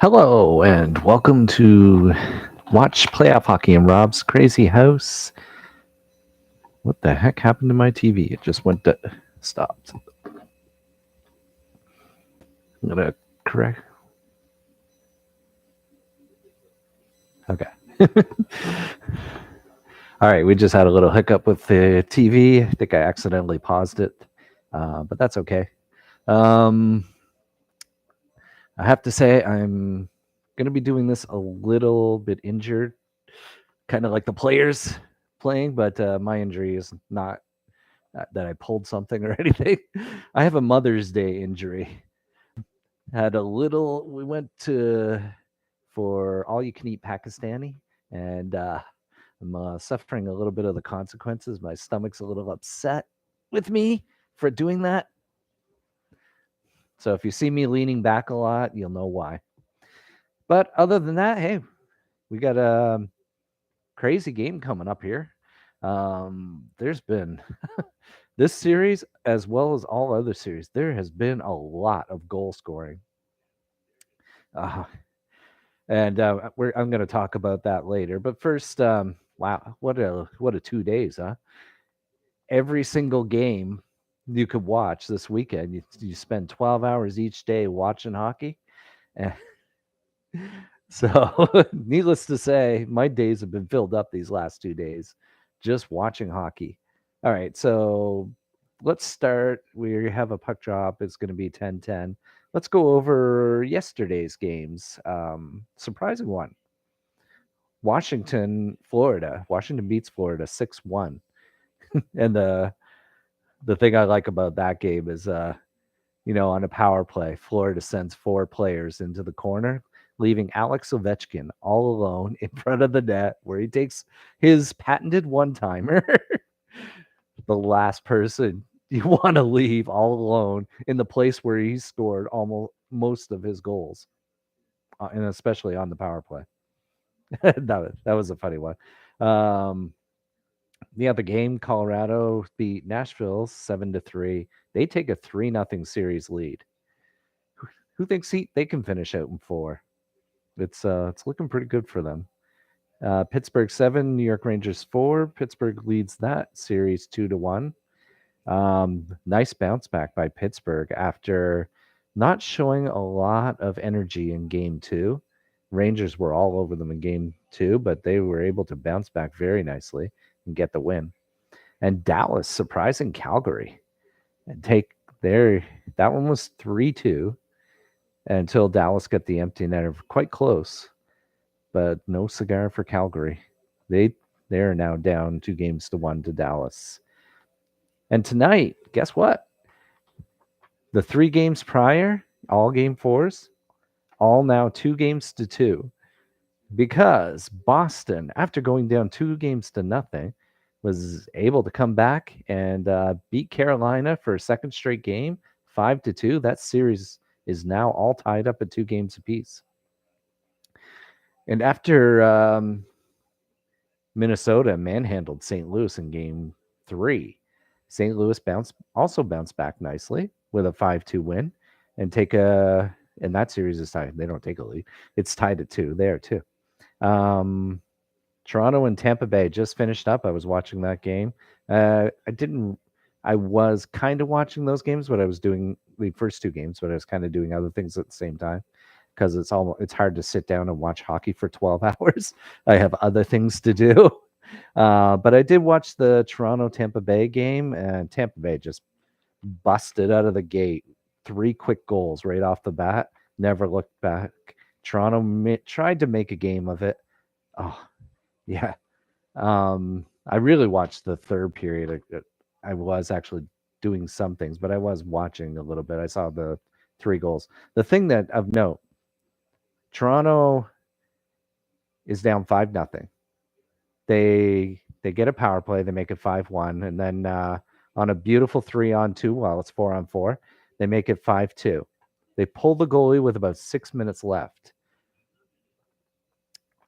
Hello and welcome to Watch Playoff Hockey in Rob's Crazy House. What the heck happened to my TV? It just went to stopped. I'm gonna correct. Okay. All right, we just had a little hiccup with the TV. I think I accidentally paused it, but that's okay. I have to say I'm gonna be doing this a little bit injured, kind of like the players playing, but my injury is not that I pulled something or anything. I have a Mother's Day injury. We went to for all you can eat Pakistani, and I'm suffering a little bit of the consequences. My stomach's a little upset with me for doing that. So if you see me leaning back a lot, you'll know why. But other than that, hey, we got a crazy game coming up here. There's been this series, as well as all other series, there has been a lot of goal scoring. Uh, and I'm going to talk about that later. But first, wow, what a 2 days, huh? Every single game you could watch this weekend. You spend 12 hours each day watching hockey. And so, needless to say, my days have been filled up these last 2 days just watching hockey. All right, so let's start. We have a puck drop. It's going to be 10-10. Let's go over yesterday's games. Surprising one. Florida. Washington beats Florida 6-1. And the thing I like about that game is on a power play, Florida sends 4 players into the corner, leaving Alex Ovechkin all alone in front of the net where he takes his patented one-timer. The last person you want to leave all alone in the place where he scored almost most of his goals, and especially on the power play. that was a funny one. The other game, Colorado beat Nashville 7-3. They take a 3-0 series lead. Who thinks they can finish out in 4? It's looking pretty good for them. Pittsburgh 7, New York Rangers 4. Pittsburgh leads that series 2-1. Nice bounce back by Pittsburgh after not showing a lot of energy in game 2. Rangers were all over them in game 2, but they were able to bounce back very nicely and get the win. And Dallas surprising Calgary and that one was 3-2 until Dallas got the empty netter, quite close, but no cigar for Calgary. They are now down 2-1 to Dallas. And tonight, guess what? The 3 games prior, all game 4s, all now 2-2, because Boston, after going down 2-0, was able to come back and beat Carolina for a second straight game, 5-2. That series is now all tied up at 2 games apiece. And after Minnesota manhandled St. Louis in game 3, St. Louis also bounced back nicely with a 5-2 win and and that series is tied. They don't take a lead. It's tied at 2 there too. Toronto and Tampa Bay just finished up. I was watching that game. I was kind of watching those games, but I was doing the first 2 games, but I was kind of doing other things at the same time because it's hard to sit down and watch hockey for 12 hours. I have other things to do. But I did watch the Toronto Tampa Bay game, and Tampa Bay just busted out of the gate. 3 quick goals right off the bat. Never looked back. Toronto tried to make a game of it. Oh, yeah. I really watched the third period. I was actually doing some things, but I was watching a little bit. I saw the 3 goals. The thing that of note, Toronto is down 5-0. They get a power play. They make it 5-1, and then on a beautiful 3-on-2, while it's 4-on-4, they make it 5-2. They pull the goalie with about 6 minutes left.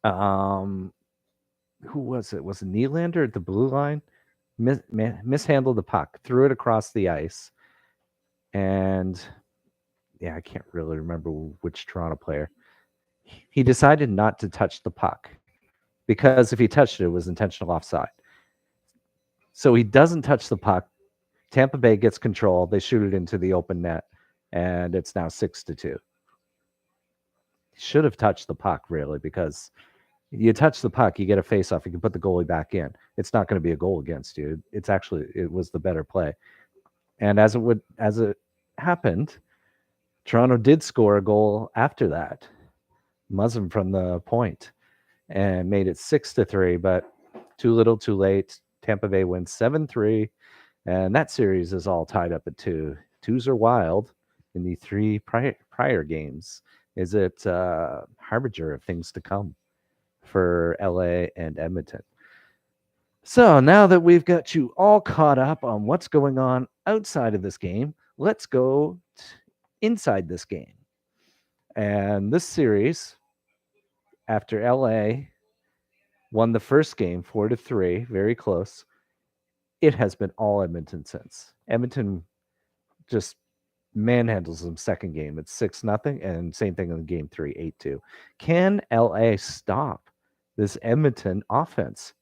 Who was it? Was it Nylander at the blue line? Mishandled the puck, threw it across the ice, and I can't really remember which Toronto player. He decided not to touch the puck because if he touched it, it was intentional offside. So he doesn't touch the puck. Tampa Bay gets control. They shoot it into the open net, and it's now 6-2. He should have touched the puck, really, because you touch the puck, you get a face-off, you can put the goalie back in. It's not going to be a goal against you. It was the better play. And as it happened, Toronto did score a goal after that, Muzzin from the point, and made it 6-3. But too little, too late. Tampa Bay wins 7-3, and that series is all tied up at 2. Twos are wild in the 3 prior games. Is it harbinger of things to come for LA and Edmonton? So now that we've got you all caught up on what's going on outside of this game, let's go inside this game. And this series, after LA won the first game 4-3, very close, it has been all Edmonton since. Edmonton just manhandles them second game. It's 6-0, and same thing in game 3, 8-2. Can LA stop this Edmonton offense?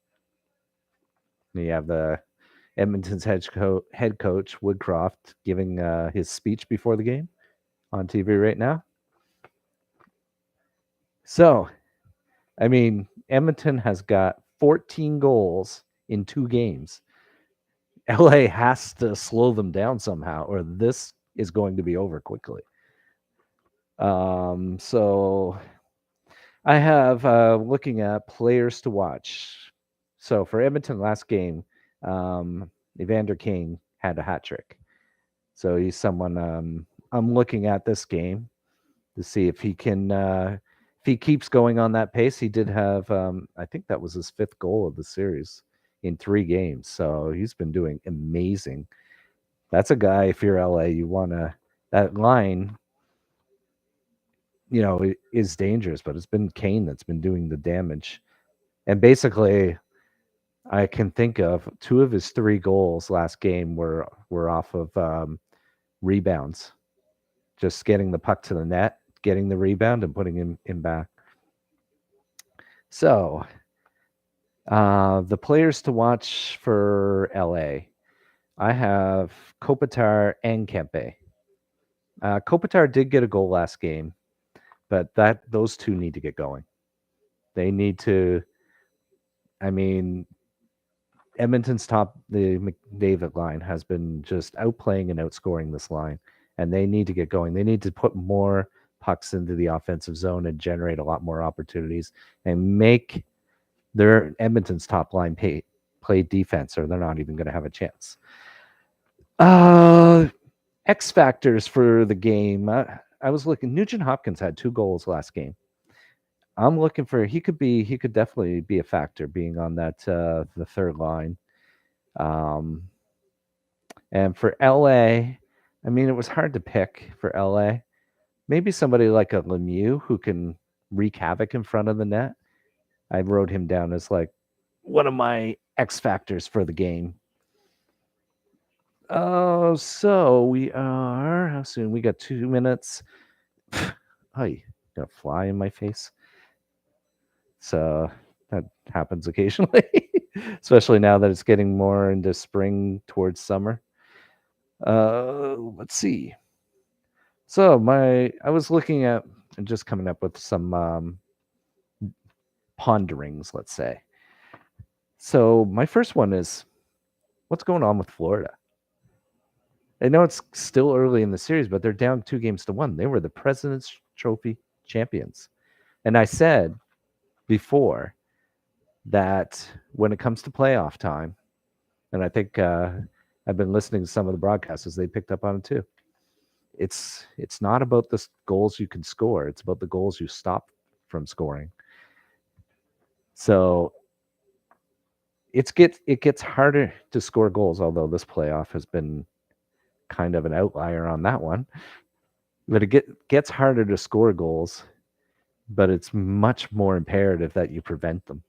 You have the Edmonton's head coach Woodcroft giving his speech before the game on TV right now. So, I mean, Edmonton has got 14 goals in 2 games. LA has to slow them down somehow, or this is going to be over quickly. So I have looking at players to watch. So for Edmonton last game, Evander King had a hat trick. So he's someone I'm looking at this game to see if he can if he keeps going on that pace. He did have I think that was his 5th goal of the series in 3 games. So he's been doing amazing. That's a guy, if you're LA, you want to, that line, is dangerous, but it's been Kane that's been doing the damage. And basically, I can think of 2 of his 3 goals last game were off of rebounds, just getting the puck to the net, getting the rebound, and putting him back. So, the players to watch for LA, I have Kopitar and Kempe. Kopitar did get a goal last game, but those 2 need to get going. They need to. I mean, Edmonton's the McDavid line has been just outplaying and outscoring this line, and they need to get going. They need to put more pucks into the offensive zone and generate a lot more opportunities and make their Edmonton's top line play defense, or they're not even going to have a chance. X factors for the game. I was looking. Nugent Hopkins had 2 goals last game. I'm looking for he could definitely be a factor being on that the third line. And for LA, I mean, it was hard to pick for LA. Maybe somebody like a Lemieux who can wreak havoc in front of the net. I wrote him down as like one of my X factors for the game. Oh, so we are. How soon? We got 2 minutes. Hey, got a fly in my face. So that happens occasionally, especially now that it's getting more into spring towards summer. Let's see. So I was looking at and just coming up with some ponderings, let's say. So my first one is, what's going on with Florida? I know it's still early in the series, but they're down 2-1. They were the President's Trophy champions. And I said before that when it comes to playoff time, and I think I've been listening to some of the broadcasters, they picked up on it too. It's not about the goals you can score. It's about the goals you stop from scoring. So it gets harder to score goals, although this playoff has been kind of an outlier on that one. But it gets harder to score goals, but it's much more imperative that you prevent them.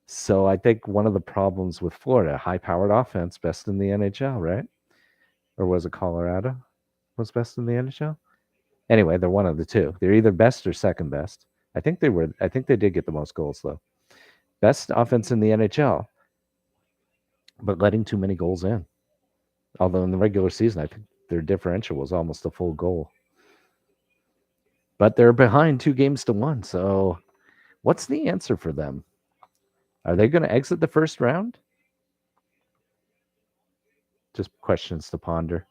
So I think one of the problems with Florida, high-powered offense, best in the NHL, right? Or was it Colorado was best in the NHL? Anyway, they're one of the two. They're either best or second best. I think they did get the most goals though. Best offense in the NHL, but letting too many goals in. Although in the regular season, I think their differential was almost a full goal. But they're behind 2-1. So what's the answer for them? Are they going to exit the first round? Just questions to ponder.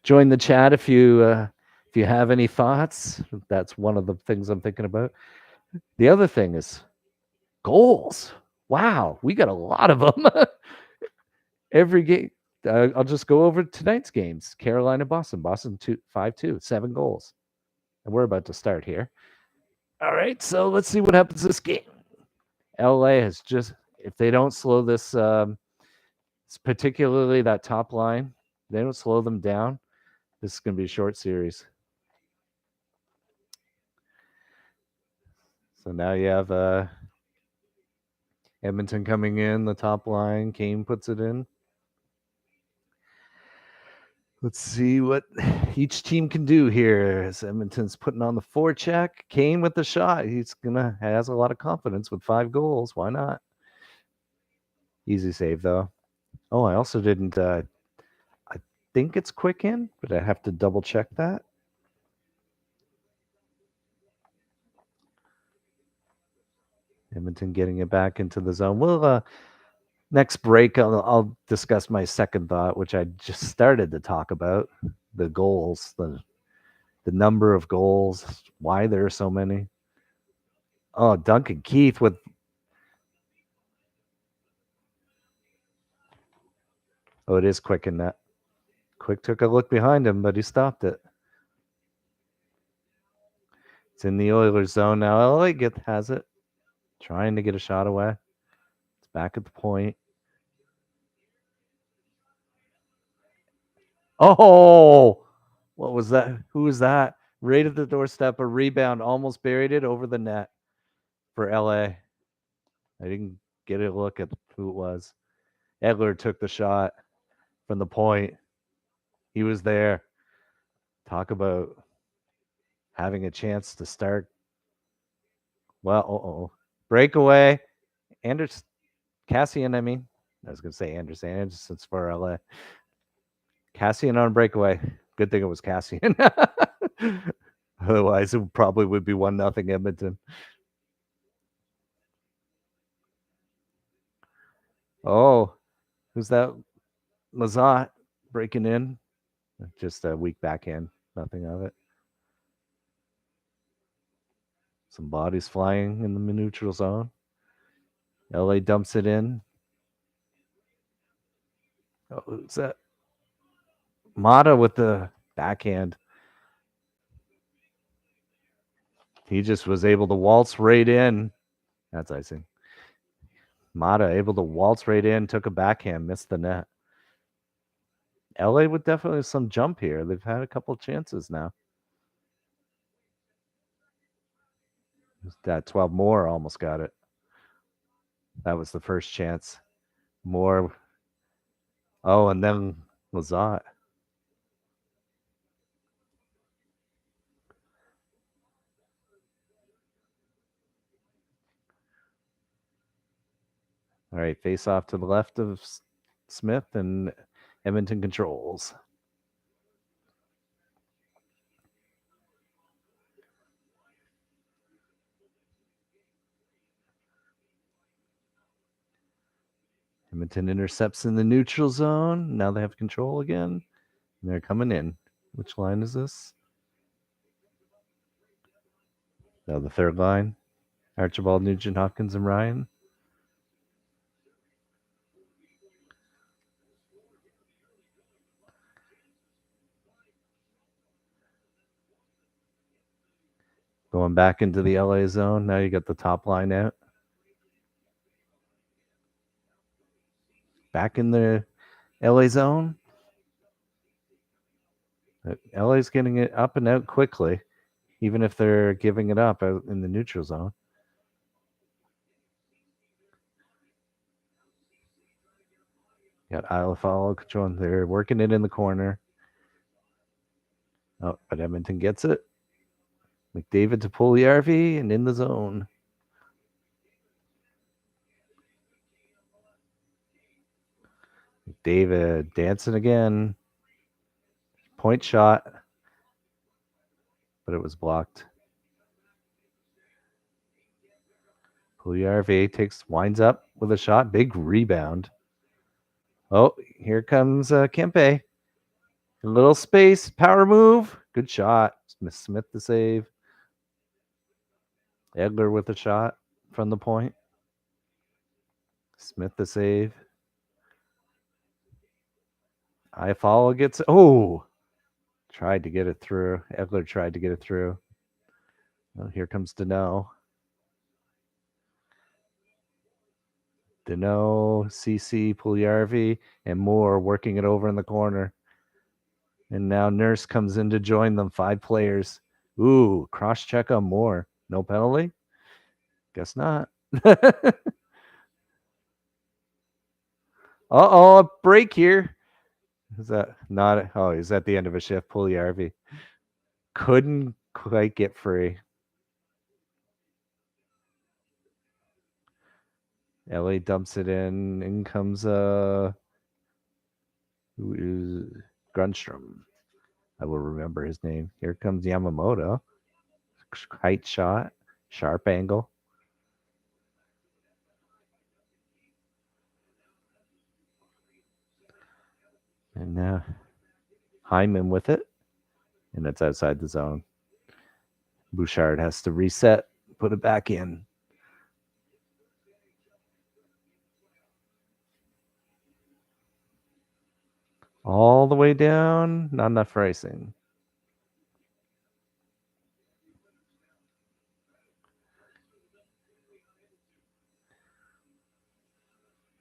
Join the chat if you have any thoughts. That's one of the things I'm thinking about. The other thing is goals. Wow, we got a lot of them. Every game. I'll just go over tonight's games. Carolina, Boston. Boston 5-2, 7 goals. And we're about to start here. All right, so let's see what happens this game. LA has just, if they don't slow this, particularly that top line, they don't slow them down, this is going to be a short series. So now you have Edmonton coming in, the top line. Kane puts it in. Let's see what each team can do here. As Edmonton's putting on the forecheck. Kane with the shot. Has a lot of confidence with 5 goals. Why not? Easy save, though. Oh, I also didn't. I think it's quick in, but I have to double check that. Edmonton getting it back into the zone. We'll next break. I'll discuss my second thought, which I just started to talk about: the goals, the number of goals, why there are so many. Oh, Duncan Keith with. Oh, it is quick in that. Quick took a look behind him, but he stopped it. It's in the Oilers zone now. LA has it. Trying to get a shot away. It's back at the point. Oh, what was that? Who was that? Right at the doorstep, a rebound, almost buried it over the net for LA. I didn't get a look at who it was. Edler took the shot from the point. He was there. Talk about having a chance to start. Well, breakaway. Cassian, I was going to say Anderson. Anderson's for LA. Cassian on breakaway. Good thing it was Cassian. Otherwise, it probably would be 1-0 Edmonton. Oh, who's that? Lazat breaking in. Just a weak backhand. Nothing of it. Some bodies flying in the neutral zone. LA dumps it in. Oh, who's that? Mata with the backhand. He just was able to waltz right in. That's icing. Mata able to waltz right in, took a backhand, missed the net. LA with definitely some jump here. They've had a couple chances now. That 12 more almost got it. That was the first chance. More. Oh, and then Lazat. All right, face off to the left of Smith, and Edmonton controls. Edmonton intercepts in the neutral zone. Now they have control again. And they're coming in. Which line is this? No, the third line. Archibald, Nugent, Hopkins, and Ryan. Going back into the LA zone. Now you got the top line out. Back in the LA zone. LA's getting it up and out quickly, even if they're giving it up out in the neutral zone. Got Isle follow control. They're working it in the corner. Oh, but Edmonton gets it. McDavid to Puljujärvi and in the zone. McDavid dancing again. Point shot, but it was blocked. Puljujärvi winds up with a shot. Big rebound. Oh, here comes Kempe. A little space, power move. Good shot. Smith the save. Edler with a shot from the point. Smith the save. Iafallo gets. Oh, tried to get it through. Edler tried to get it through. Oh, here comes Dano. Dano, CC, Puljujärvi, and Moore working it over in the corner. And now Nurse comes in to join them. 5 players. Ooh, cross check on Moore. No penalty? Guess not. A break here. Is that not? Oh, he's at the end of a shift. Puljujärvi couldn't quite get free. LA dumps it in. In comes who is Grunstrom. I will remember his name. Here comes Yamamoto. Height shot, sharp angle. And now Hyman with it. And it's outside the zone. Bouchard has to reset, put it back in. All the way down, not enough racing.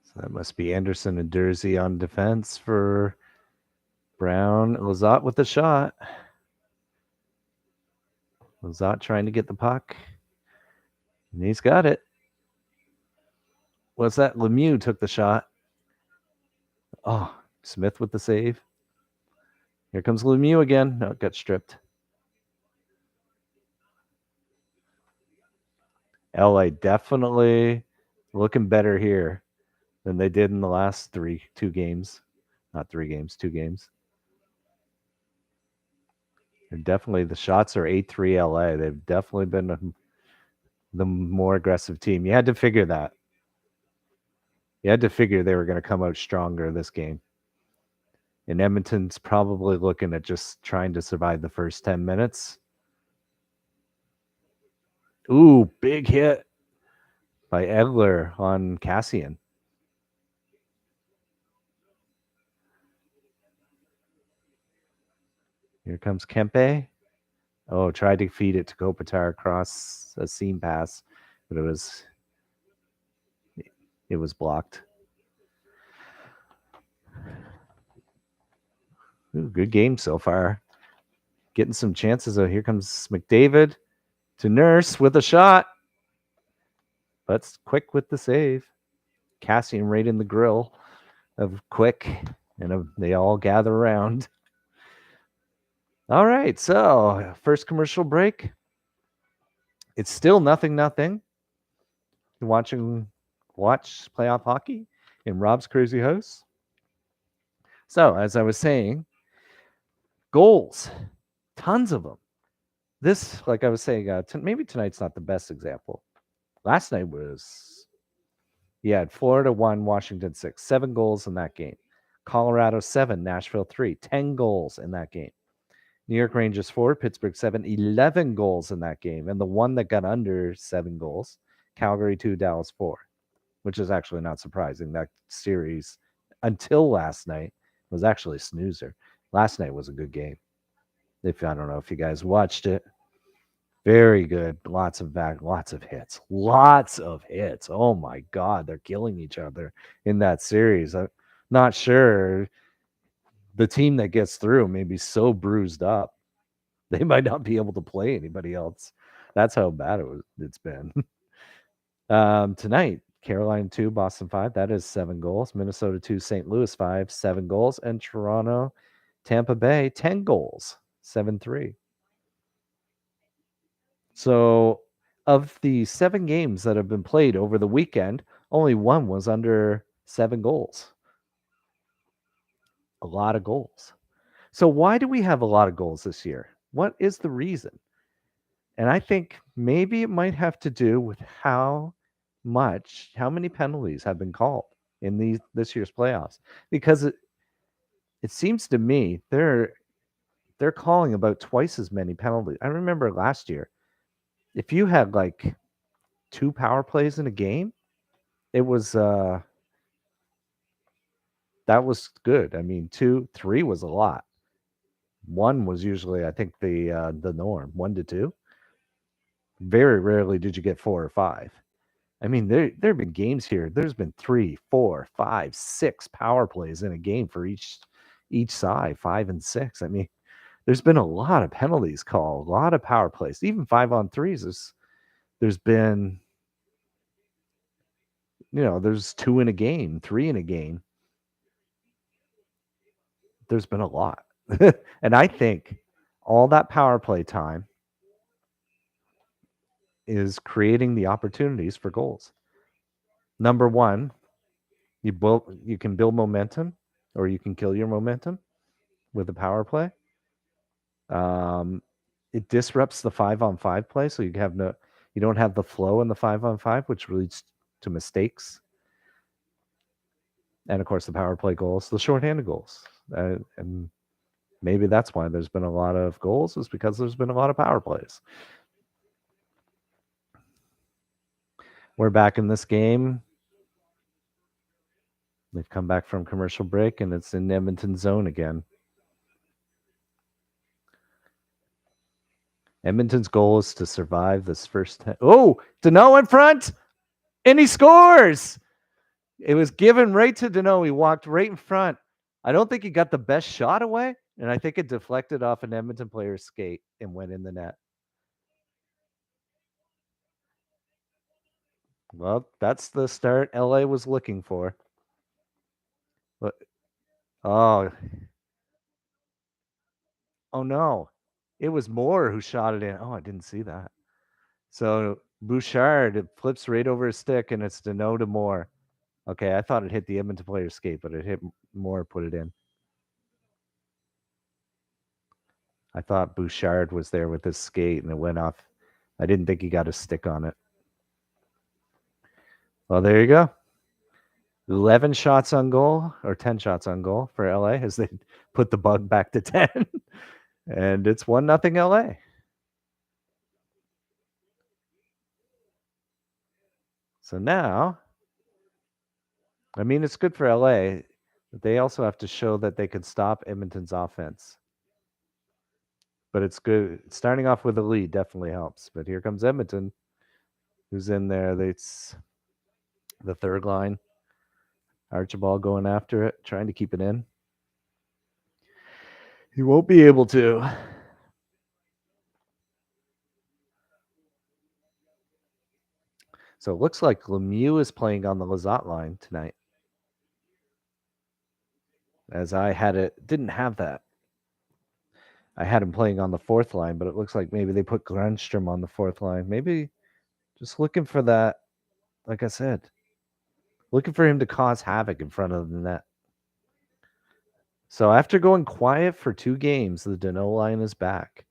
So that must be Anderson and Dursey on defense for Brown. Lizotte with the shot. Lizotte trying to get the puck. And he's got it. What's that? Lemieux took the shot. Oh, Smith with the save. Here comes Lemieux again. No, it got stripped. LA definitely looking better here than they did in the last 2 games. Not 3 games, 2 games. They're definitely, the shots are 8-3 LA. They've definitely been the more aggressive team. You had to figure that. You had to figure they were going to come out stronger this game. And Edmonton's probably looking at just trying to survive the first 10 minutes. Ooh, big hit by Edler on Cassian. Here comes Kempe. Oh, tried to feed it to Kopitar across a seam pass, but it was blocked. Ooh, good game so far. Getting some chances. Oh, here comes McDavid to Nurse with a shot. But Quick with the save. Cassian right in the grill of Quick, and they all gather around. All right, so first commercial break. It's still 0-0. You're watch playoff hockey in Rob's Crazy House. So, as I was saying, goals, tons of them. This, like I was saying, maybe tonight's not the best example. Last night was, Florida 1, Washington 6, 7 goals in that game. Colorado 7, Nashville 3, 10 goals in that game. New York Rangers 4, Pittsburgh 7, 11 goals in that game. And the one that got under 7 goals, Calgary 2, Dallas 4, which is actually not surprising. That series, until last night, was actually a snoozer. Last night was a good game. I don't know if you guys watched it. Very good. Lots of hits. Lots of hits. Oh my God, they're killing each other in that series. I'm not sure the team that gets through may be so bruised up they might not be able to play anybody else. That's how bad it's been. Tonight, Carolina 2, Boston 5. That is 7 goals. Minnesota 2, St. Louis 5, 7 goals. And Toronto, Tampa Bay, 10 goals. 7-3. So, of the 7 games that have been played over the weekend, only one was under 7 goals. A lot of goals. So, why do we have a lot of goals this year? What is the reason? And I think maybe it might have to do with how many penalties have been called in this year's playoffs. Because it seems to me they're calling about twice as many penalties. I remember last year, if you had like 2 power plays in a game, it was that was good. I mean, 2, 3 was a lot. 1 was usually, I think, the norm. 1 to 2. Very rarely did you get 4 or 5. I mean, there have been games here. There's been 3, 4, 5, 6 power plays in a game for each side, 5 and 6. I mean, there's been a lot of penalties called, a lot of power plays, even 5-on-3s. There's been, there's 2 in a game, 3 in a game. There's been a lot. And I think all that power play time is creating the opportunities for goals. Number 1, you can build momentum, or you can kill your momentum with a power play. It disrupts the 5-on-5 play, so you don't have the flow in the 5-on-5, which leads to mistakes. And of course, the power play goals, the shorthanded goals, and maybe that's why there's been a lot of goals, is because there's been a lot of power plays. We're back in this game. They've come back from commercial break, and it's in Edmonton zone again. Edmonton's goal is to survive this first. Danault in front, and he scores. It was given right to Danault. He walked right in front. I don't think he got the best shot away, and I think it deflected off an Edmonton player's skate and went in the net. Well, that's the start LA was looking for. But, oh no. It was Moore who shot it in. Oh, I didn't see that. So Bouchard, it flips right over his stick, and it's Danault to Moore. Okay, I thought it hit the Edmonton player's skate, but it hit Moore, put it in. I thought Bouchard was there with his skate, and it went off. I didn't think he got a stick on it. Well, there you go. 11 shots on goal, or 10 shots on goal for LA as they put the bug back to 10. And it's 1-0 LA. So now, I mean, it's good for LA, but they also have to show that they could stop Edmonton's offense. But it's good. Starting off with a lead definitely helps. But here comes Edmonton, who's in there. It's the third line. Archibald going after it, trying to keep it in. He won't be able to. So it looks like Lemieux is playing on the Lizotte line tonight. As I didn't have that. I had him playing on the fourth line, but it looks like maybe they put Grunstrom on the fourth line. Maybe just looking for that, like I said, looking for him to cause havoc in front of the net. So after going quiet for 2 games, the Danault line is back.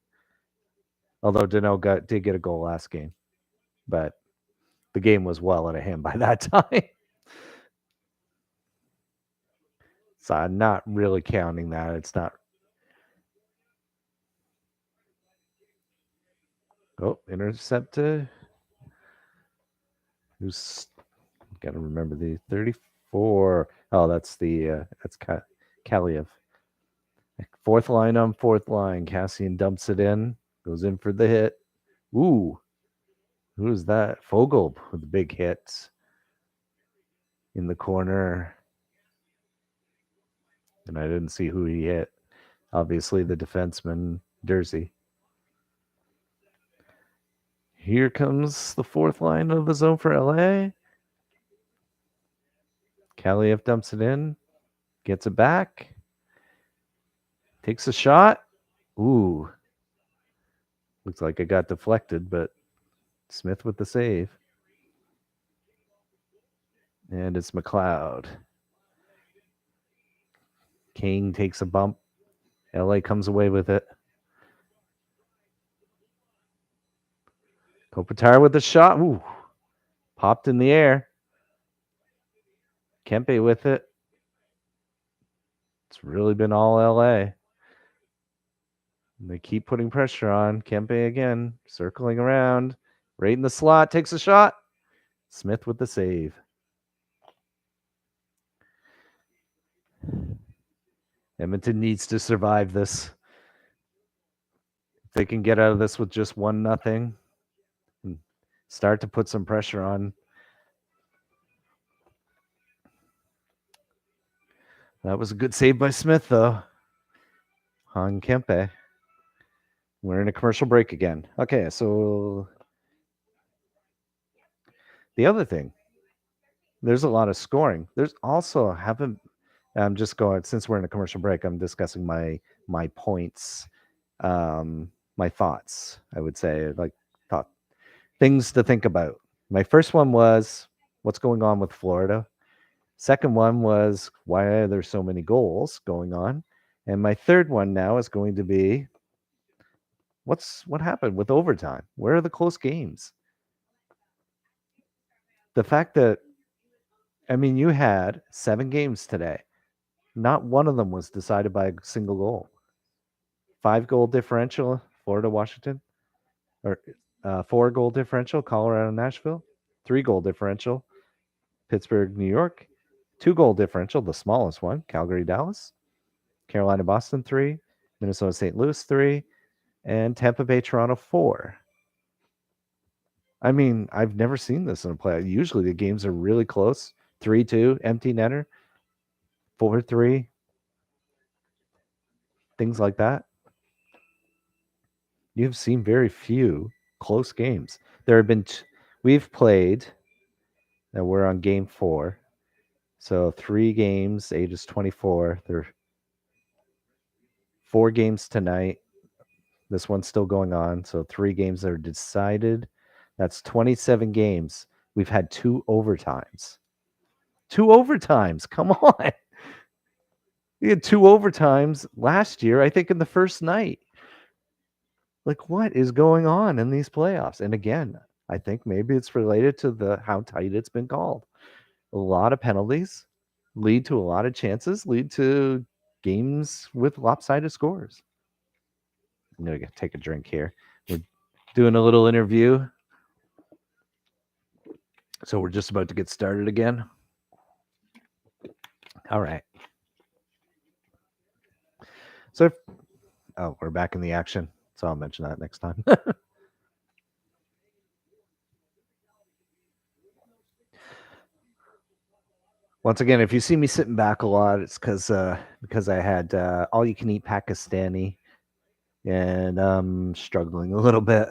Although Danault did get a goal last game, but the game was well out of hand by that time. So I'm not really counting that. It's not. Oh, intercepted. Who's got to remember the 34? Oh, that's Kaliev. Fourth line on fourth line. Cassian dumps it in. Goes in for the hit. Ooh. Who's that? Fogel with the big hit in the corner. And I didn't see who he hit. Obviously, the defenseman, Dersey. Here comes the fourth line of the zone for LA. Kaliev dumps it in. Gets it back. Takes a shot. Ooh. Looks like it got deflected, but Smith with the save. And it's McLeod. King takes a bump. LA comes away with it. Kopitar with the shot. Ooh. Popped in the air. Kempe with it. It's really been all LA. And they keep putting pressure on. Kempe again, circling around. Right in the slot. Takes a shot. Smith with the save. Edmonton needs to survive this. If they can get out of this with just 1-0 and start to put some pressure on. That was a good save by Smith, though. On Kempe. We're in a commercial break again. Okay, so the other thing, there's a lot of scoring. There's also I'm just going, since we're in a commercial break, I'm discussing my points, my thoughts, I would say, like things to think about. My first one was what's going on with Florida. Second one was why are there so many goals going on? And my third one now is going to be what happened with overtime? Where are the close games? The fact that, I mean, you had 7 games today. Not one of them was decided by a single goal. 5-goal differential, Florida, Washington, or 4-goal differential, Colorado, Nashville. 3-goal differential, Pittsburgh, New York. 2-goal differential, the smallest one, Calgary, Dallas. Carolina, Boston, 3. Minnesota, St. Louis, 3. And Tampa Bay, Toronto, 4. I mean, I've never seen this in a play. Usually the games are really close. 3-2, empty netter. 4-3. Things like that. You've seen very few close games. There have been, we've played, and we're on game 4. So 3 games, ages 24. There are 4 games tonight. This one's still going on. So 3 games that are decided. That's 27 games. We've had 2 overtimes. 2 overtimes. Come on. We had 2 overtimes last year, I think, in the first night. Like, what is going on in these playoffs? And again, I think maybe it's related to how tight it's been called. A lot of penalties lead to a lot of chances, lead to games with lopsided scores. I'm going to take a drink here. We're doing a little interview. So we're just about to get started again. All right. So, we're back in the action. So I'll mention that next time. Once again, if you see me sitting back a lot, it's because I had all-you-can-eat Pakistani, and I'm struggling a little bit.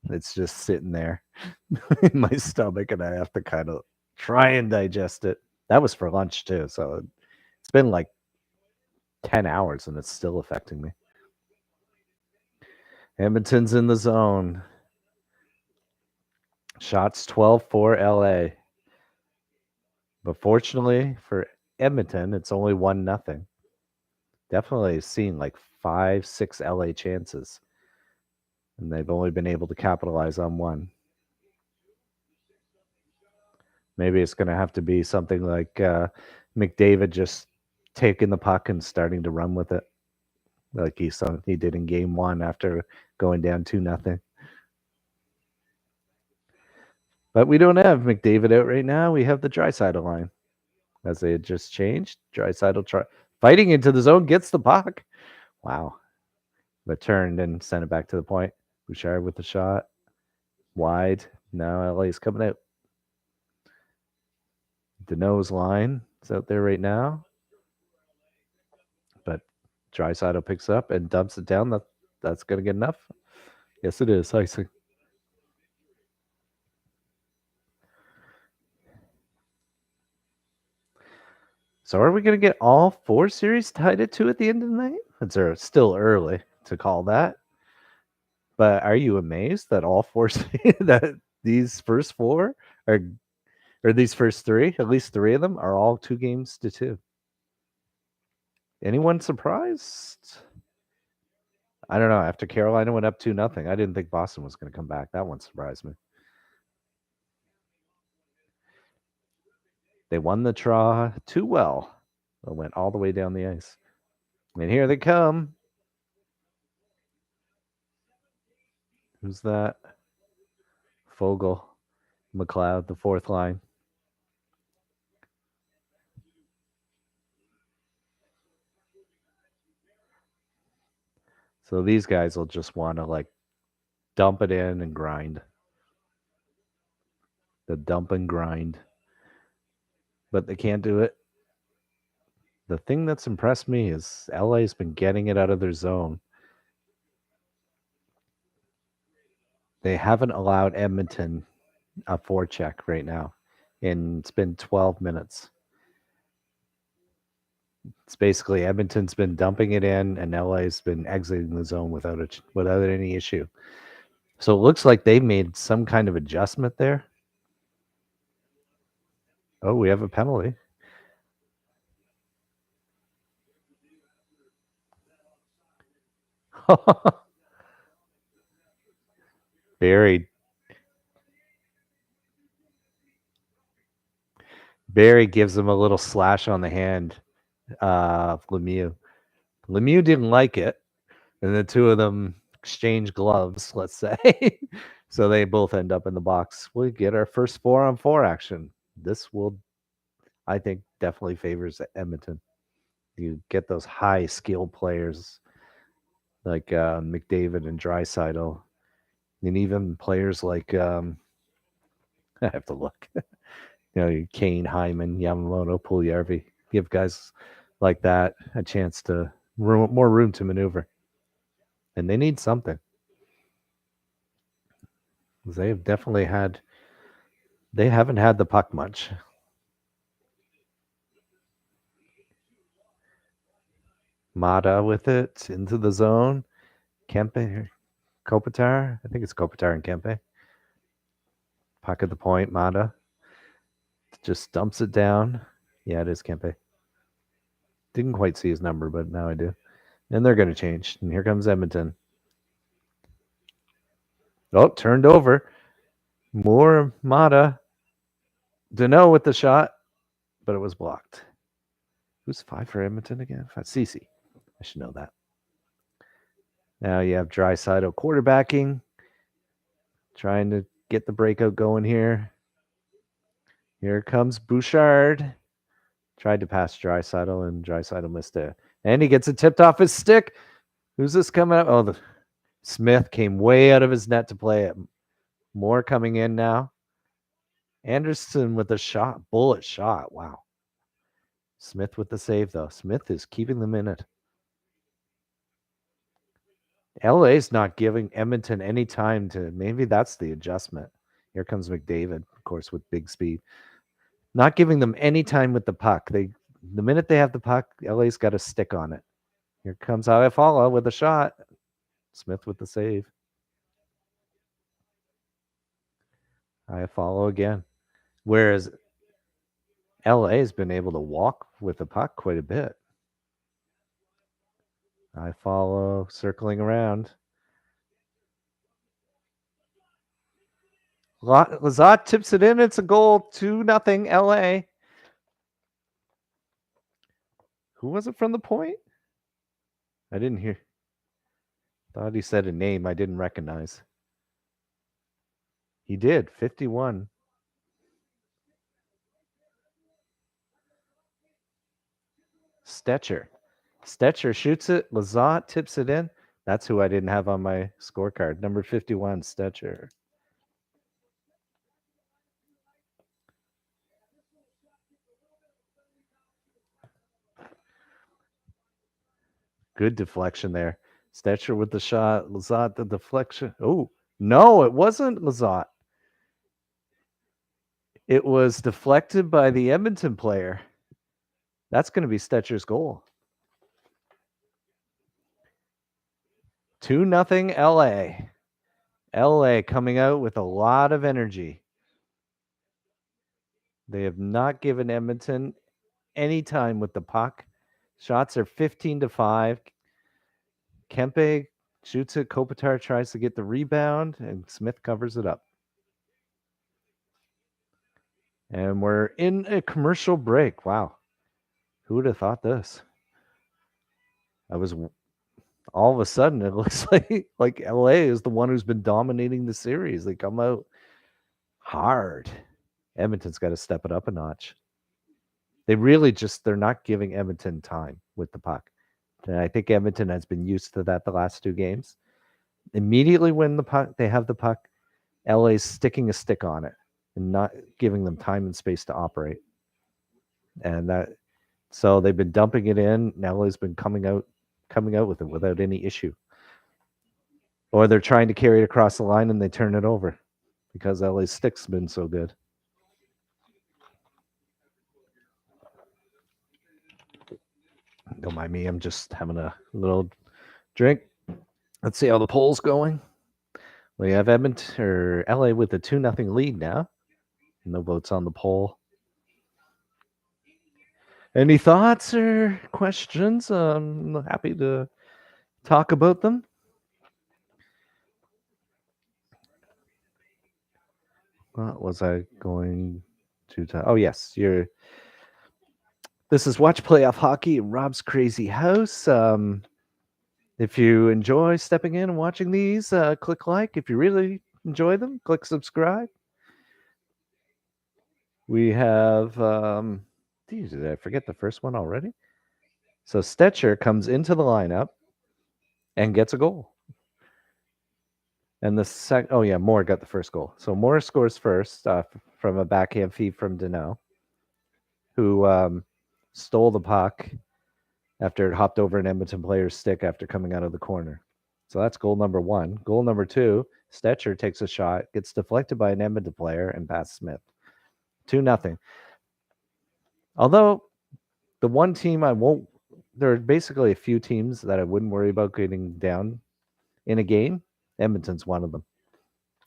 It's just sitting there in my stomach, and I have to kind of try and digest it. That was for lunch, too, so it's been like 10 hours, and it's still affecting me. Edmonton's in the zone. Shots 12-4 LA. But fortunately for Edmonton, it's only 1-0. Definitely seen like 5-6 LA chances. And they've only been able to capitalize on 1. Maybe it's going to have to be something like McDavid just taking the puck and starting to run with it, like he did in Game 1 after going down 2-0. But we don't have McDavid out right now. We have the Draisaitl line, as they had just changed. Draisaitl fighting into the zone, gets the puck. Wow. But turned and sent it back to the point. Bouchard with the shot. Wide. Now LA's coming out. Deneau's line is out there right now. But Draisaitl picks up and dumps it down. That's going to get enough. Yes, it is. Icing. So are we going to get all 4 series tied at 2 at the end of the night? It's still early. to call that. But are you amazed that all four that these first four are or these first three, at least three of them, are all 2-2? Anyone surprised? I don't know. After Carolina went up 2-0, I didn't think Boston was going to come back. That one surprised me. They won the draw too well. They went all the way down the ice. And here they come. Who's that? Fogel, McLeod, the fourth line. So these guys will just want to like dump it in and grind. The dump and grind. But they can't do it. The thing that's impressed me is LA's been getting it out of their zone. They haven't allowed Edmonton a forecheck right now. And it's been 12 minutes. It's basically Edmonton's been dumping it in, and LA's been exiting the zone without any issue. So it looks like they made some kind of adjustment there. Oh, we have a penalty. Barry gives him a little slash on the hand of Lemieux. Lemieux didn't like it, and the two of them exchange gloves, let's say. So they both end up in the box. We get our first 4-on-4 action. This will, I think, definitely favors Edmonton. You get those high skill players like McDavid and Draisaitl, and even players like I have to look. Kane, Hyman, Yamamoto, Puljujarvi. Give guys like that a chance to more room to maneuver, and they need something. They have definitely had. They haven't had the puck much. Mata with it into the zone. Kempe, Kopitar. I think it's Kopitar and Kempe. Puck at the point. Mata just dumps it down. Yeah, it is Kempe. Didn't quite see his number, but now I do. And they're going to change. And here comes Edmonton. Oh, turned over. More Mata. Dano with the shot, but it was blocked. Who's 5 for Edmonton again? Cece. I should know that. Now you have Draisaitl quarterbacking, trying to get the breakout going here. Here comes Bouchard. Tried to pass Draisaitl, and Draisaitl missed it. And he gets it tipped off his stick. Who's this coming up? Oh, Smith came way out of his net to play it. More coming in now. Anderson with a shot, bullet shot. Wow. Smith with the save, though. Smith is keeping them in it. LA's not giving Edmonton any time to. Maybe that's the adjustment. Here comes McDavid, of course, with big speed. Not giving them any time with the puck. The minute they have the puck, LA's got a stick on it. Here comes Iafallo with a shot. Smith with the save. Iafallo again. Whereas LA has been able to walk with the puck quite a bit. Iafallo circling around. Lazat tips it in. It's a goal. 2-0 LA. Who was it from the point? I didn't hear. Thought he said a name I didn't recognize. He did. 51. Stetcher. Stetcher shoots it. Lazat tips it in. That's who I didn't have on my scorecard. Number 51, Stetcher. Good deflection there. Stetcher with the shot. Lazat, the deflection. Oh, no, it wasn't Lazat. It was deflected by the Edmonton player. That's going to be Stetcher's goal. 2-0 LA. LA coming out with a lot of energy. They have not given Edmonton any time with the puck. Shots are 15-5. Kempe shoots it. Kopitar tries to get the rebound, and Smith covers it up. And we're in a commercial break. Wow. Who would have thought this? All of a sudden, it looks like LA is the one who's been dominating the series. They come out hard. Edmonton's got to step it up a notch. They're not giving Edmonton time with the puck. And I think Edmonton has been used to that the last 2 games. Immediately when they have the puck, LA's sticking a stick on it and not giving them time and space to operate. And so they've been dumping it in. LA's been coming out with it without any issue. Or they're trying to carry it across the line and they turn it over because LA's stick's been so good. Don't mind me. I'm just having a little drink. Let's see how the poll's going. We have Edmonton or LA with a 2-0 lead now. No votes on the poll. Any thoughts or questions? I'm happy to talk about them. What was I going to talk? Oh, yes. This is Watch Playoff Hockey in Rob's Crazy House. If you enjoy stepping in and watching these, click like. If you really enjoy them, click subscribe. We have, did I forget the first one already? So Stetcher comes into the lineup and gets a goal. And Moore got the first goal. So Moore scores first from a backhand feed from Deneau, who stole the puck after it hopped over an Edmonton player's stick after coming out of the corner. So that's goal number 1. Goal number 2, Stetcher takes a shot, gets deflected by an Edmonton player, and passes Smith. 2-0. Although the one team there are basically a few teams that I wouldn't worry about getting down in a game. Edmonton's one of them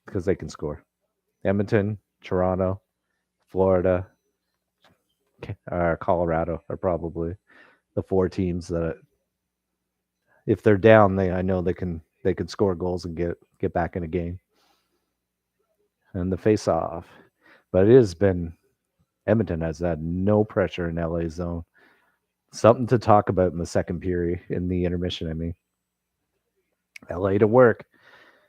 because they can score. Edmonton, Toronto, Florida, Colorado are probably the 4 teams that, if they're down, I know they can score goals and get back in a game. And the face-off, but Edmonton has had no pressure in LA zone. Something to talk about in the second period, in the intermission. I mean, LA to work,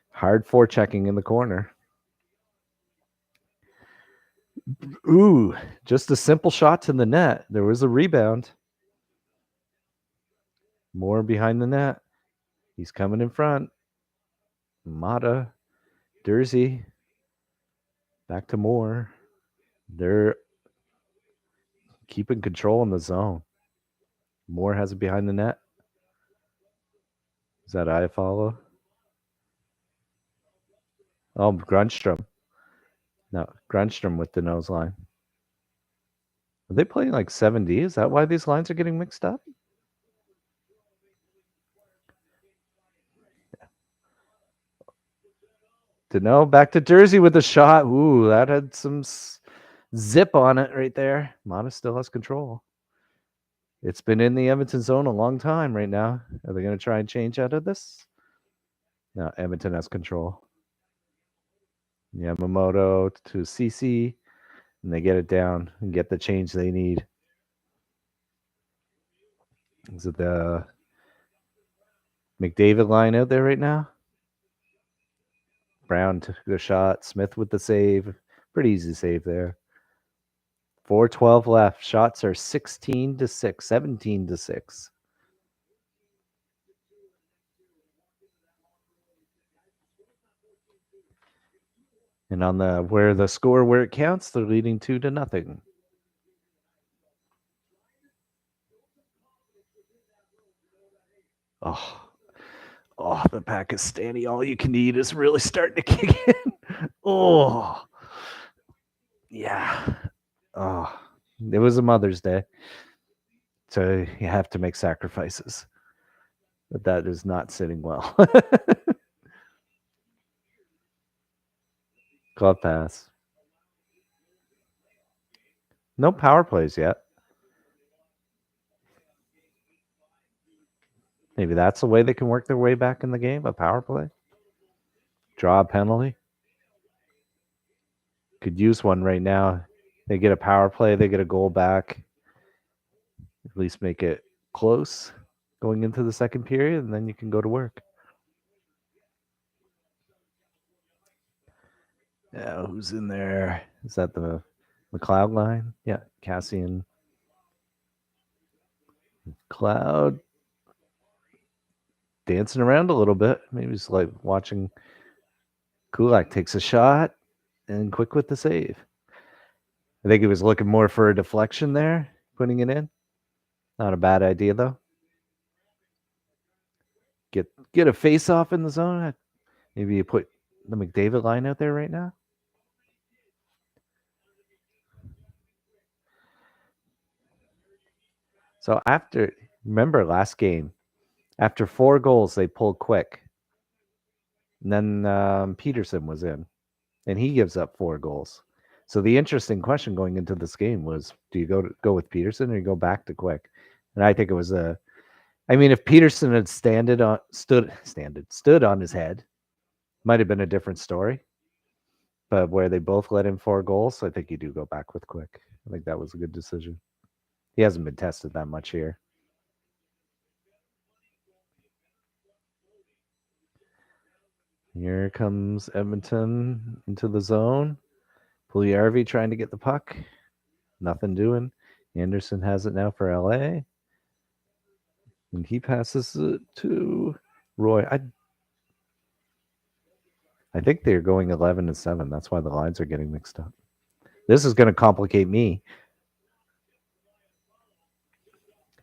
hard forechecking in the corner. Ooh, just a simple shot to the net. There was a rebound. Moore behind the net. He's coming in front. Mata, Dursey, back to Moore. They're keeping control in the zone. Moore has it behind the net. Is that Iafallo? Oh, Grunstrom. No, Grunstrom with the nose line. Are they playing like 7D? Is that why these lines are getting mixed up? Deneau back to Dursey with a shot. Ooh, that had some zip on it right there. Mata still has control. It's been in the Edmonton zone a long time right now. Are they going to try and change out of this? No, Edmonton has control. Yamamoto to CC, and they get it down and get the change they need. Is it the McDavid line out there right now? Brown took the shot. Smith with the save. Pretty easy save there. 4:12 left. Shots are 16-6, 17-6. And on where it counts, they're leading 2-0. Oh, the Pakistani all you can eat is really starting to kick in. Oh, yeah. Oh, it was a Mother's Day, so you have to make sacrifices. but that is not sitting well. Glove pass. No power plays yet. Maybe that's the way they can work their way back in the game, a power play. Draw a penalty. Could use one right now. They get a power play, they get a goal back. At least make it close going into the second period, and then you can go to work. Yeah, who's in there? Is that the McLeod line? Yeah, Cassian. Cloud dancing around a little bit. Maybe it's like watching Kulak takes a shot and quick with the save. I think he was looking more for a deflection there, putting it in. Not a bad idea though. Get a face off in the zone. Maybe you put the McDavid line out there right now. So remember last game, after 4 goals, they pulled quick. And then Peterson was in, and he gives up 4 goals. So the interesting question going into this game was, do you go with Peterson or you go back to Quick? And I think it was if Peterson had stood on his head, might have been a different story. But where they both let in 4 goals, I think you do go back with Quick. I think that was a good decision. He hasn't been tested that much here. Here comes Edmonton into the zone. Puljujärvi trying to get the puck. Nothing doing. Anderson has it now for LA. And he passes it to Roy. I think they're going 11-7. That's why the lines are getting mixed up. This is going to complicate me.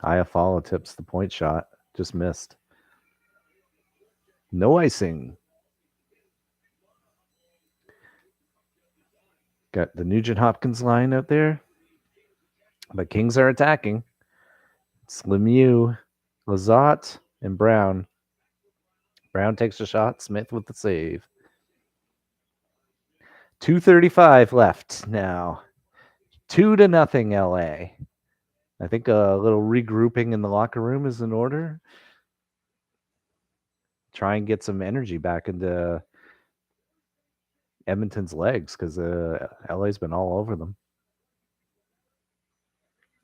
Iafallo tips the point shot. Just missed. No icing. Got the Nugent Hopkins line out there. But Kings are attacking. It's Lemieux, Lizotte, and Brown. Brown takes a shot. Smith with the save. 2:35 left now. 2-0 LA. I think a little regrouping in the locker room is in order. Try and get some energy back into Edmonton's legs because LA's been all over them.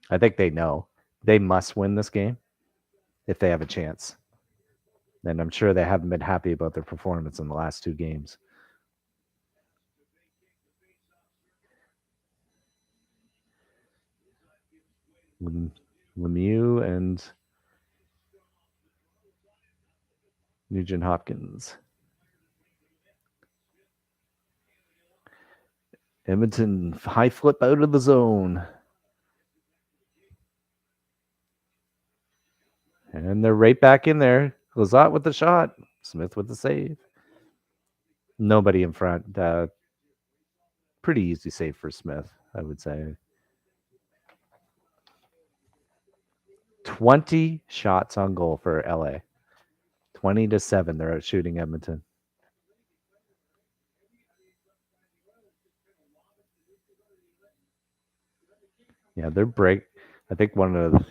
I think they know they must win this game if they have a chance. And I'm sure they haven't been happy about their performance in the last 2 games. Lemieux and Nugent Hopkins. Edmonton high flip out of the zone. And they're right back in there. Lizotte with the shot. Smith with the save. Nobody in front. Pretty easy save for Smith, I would say. 20 shots on goal for LA. 20-7. They're out shooting Edmonton. Yeah, their break. I think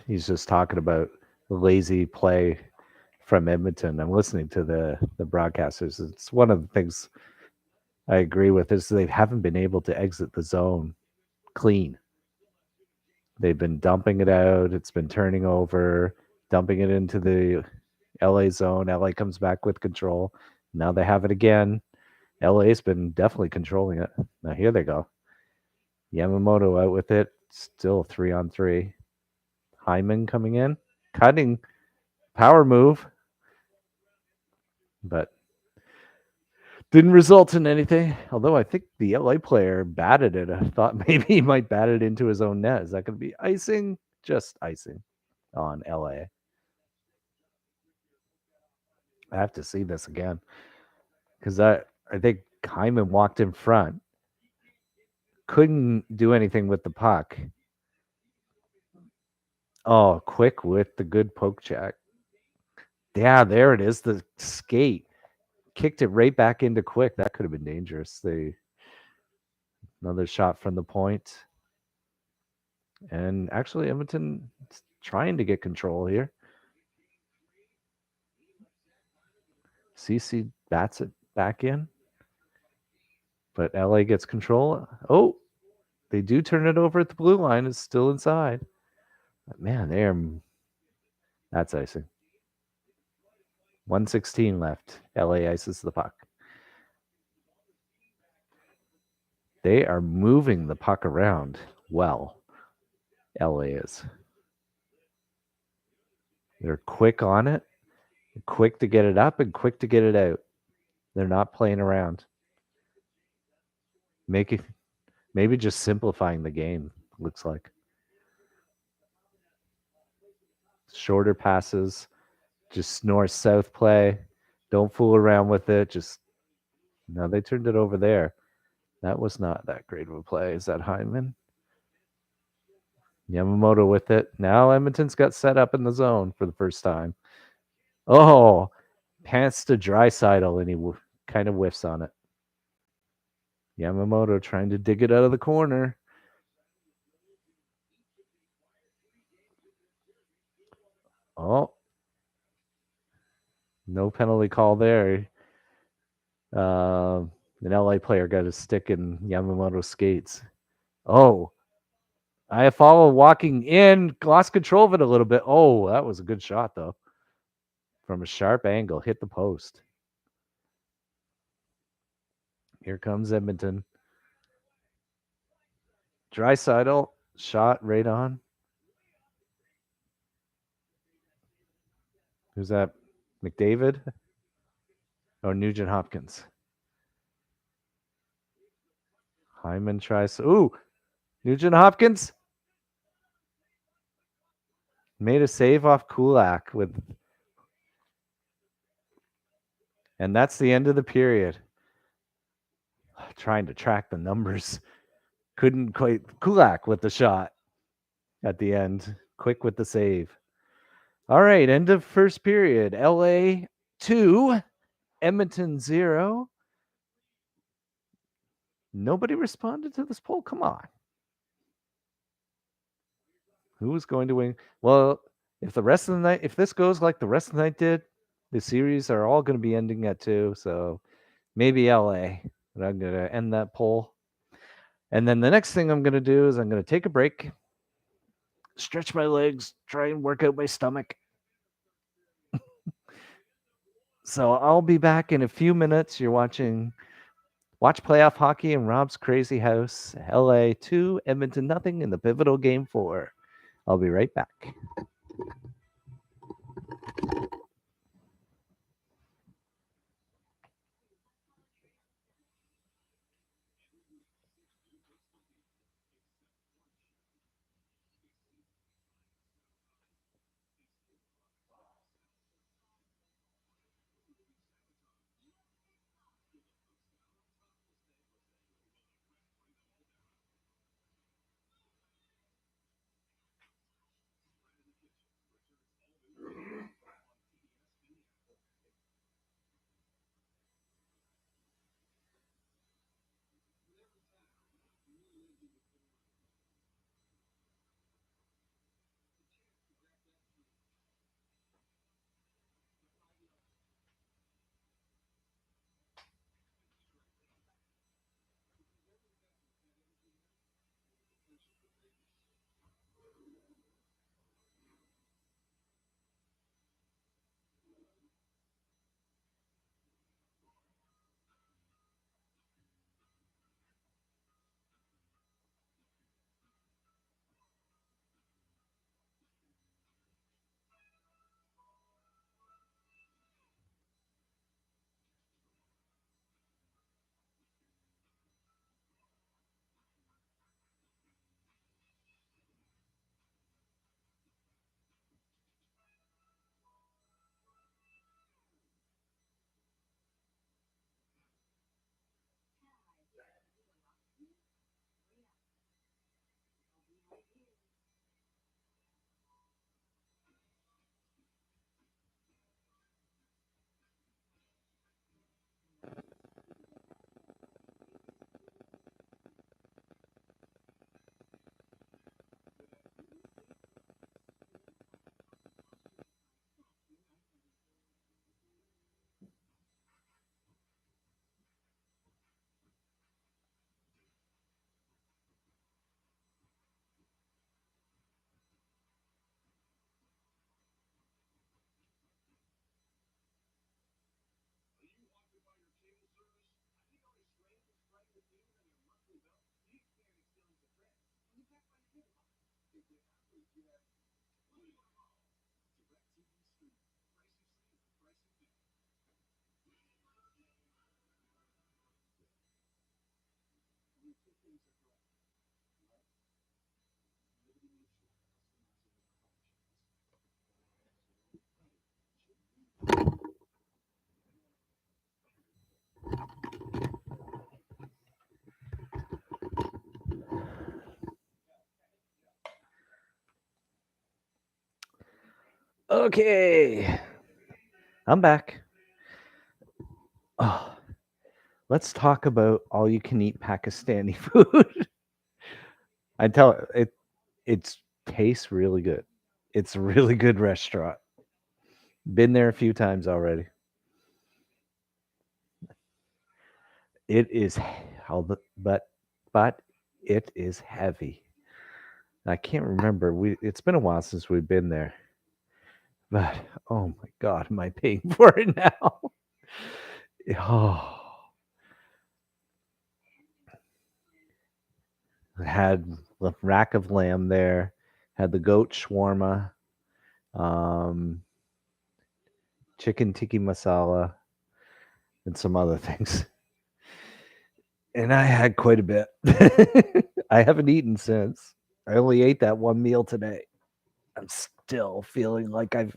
he's just talking about lazy play from Edmonton. I'm listening to the broadcasters. It's one of the things I agree with is they haven't been able to exit the zone clean. They've been dumping it out. It's been turning over, dumping it into the LA zone. LA comes back with control. Now they have it again. LA's been definitely controlling it. Now here they go. Yamamoto out with it. Still 3-on-3. Hyman coming in. Cutting. Power move. But didn't result in anything. Although I think the LA player batted it. I thought maybe he might bat it into his own net. Is that going to be icing? Just icing on LA. I have to see this again. Because I think Hyman walked in front. Couldn't do anything with the puck. Oh, quick with the good poke check. Yeah, there it is. The skate kicked it right back into Quick. That could have been dangerous. Another shot from the point. And actually, Edmonton trying to get control here. CC bats it back in. But LA gets control. Oh, they do turn it over at the blue line. It's still inside. But man, that's icing. 1:16 left. LA ices the puck. They are moving the puck around well. LA is. They're quick on it, quick to get it up, and quick to get it out. They're not playing around. Maybe just simplifying the game, looks like. Shorter passes, just north-south play. Don't fool around with it. No, they turned it over there. That was not that great of a play. Is that Hyman? Yamamoto with it. Now Edmonton's got set up in the zone for the first time. Oh, pants to Draisaitl, and he kind of whiffs on it. Yamamoto trying to dig it out of the corner. Oh, no penalty call there. An LA player got a stick in Yamamoto's skates. Oh, Iafallo walking in, lost control of it a little bit. Oh, that was a good shot, though. From a sharp angle, hit the post. Here comes Edmonton. Draisaitl, shot right on. Who's that? McDavid? Or Nugent Hopkins? Hyman tries. Ooh, Nugent Hopkins made a save off Kulak and that's the end of the period. Trying to track the numbers. Couldn't quite. Kulak with the shot at the end. Quick with the save. All right, end of first period. LA 2, Edmonton 0. Nobody responded to this poll. Come on. Who is going to win? Well, if the rest of the night, if this goes like the rest of the night did, the series are all going to be ending at 2. So maybe LA. But I'm going to end that poll. And then the next thing I'm going to do is I'm going to take a break, stretch my legs, try and work out my stomach. So I'll be back in a few minutes. You're watching Watch Playoff Hockey in Rob's Crazy House. LA 2, Edmonton nothing in the pivotal game 4. I'll be right back. Okay, I'm back. Oh, let's talk about all you can eat Pakistani food. I tell it, it tastes really good. It's a really good restaurant. Been there a few times already. It is, but it is heavy. I can't remember. It's been a while since we've been there, but oh my god, am I paying for it now? Oh, had the rack of lamb there, had the goat shawarma, um, chicken tikka masala, and some other things. And I had quite a bit. I haven't eaten since. I only ate that one meal today. I'm still feeling like I've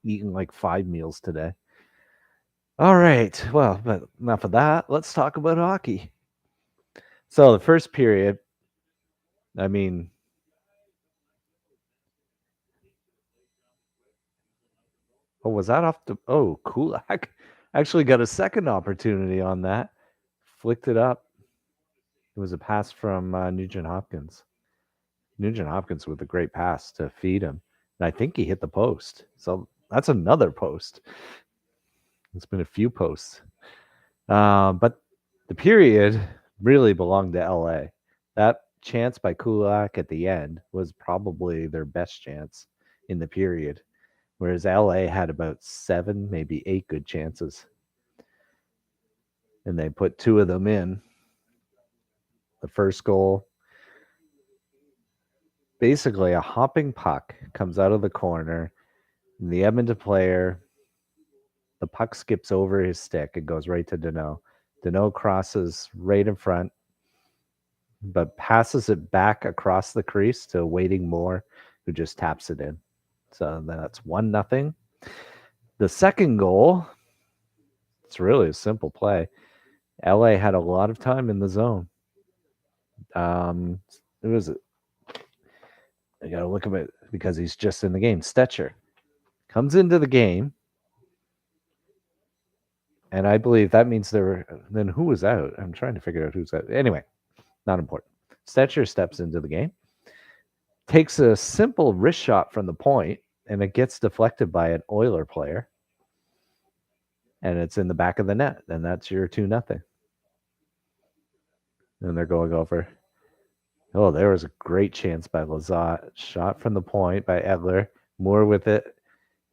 eaten like 5 meals today. All right. Well, but enough of that. Let's talk about hockey. So the first period, I mean, oh, was that off the? Oh, cool. I actually got a second opportunity on that. Flicked it up. It was a pass from Nugent Hopkins. Nugent Hopkins with a great pass to feed him. And I think he hit the post. So that's another post. It's been a few posts. But the period really belonged to LA. That chance by Kulak at the end was probably their best chance in the period, whereas LA had about 7, maybe 8 good chances. And they put 2 of them in. The first goal, basically a hopping puck comes out of the corner, and the Edmonton player, the puck skips over his stick and goes right to Deneau. Deneau crosses right in front, but passes it back across the crease to Waiting Moore, who just taps it in. So that's 1-0. The second goal, it's really a simple play. LA had a lot of time in the zone. It was, I got to look at it because he's just in the game. Stetcher comes into the game, and I believe that means there were, then who was out? I'm trying to figure out who's out. Anyway, not important. Stetcher steps into the game, takes a simple wrist shot from the point, and it gets deflected by an Oiler player, and it's in the back of the net, and that's your 2-0. And they're going over. Oh, there was a great chance by Lazat. Shot from the point by Edler. Moore with it,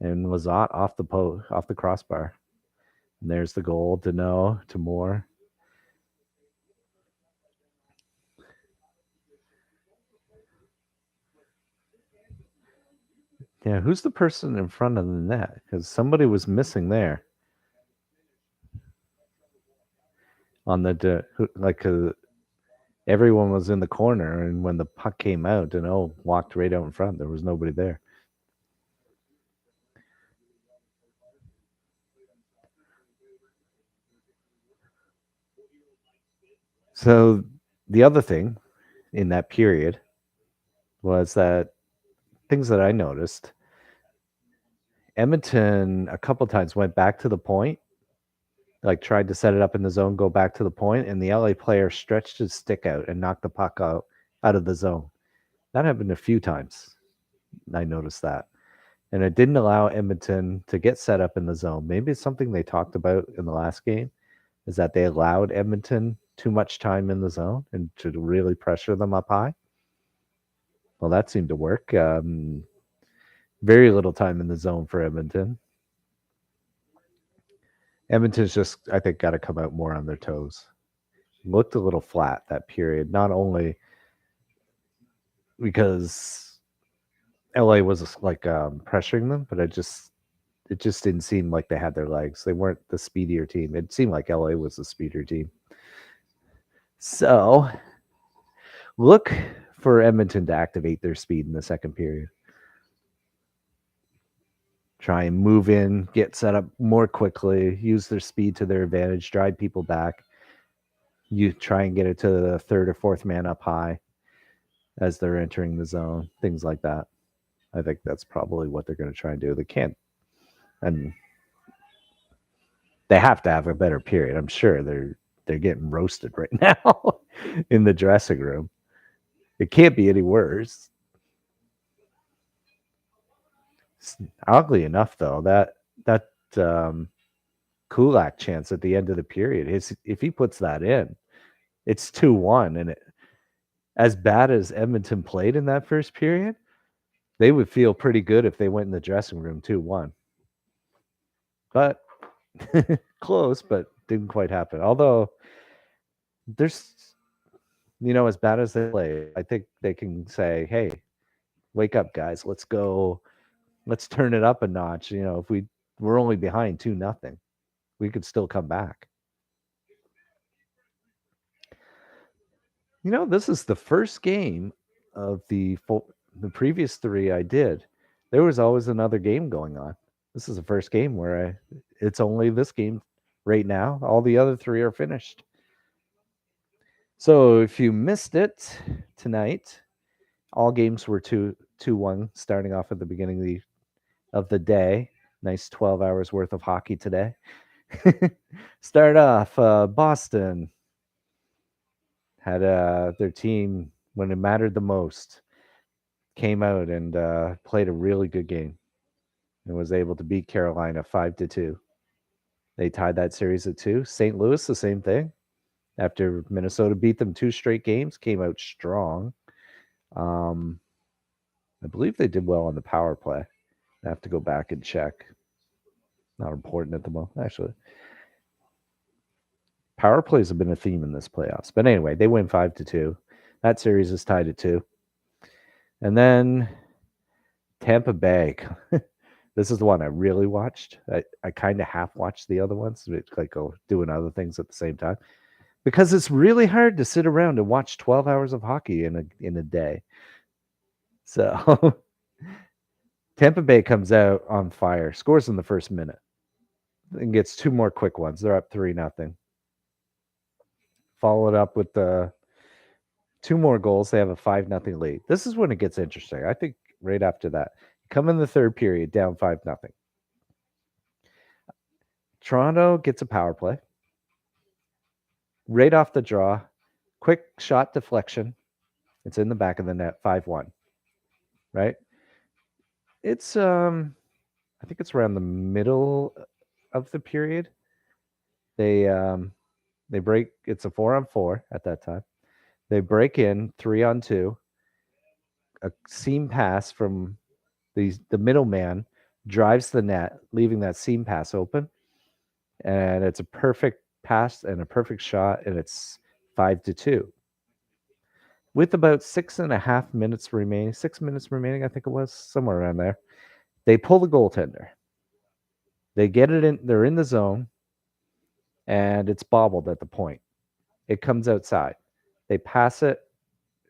and Lazat off the crossbar. And there's the goal. Deneau to Moore. Yeah, who's the person in front of the net? Because somebody was missing there. On the everyone was in the corner, and when the puck came out, Deneau walked right out in front. There was nobody there. So the other thing in that period was that things that I noticed. Edmonton a couple times went back to the point, like tried to set it up in the zone, go back to the point, and the LA player stretched his stick out and knocked the puck out of the zone. That happened a few times. I noticed that. And it didn't allow Edmonton to get set up in the zone. Maybe it's something they talked about in the last game, is that they allowed Edmonton too much time in the zone and to really pressure them up high. Well, that seemed to work. Very little time in the zone for Edmonton. Edmonton's just, I think, got to come out more on their toes. Looked a little flat that period. Not only because LA was like pressuring them, but it just didn't seem like they had their legs. They weren't the speedier team. It seemed like LA was the speedier team. So look for Edmonton to activate their speed in the second period. Try and move in, get set up more quickly, use their speed to their advantage, drive people back. You try and get it to the third or fourth man up high as they're entering the zone, things like that. I think that's probably what they're going to try and do. They can't, and they have to have a better period. I'm sure they're getting roasted right now in the dressing room. It can't be any worse. Oddly enough, though, that Kulak chance at the end of the period, if he puts that in, it's 2-1, and as bad as Edmonton played in that first period, they would feel pretty good if they went in the dressing room 2-1. But close, but didn't quite happen. Although there's, as bad as they play, I think they can say, "Hey, wake up, guys! Let's go. Let's turn it up a notch." If we're only behind 2-0, we could still come back. This is the first game of the previous three I did. There was always another game going on. This is the first game where it's only this game right now. All the other three are finished. So if you missed it tonight, all games were 2-1 starting off at the beginning of the day. Nice 12 hours worth of hockey today. Start off, Boston had their team, when it mattered the most, came out and played a really good game and was able to beat Carolina 5-2. They tied that series at 2. St. Louis, the same thing. After Minnesota beat them 2 straight games, came out strong. I believe they did well on the power play. I have to go back and check. Not important at the moment, actually. Power plays have been a theme in this playoffs. But anyway, they win 5-2. That series is tied at 2. And then Tampa Bay. This is the one I really watched. I kind of half watched the other ones, like doing other things at the same time, because it's really hard to sit around and watch 12 hours of hockey in a day. So Tampa Bay comes out on fire, scores in the first minute, and gets 2 more quick ones. They're up 3-0. Followed up with the 2 more goals. They have a 5-0 lead. This is when it gets interesting. I think right after that, come in the third period, down 5-0. Toronto gets a power play. Right off the draw, quick shot deflection. It's in the back of the net, 5-1. Right? It's I think it's around the middle of the period. They break. It's a 4-on-4 at that time. They break in 3-on-2. A seam pass from the middleman drives the net, leaving that seam pass open, and it's a perfect pass and a perfect shot, and it's 5-2. With about 6.5 minutes remaining, 6 minutes remaining, I think it was, somewhere around there, they pull the goaltender. They get it in. They're in the zone, and it's bobbled at the point. It comes outside. They pass it,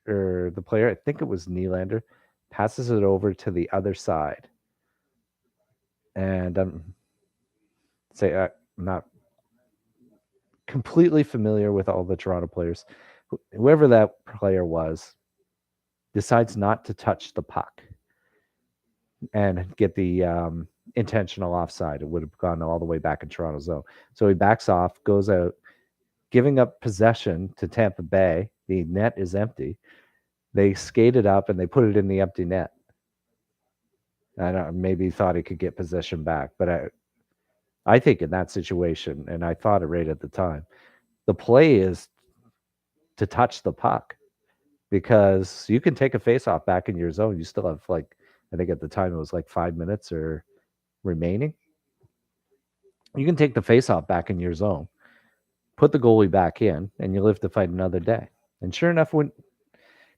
or the player, I think it was Nylander, passes it over to the other side. And I'm not completely familiar with all the Toronto players. Whoever that player was decides not to touch the puck and get the intentional offside. It would have gone all the way back in Toronto's zone. So he backs off, goes out, giving up possession to Tampa Bay. The net is empty. They skated up and they put it in the empty net. I don't know, maybe thought he could get possession back, but I think in that situation, and I thought it right at the time, the play is to touch the puck, because you can take a faceoff back in your zone. You still have, like, I think at the time it was like 5 minutes or remaining. You can take the faceoff back in your zone, put the goalie back in, and you live to fight another day. And sure enough, when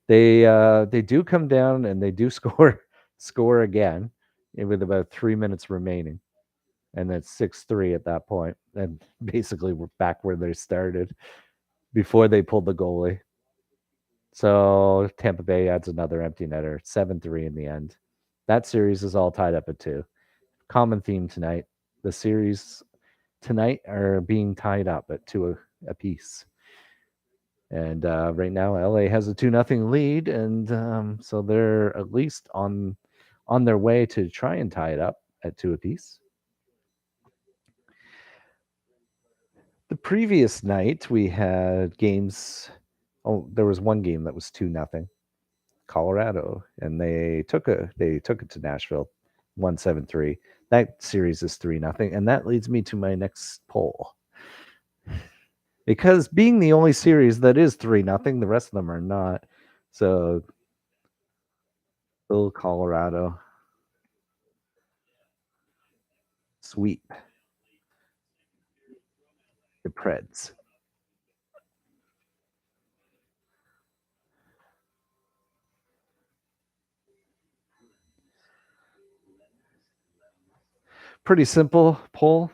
They do come down and they do score again with about 3 minutes remaining, and then 6-3 at that point, and basically we're back where they started before they pulled the goalie. So Tampa Bay adds another empty netter, 7-3 in the end. That series is all tied up at 2. Common theme tonight. The series tonight are being tied up at 2 apiece. And right now, LA has a 2-0 lead, and so they're at least on their way to try and tie it up at 2 apiece. The previous night, we had games. Oh, there was one game that was 2-0, Colorado, and they took it to Nashville, 1-7-3. That series is 3-0, and that leads me to my next poll. Because being the only series that is 3-0, the rest of them are not. So, still Colorado sweep the Preds. Pretty simple poll.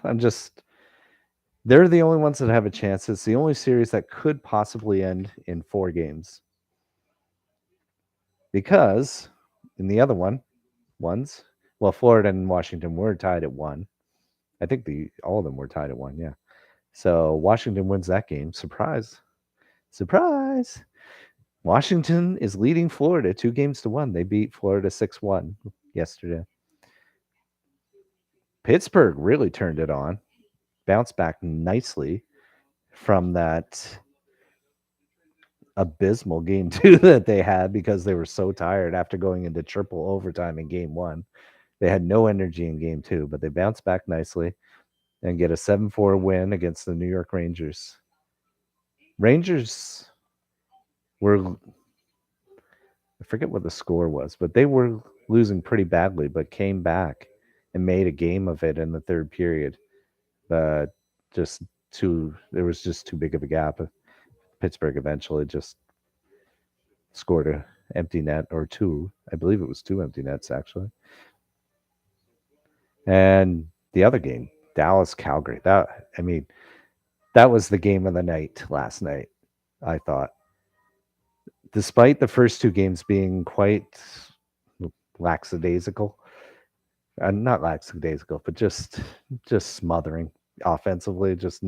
They're the only ones that have a chance. It's the only series that could possibly end in 4 games. Because in the other ones, well, Florida and Washington were tied at 1. I think all of them were tied at 1, yeah. So Washington wins that game. Surprise. Surprise. Washington is leading Florida 2-1. They beat Florida 6-1 yesterday. Pittsburgh really turned it on, bounced back nicely from that abysmal game 2 that they had because they were so tired after going into triple overtime in game 1. They had no energy in game 2, but they bounced back nicely and get a 7-4 win against the New York Rangers. Rangers were, I forget what the score was, but they were losing pretty badly, but came back and made a game of it in the third period. But there was just too big of a gap. Pittsburgh eventually just scored an empty net or 2. I believe it was 2 empty nets, actually. And the other game, Dallas Calgary. That was the game of the night last night, I thought. Despite the first 2 games being quite lackadaisical, not lackadaisical, but just smothering offensively, just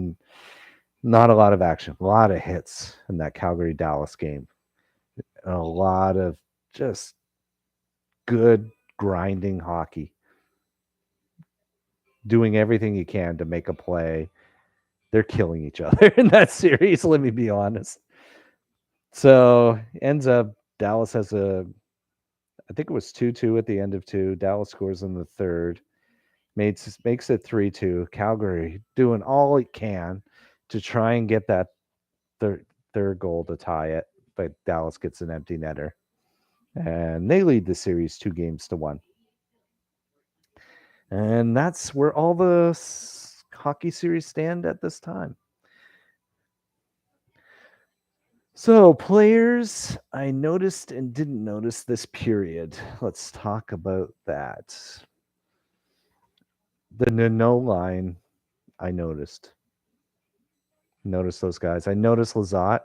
not a lot of action, a lot of hits in that Calgary Dallas game, and a lot of just good grinding hockey, doing everything you can to make a play. They're killing each other in that series, let me be honest. So ends up Dallas has I think it was 2-2 at the end of 2. Dallas scores in the third, makes it 3-2. Calgary doing all it can to try and get that third goal to tie it, but Dallas gets an empty netter, and they lead the series 2-1. And that's where all the hockey series stand at this time. So, players I noticed and didn't notice this period. Let's talk about that. The no line, I noticed. Noticed those guys. I noticed Lizotte.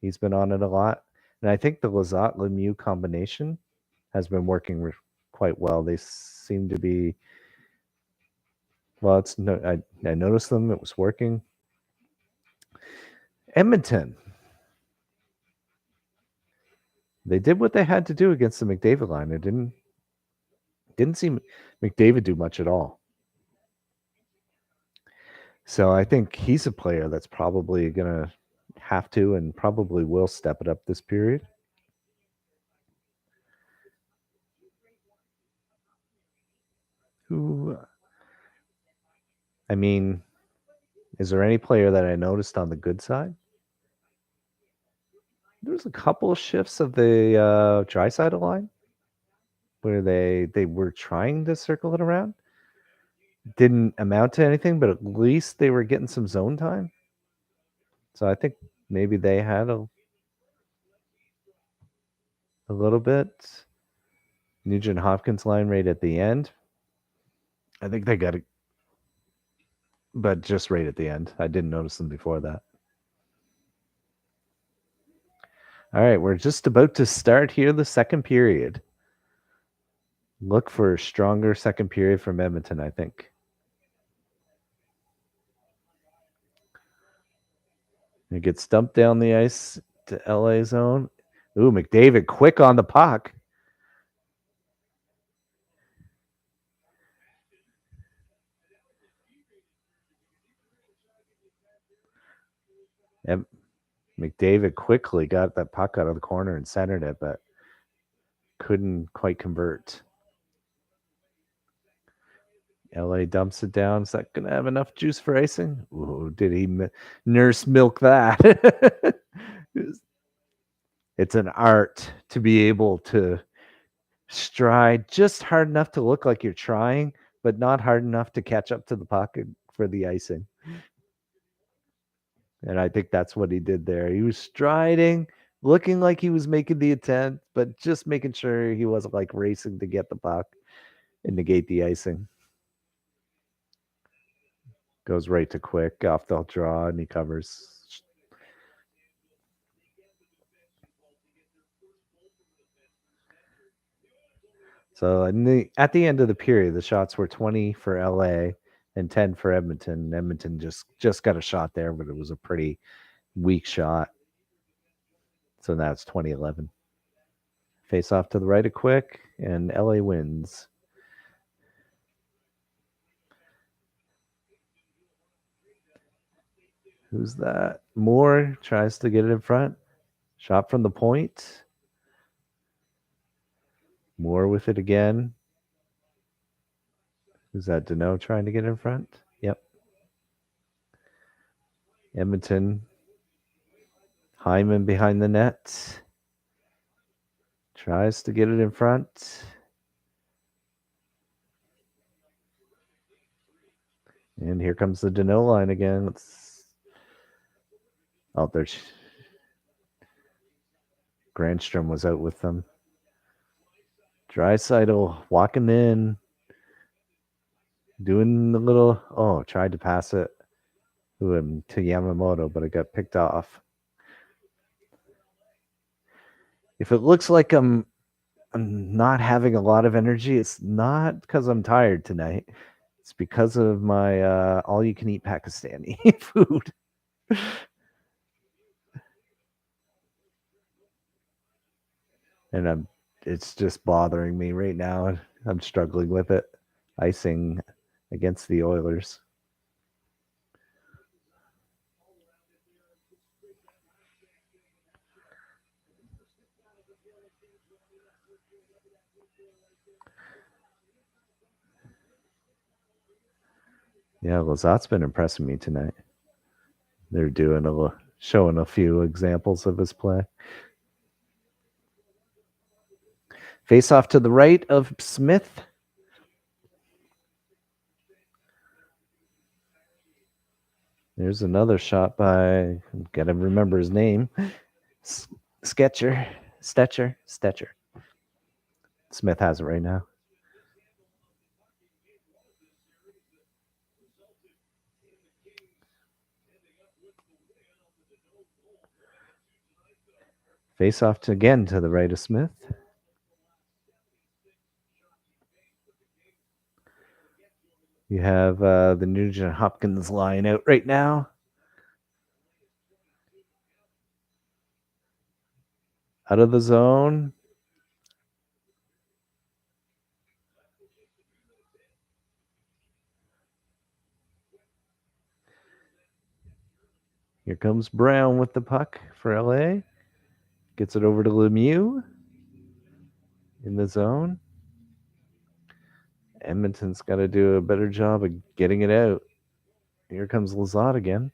He's been on it a lot. And I think the Lizotte Lemieux combination has been working quite well. They seem to be, well, I noticed them. It was working. Edmonton. They did what they had to do against the McDavid line. It didn't see McDavid do much at all. So I think he's a player that's probably going to have to and probably will step it up this period. I mean, is there any player that I noticed on the good side? There was a couple of shifts of the Draisaitl line where they were trying to circle it around. Didn't amount to anything, but at least they were getting some zone time. So I think maybe they had a little bit. Nugent Hopkins line right at the end. I think they got it, but just right at the end. I didn't notice them before that. All right, we're just about to start here the second period. Look for a stronger second period from Edmonton, I think. It gets dumped down the ice to LA zone. Ooh, McDavid quick on the puck. And McDavid quickly got that puck out of the corner and centered it, but couldn't quite convert. LA dumps it down. Is that going to have enough juice for icing? Ooh, did he nurse milk that? It's an art to be able to stride just hard enough to look like you're trying, but not hard enough to catch up to the puck for the icing. And I think that's what he did there. He was striding, looking like he was making the attempt, but just making sure he wasn't like racing to get the puck and negate the icing. Goes right to Quick off the draw, and he covers. So at the end of the period, the shots were 20 for LA and 10 for Edmonton. Edmonton just got a shot there, but it was a pretty weak shot. So now it's 2011. Face off to the right of Quick, and LA wins. Who's that? Moore tries to get it in front. Shot from the point. Moore with it again. Who's that? Deneau trying to get in front? Yep. Edmonton. Hyman behind the net. Tries to get it in front. And here comes the Deneau line again. There's Grandstrom was out with them. Draisaitl walking in, doing the little. Tried to pass it to Yamamoto, but it got picked off. If it looks like I'm not having a lot of energy, it's not because I'm tired tonight. It's because of my all-you-can-eat Pakistani food. And it's just bothering me right now. I'm struggling with it. Icing against the Oilers. Yeah, Lazat's been impressing me tonight. They're showing a few examples of his play. Face off to the right of Smith. There's another shot by, gotta remember his name, Stetcher. Smith has it right now. Face off to the right of Smith. You have the Nugent Hopkins line out right now. Out of the zone. Here comes Brown with the puck for LA. Gets it over to Lemieux in the zone. Edmonton's got to do a better job of getting it out. Here comes Lazat again.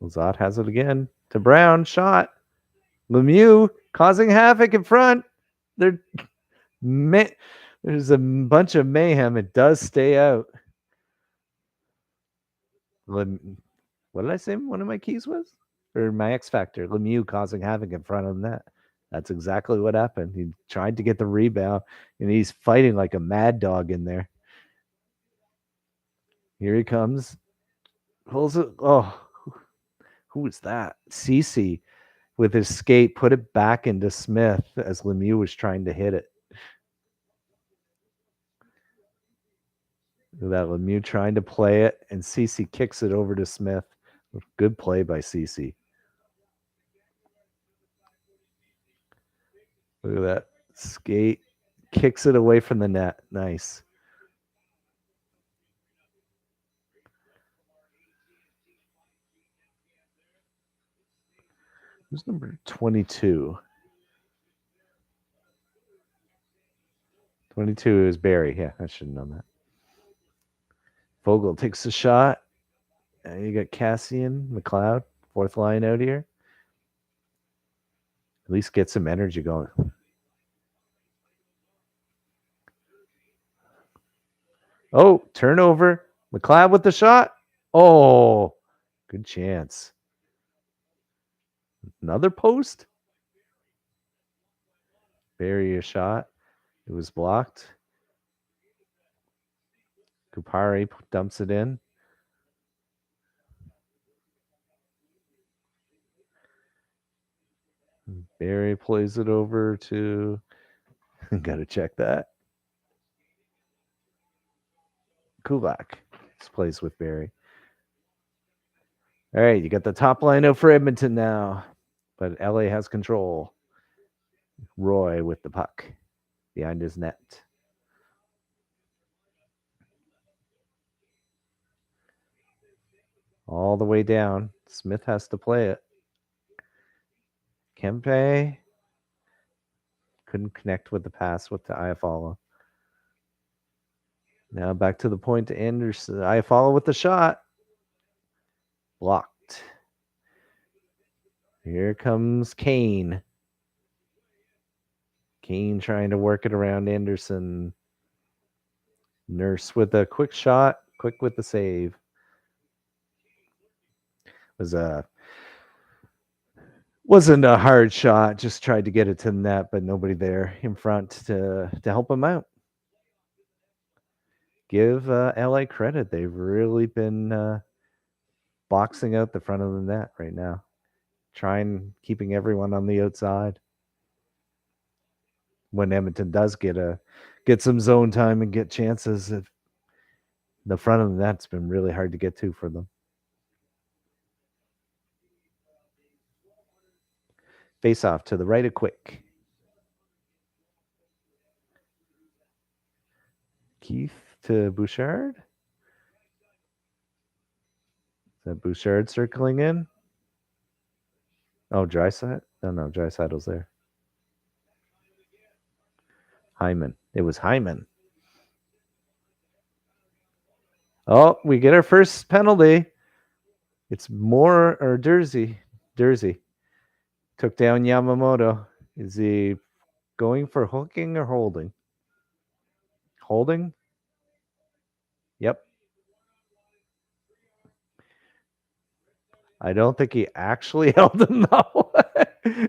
Lazat has it again to Brown. Shot. Lemieux causing havoc in front. There's a bunch of mayhem. It does stay out. What did I say one of my keys was? Or my X factor? Lemieux causing havoc in front of the net. That's exactly what happened. He tried to get the rebound, and he's fighting like a mad dog in there. Here he comes. Pulls it. Oh, who was that? Cece with his skate put it back into Smith as Lemieux was trying to hit it. That Lemieux trying to play it, and Cece kicks it over to Smith. Good play by Cece. Look at that skate. Kicks it away from the net. Nice. Who's number 22? 22 is Barry. Yeah, I should have known that. Vogel takes the shot. You got Cassian, McLeod, fourth line out here. At least get some energy going. Oh, turnover. McLeod with the shot. Oh, good chance. Another post. Barry a shot. It was blocked. Kupari dumps it in. Barry plays it over to. Got to check that. Kulak plays with Barry. All right, you got the top line out for Edmonton now, but LA has control. Roy with the puck behind his net. All the way down. Smith has to play it. Kempe couldn't connect with the pass with the Iafala. Now back to the point to Anderson. Iafala with the shot. Blocked. Here comes Kane. Kane trying to work it around Anderson. Nurse with a quick shot. Quick with the save. Wasn't a hard shot. Just tried to get it to the net, but nobody there in front to help him out. Give LA credit. They've really been boxing out the front of the net right now. Keeping everyone on the outside. When Edmonton does get some zone time and get chances, the front of the net's been really hard to get to for them. Face off to the right of Quick. Keith to Bouchard. Is that Bouchard circling in? Oh, Dryside? No, Drysidel's there. Hyman. It was Hyman. Oh, we get our first penalty. It's Moore or Dersey. Took down Yamamoto. Is he going for hooking or holding? Holding? Yep. I don't think he actually held him, though.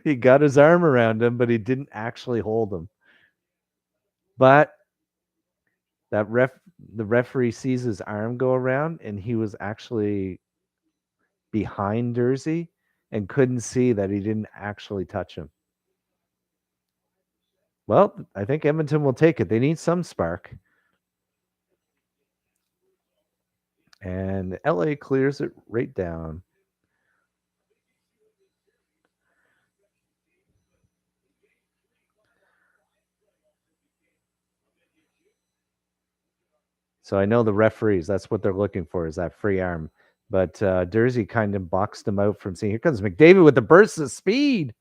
He got his arm around him, but he didn't actually hold him. But the referee sees his arm go around, and he was actually behind Dersey and couldn't see that he didn't actually touch him. Well, I think Edmonton will take it. They need some spark. And LA clears it right down. So I know the referees, that's what they're looking for, is that free arm. But Dersey kind of boxed him out from seeing. Here comes McDavid with the burst of speed.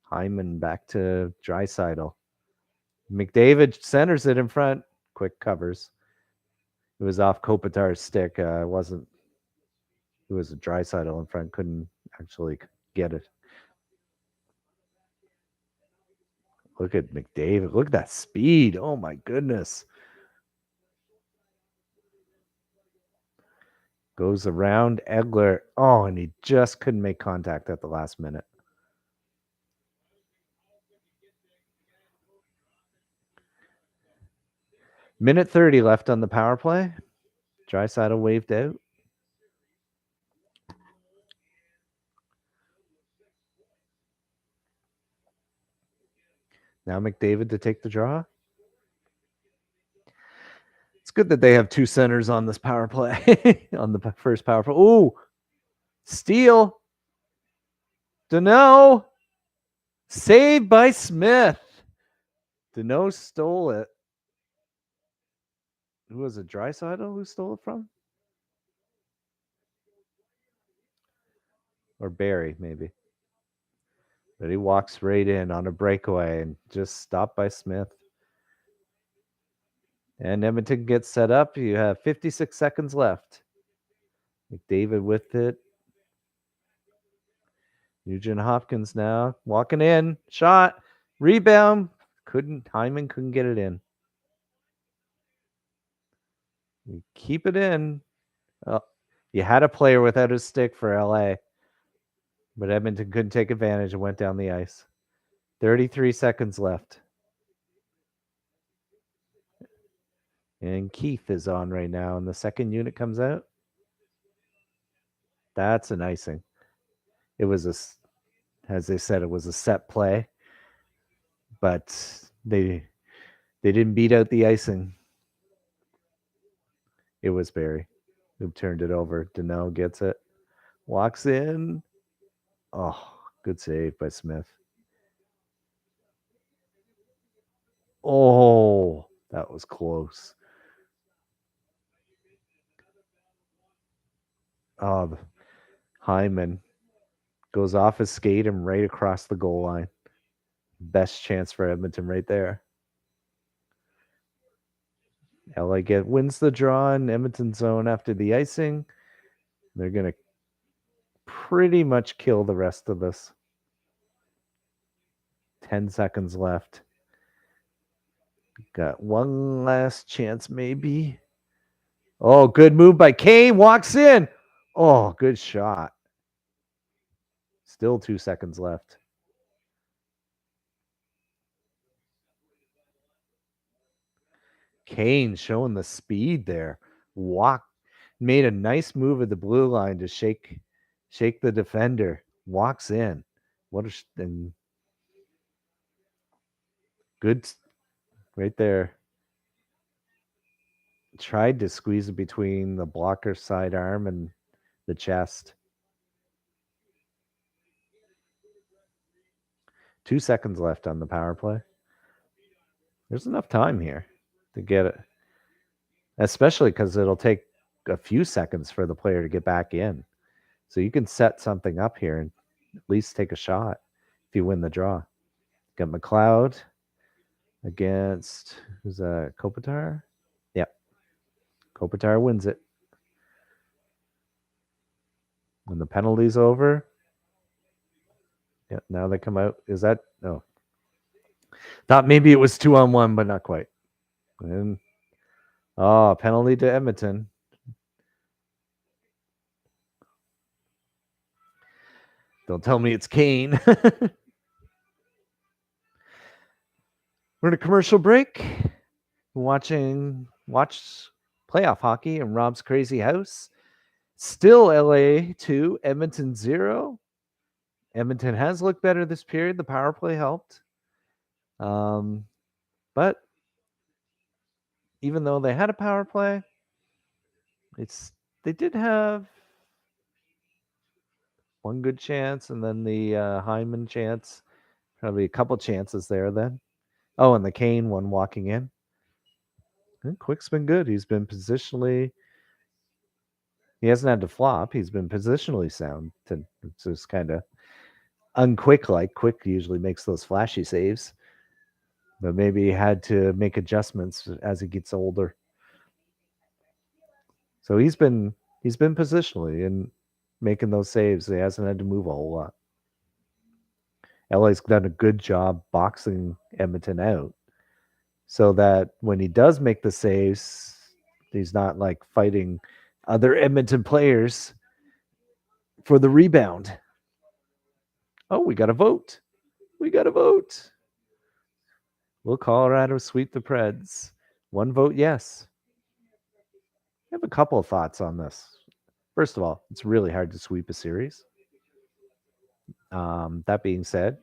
Hyman back to Draisaitl. McDavid centers it in front. Quick covers. It was off Kopitar's stick. It was a Draisaitl in front. Couldn't actually get it. Look at McDavid. Look at that speed. Oh, my goodness. Goes around Egler. Oh, and he just couldn't make contact at the last minute. Minute 30 left on the power play. Draisaitl waved out. Now McDavid to take the draw. It's good that they have two centers on this power play. On the first power play. Ooh, steal. Danault. Saved by Smith. Danault stole it. Who was it? Draisaitl who stole it from? Or Barry, maybe. But he walks right in on a breakaway and just stopped by Smith. And Edmonton gets set up. You have 56 seconds left. McDavid with it. Nugent Hopkins now walking in. Shot. Rebound. Hyman couldn't get it in. You keep it in. Oh, you had a player without a stick for LA. But Edmonton couldn't take advantage and went down the ice. 33 seconds left. And Keith is on right now, and the second unit comes out. That's an icing. It was as they said, it was a set play, but they didn't beat out the icing. It was Barry who turned it over. Danault gets it, walks in. Oh, good save by Smith. Oh, that was close. Oh, Hyman goes off his skate and right across the goal line. Best chance for Edmonton right there. LA wins the draw in Edmonton zone after the icing. They're going to pretty much kill the rest of this. 10 seconds left. Got one last chance, maybe. Oh, good move by Kane. Walks in. Oh, good shot. Still 2 seconds left. Kane showing the speed there. Made a nice move at the blue line to shake the defender. Walks in. Good right there. Tried to squeeze it between the blocker's sidearm and the chest. 2 seconds left on the power play. There's enough time here to get it, especially because it'll take a few seconds for the player to get back in. So you can set something up here and at least take a shot if you win the draw. Got McLeod against, who's that, Kopitar? Yep. Kopitar wins it. When the penalty's over, yeah, now they come out. Is that, no. Thought maybe it was 2-on-1, but not quite. And penalty to Edmonton. Don't tell me it's Kane. We're in a commercial break. Watch playoff hockey in Rob's crazy house. Still LA 2, Edmonton 0. Edmonton has looked better this period. The power play helped. But even though they had a power play, they did have one good chance, and then the Hyman chance. Probably a couple chances there then. Oh, and the Kane one walking in. And Quick's been good. He's been positionally. He hasn't had to flop. He's been positionally sound. It's just kind of unquick like. Quick usually makes those flashy saves. But maybe he had to make adjustments as he gets older. So he's been positionally and making those saves. He hasn't had to move a whole lot. LA's done a good job boxing Edmonton out so that when he does make the saves, he's not like fighting other Edmonton players for the rebound. Oh, we got a vote. Will Colorado sweep the Preds? One vote yes. I have a couple of thoughts on this. First of all, it's really hard to sweep a series. That being said,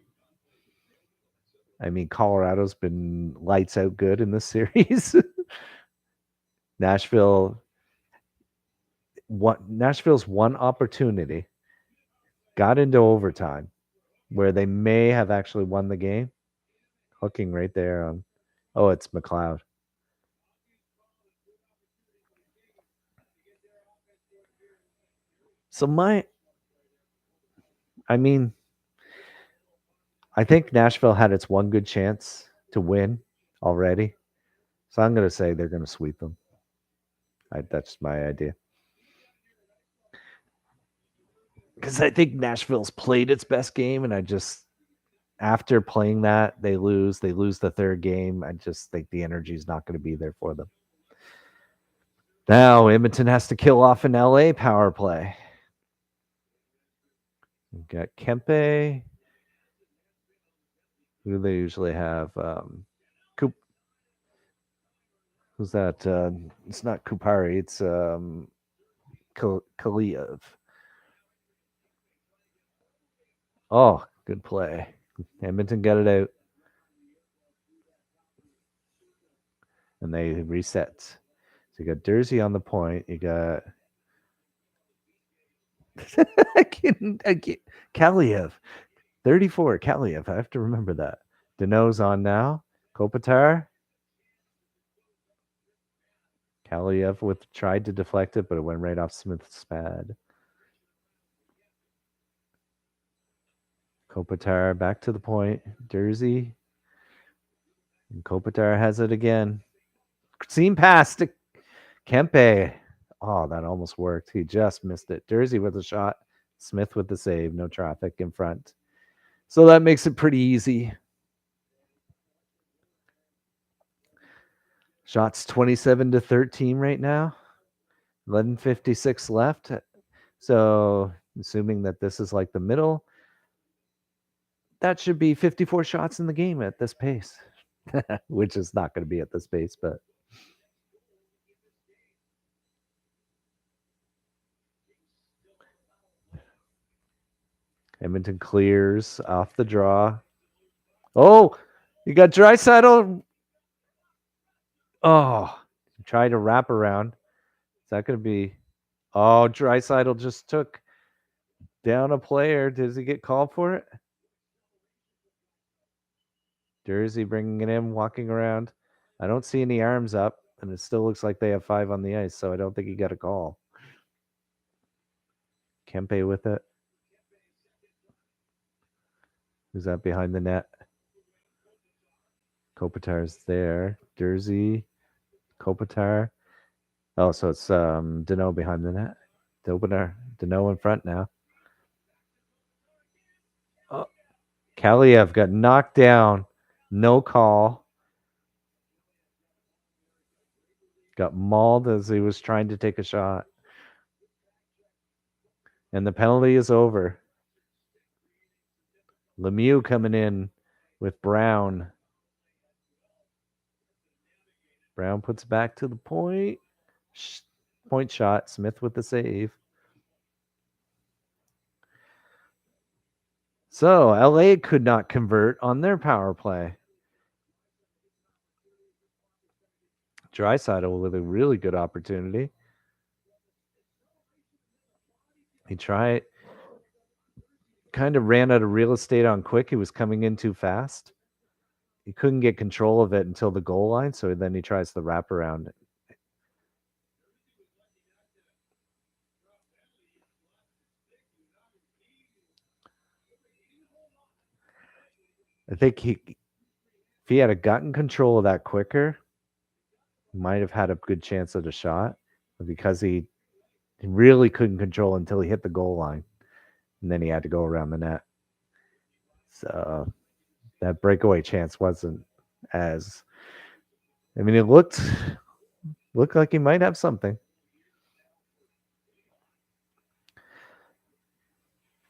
I mean, Colorado's been lights out good in this series. Nashville's one opportunity got into overtime where they may have actually won the game. Hooking right there on, oh, it's McLeod. So I think Nashville had its one good chance to win already. So I'm going to say they're going to sweep them. That's my idea. Because I think Nashville's played its best game, and after playing that, they lose. They lose the third game. I just think the energy is not going to be there for them. Now Edmonton has to kill off an LA power play. We've got Kempe. Who do they usually have? Who's that? It's not Kupari. It's Kaliev. Oh, good play. Edmonton got it out. And they reset. So you got Dursey on the point. You got Kaliev. 34, Kaliev. I have to remember that. Deneau's on now. Kopitar. Kaliev tried to deflect it, but it went right off Smith's pad. Kopitar back to the point. Dursey. And Kopitar has it again. Seam pass to Kempe. Oh, that almost worked. He just missed it. Dursey with a shot. Smith with the save. No traffic in front. So that makes it pretty easy. Shots 27-13 right now. 11:56 left. So assuming that this is like the middle, that should be 54 shots in the game at this pace, which is not going to be at this pace, but Edmonton clears off the draw. Oh, you got Draisaitl. Oh, try to wrap around. Is that going to be? Oh, Draisaitl just took down a player. Does he get called for it? Dursey bringing it in, walking around. I don't see any arms up, and it still looks like they have 5 on the ice, so I don't think he got a call. Kempe with it. Who's that behind the net? Kopitar's there. Dursey, Kopitar. Oh, so it's Deneau behind the net. Deneau in front now. Oh, Kaliev got knocked down. No call. Got mauled as he was trying to take a shot. And the penalty is over. Lemieux coming in with Brown. Brown puts back to the point. Point shot. Smith with the save. So LA could not convert on their power play. Draisaitl with a really good opportunity. He kind of ran out of real estate on quick. He was coming in too fast. He couldn't get control of it until the goal line, so then he tries the wraparound. I think if he had gotten control of that quicker, he might have had a good chance at a shot. But because he really couldn't control until he hit the goal line, and then he had to go around the net. So that breakaway chance wasn't as. I mean, it looked like he might have something.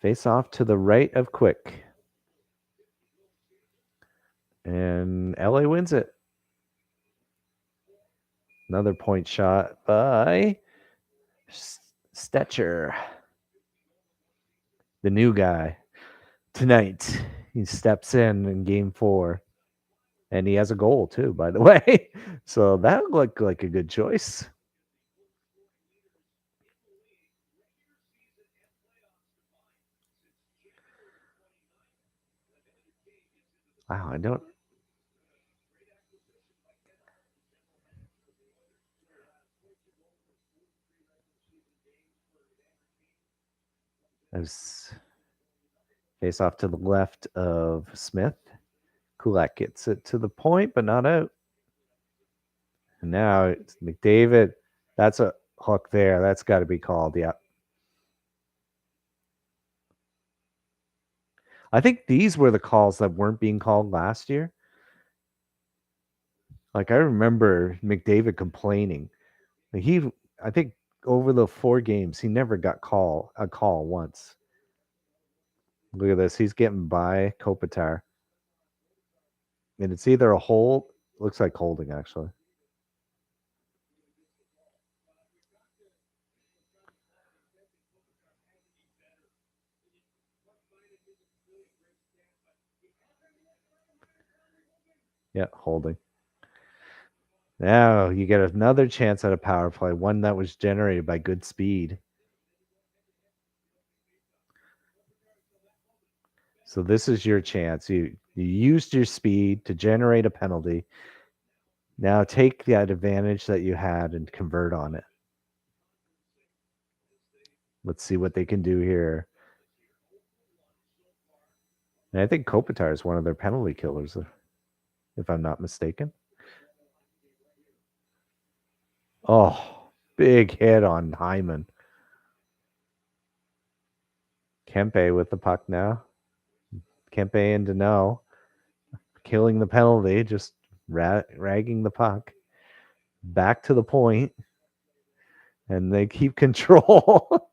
Face off to the right of Quick. And LA wins it. Another point shot by Stetcher, the new guy. Tonight, he steps in game 4. And he has a goal too, by the way. So that looked like a good choice. Wow, I don't. As face off to the left of Smith. Kulak gets it to the point, but not out. And now it's McDavid. That's a hook there. That's got to be called. Yeah. I think these were the calls that weren't being called last year. Like I remember McDavid complaining. I think over the 4 games, he never got a call once. Look at this. He's getting by Kopitar. And it's either a hold, looks like holding actually. Yeah, holding. Now you get another chance at a power play, one that was generated by good speed. So this is your chance. You used your speed to generate a penalty. Now take that advantage that you had and convert on it. Let's see what they can do here. And I think Kopitar is one of their penalty killers, if I'm not mistaken. Oh, big hit on Hyman. Kempe with the puck now. Kempe and Dano killing the penalty, just ragging the puck back to the point, and they keep control.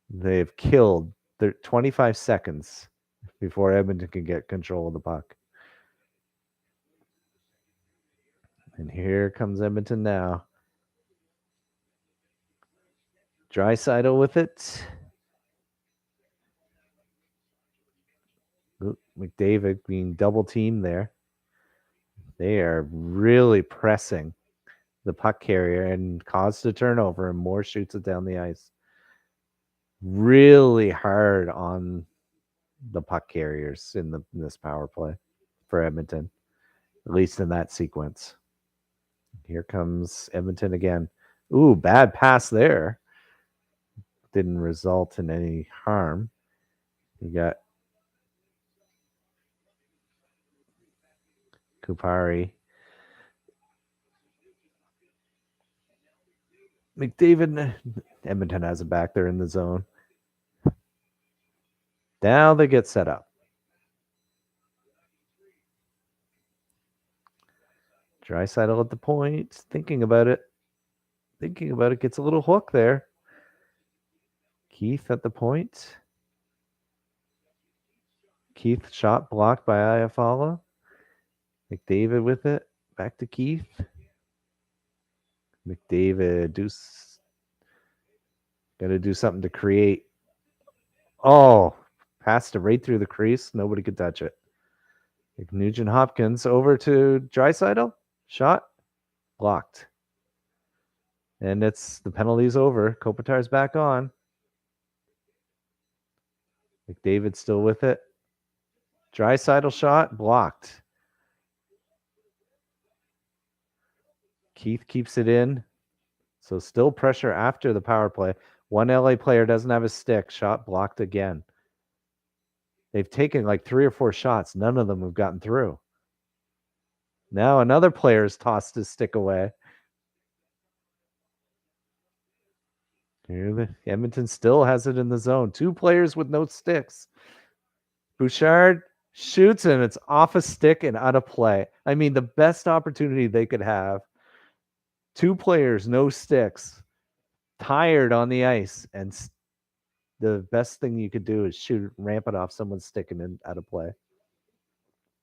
They've killed 25 seconds before Edmonton can get control of the puck. And here comes Edmonton now. Draisaitl with it. McDavid being double teamed there. They are really pressing the puck carrier and caused a turnover, and Moore shoots it down the ice. Really hard on the puck carriers in this power play for Edmonton, at least in that sequence. Here comes Edmonton again. Ooh, bad pass there. Didn't result in any harm. You got Kupari. McDavid. Edmonton has it back there in the zone. Now they get set up. Draisaitl at the point, thinking about it. Gets a little hook there. Keith at the point. Keith shot blocked by Iafallo. McDavid with it. Back to Keith. McDavid got to do something to create. Oh, passed it right through the crease. Nobody could touch it. Nugent Hopkins over to Draisaitl. Shot blocked. And it's the penalty's over. Kopitar's back on. McDavid still with it. Draisaitl shot blocked. Keith keeps it in. So still pressure after the power play. One LA player doesn't have a stick. Shot blocked again. They've taken like 3 or 4 shots. None of them have gotten through. Now another player's tossed his stick away. Here, Edmonton still has it in the zone. 2 players with no sticks. Bouchard shoots and it's off a stick and out of play. I mean, the best opportunity they could have. 2 players, no sticks, tired on the ice, and the best thing you could do is ramp it off someone's stick and then out of play.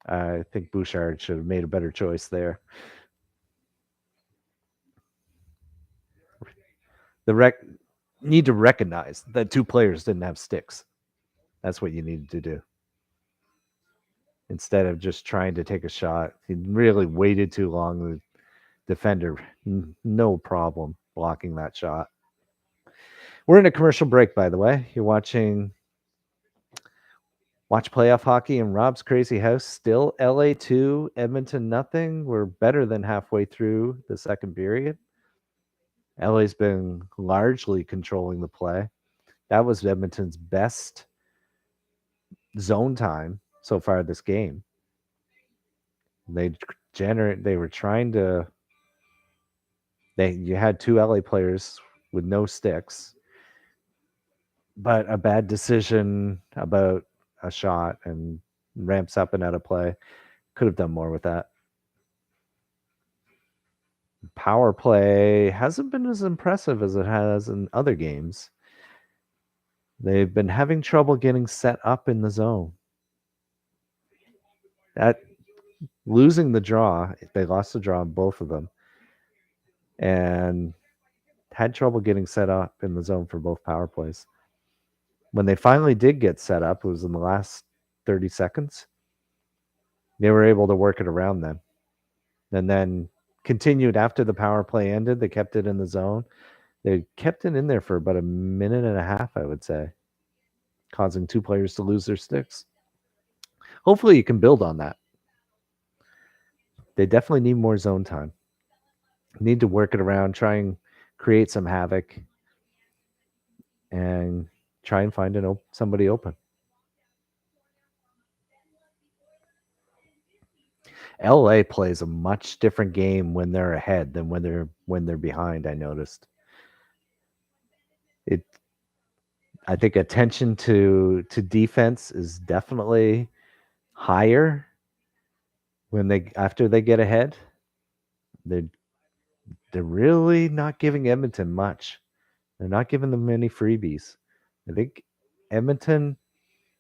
I think Bouchard should have made a better choice there. need to recognize that two players didn't have sticks. That's what you needed to do. Instead of just trying to take a shot, he really waited too long. The defender, no problem blocking that shot. We're in a commercial break, by the way. You're watching Watch Playoff Hockey in Rob's Crazy House. Still LA 2, Edmonton nothing. We're better than halfway through the second period. LA's been largely controlling the play. That was Edmonton's best zone time so far this game. They were trying to you had two LA players with no sticks, but a bad decision about a shot and ramps up and out of play. Could have done more with that. Power play hasn't been as impressive as it has in other games. They've been having trouble getting set up in the zone. That losing the draw, they lost the draw on both of them, and had trouble getting set up in the zone for both power plays. When they finally did get set up, it was in the last 30 seconds. They were able to work it around them, and then continued after the power play ended. They kept it in the zone. They kept it in there for about a minute and a half, I would say, causing two players to lose their sticks. Hopefully you can build on that. They definitely need more zone time. Need to work it around, try and create some havoc, and try and find somebody open. LA plays a much different game when they're ahead than when they're behind. I noticed it. I think attention to defense is definitely higher when after they get ahead. They're really not giving Edmonton much. They're not giving them many freebies. I think Edmonton,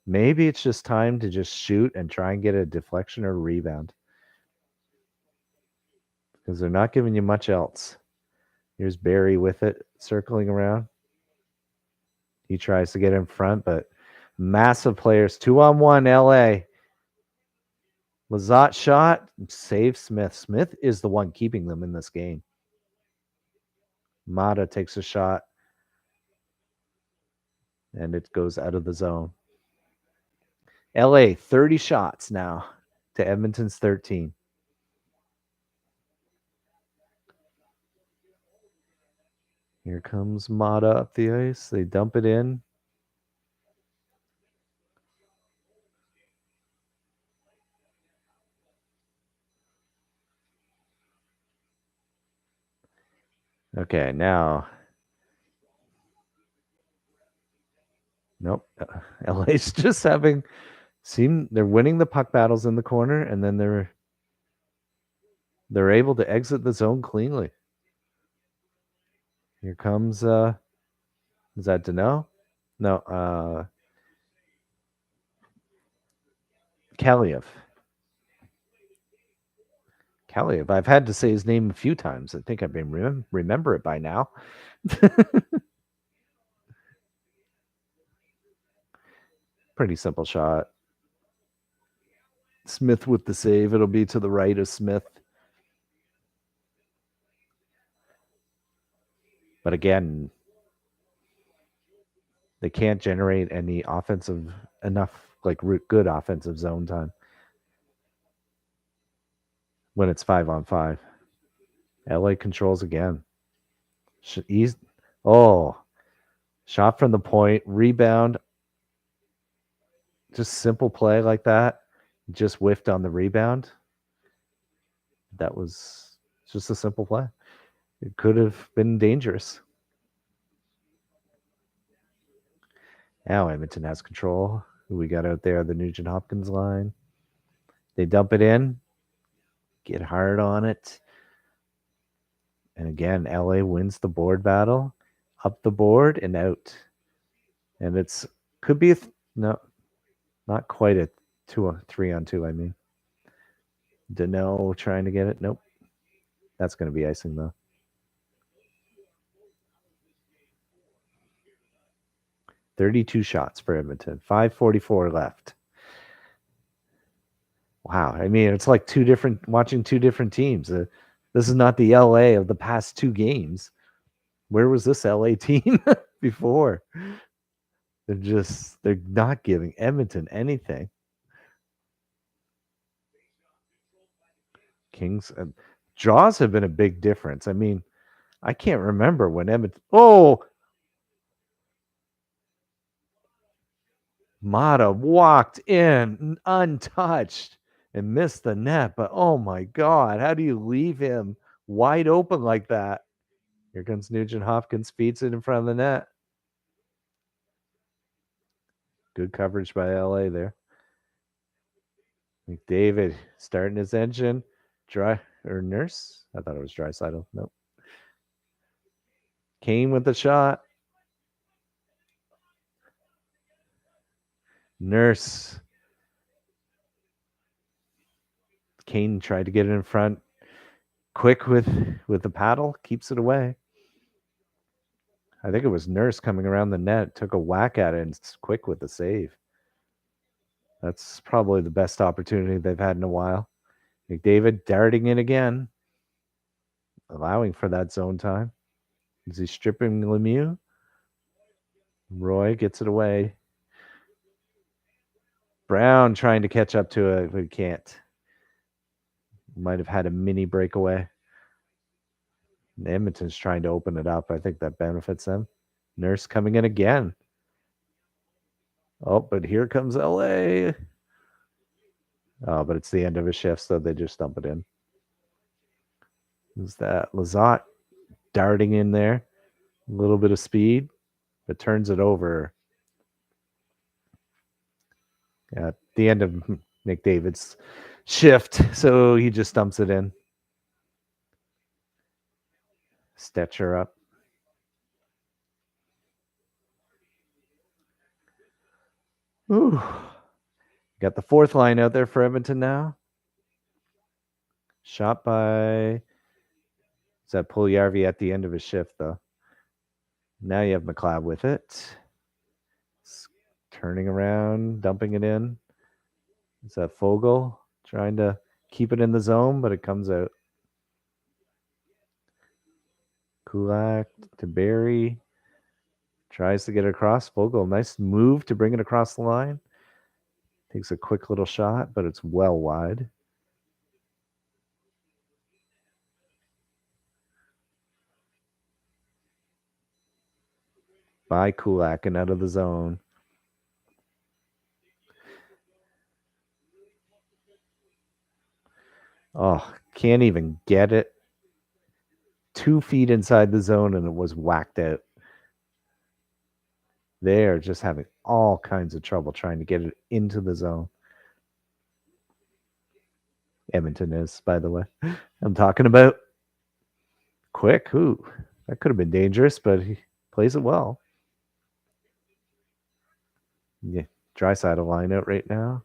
maybe it's just time to just shoot and try and get a deflection or a rebound, because they're not giving you much else. Here's Barry with it, circling around. He tries to get in front, but massive players. 2-on-1 LA. Lazat shot, save Smith. Smith is the one keeping them in this game. Mata takes a shot, and it goes out of the zone. LA, 30 shots now to Edmonton's 13. Here comes Mata up the ice. They dump it in. Okay, now. Nope. LA's just they're winning the puck battles in the corner, and then they're able to exit the zone cleanly. Here comes is that Deneau? No, Kaliev. Kaliev. I've had to say his name a few times. I think I've been remember it by now. Pretty simple shot. Smith with the save. It'll be to the right of Smith. But again, they can't generate any good offensive zone time when it's 5-on-5. LA controls again. Shot from the point, rebound. Just simple play like that. Just whiffed on the rebound. That was just a simple play. It could have been dangerous. Now Edmonton has control. Who we got out there? The Nugent Hopkins line. They dump it in. Get hard on it. And again, LA wins the board battle. Up the board and out. And could be no, not quite a 3-on-2, I mean. Deneau trying to get it. Nope. That's going to be icing, though. 32 shots for Edmonton. 5:44 left. Wow. I mean, it's like watching two different teams. This is not the LA of the past two games. Where was this LA team before? They're not giving Edmonton anything. Kings draws have been a big difference. I mean, I can't remember when Edmonton. Oh, Mata walked in untouched and missed the net. But oh my God, how do you leave him wide open like that? Here comes Nugent Hopkins, feeds it in front of the net. Good coverage by LA there. McDavid starting his engine. Nurse? I thought it was Draisaitl. Nope. Kane with the shot. Nurse. Kane tried to get it in front. Quick with the paddle. Keeps it away. I think it was Nurse coming around the net. Took a whack at it and quick with the save. That's probably the best opportunity they've had in a while. McDavid darting in again. Allowing for that zone time. Is he stripping Lemieux? Roy gets it away. Brown trying to catch up to it, but he can't. Might have had a mini breakaway. Edmonton's trying to open it up. I think that benefits them. Nurse coming in again. Oh, but here comes LA. Oh, but it's the end of a shift, so they just dump it in. Who's that? Lizotte darting in there. A little bit of speed, but turns it over. At the end of McDavid's shift, so he just dumps it in. Stetcher up. Ooh. Got the fourth line out there for Edmonton now. Shot by is that Puljujarvi at the end of his shift, though. Now you have McLeod with it. It's turning around, dumping it in. Is that Fogle trying to keep it in the zone, but it comes out. Kulak to Barry. Tries to get it across. Fogle, nice move to bring it across the line. Takes a quick little shot, but it's well wide. By Kulak and out of the zone. Oh, can't even get it. 2 feet inside the zone and it was whacked out. They are just having all kinds of trouble trying to get it into the zone. Edmonton is, by the way. I'm talking about. Quick. Ooh, that could have been dangerous, but he plays it well. Yeah, Draisaitl line out right now.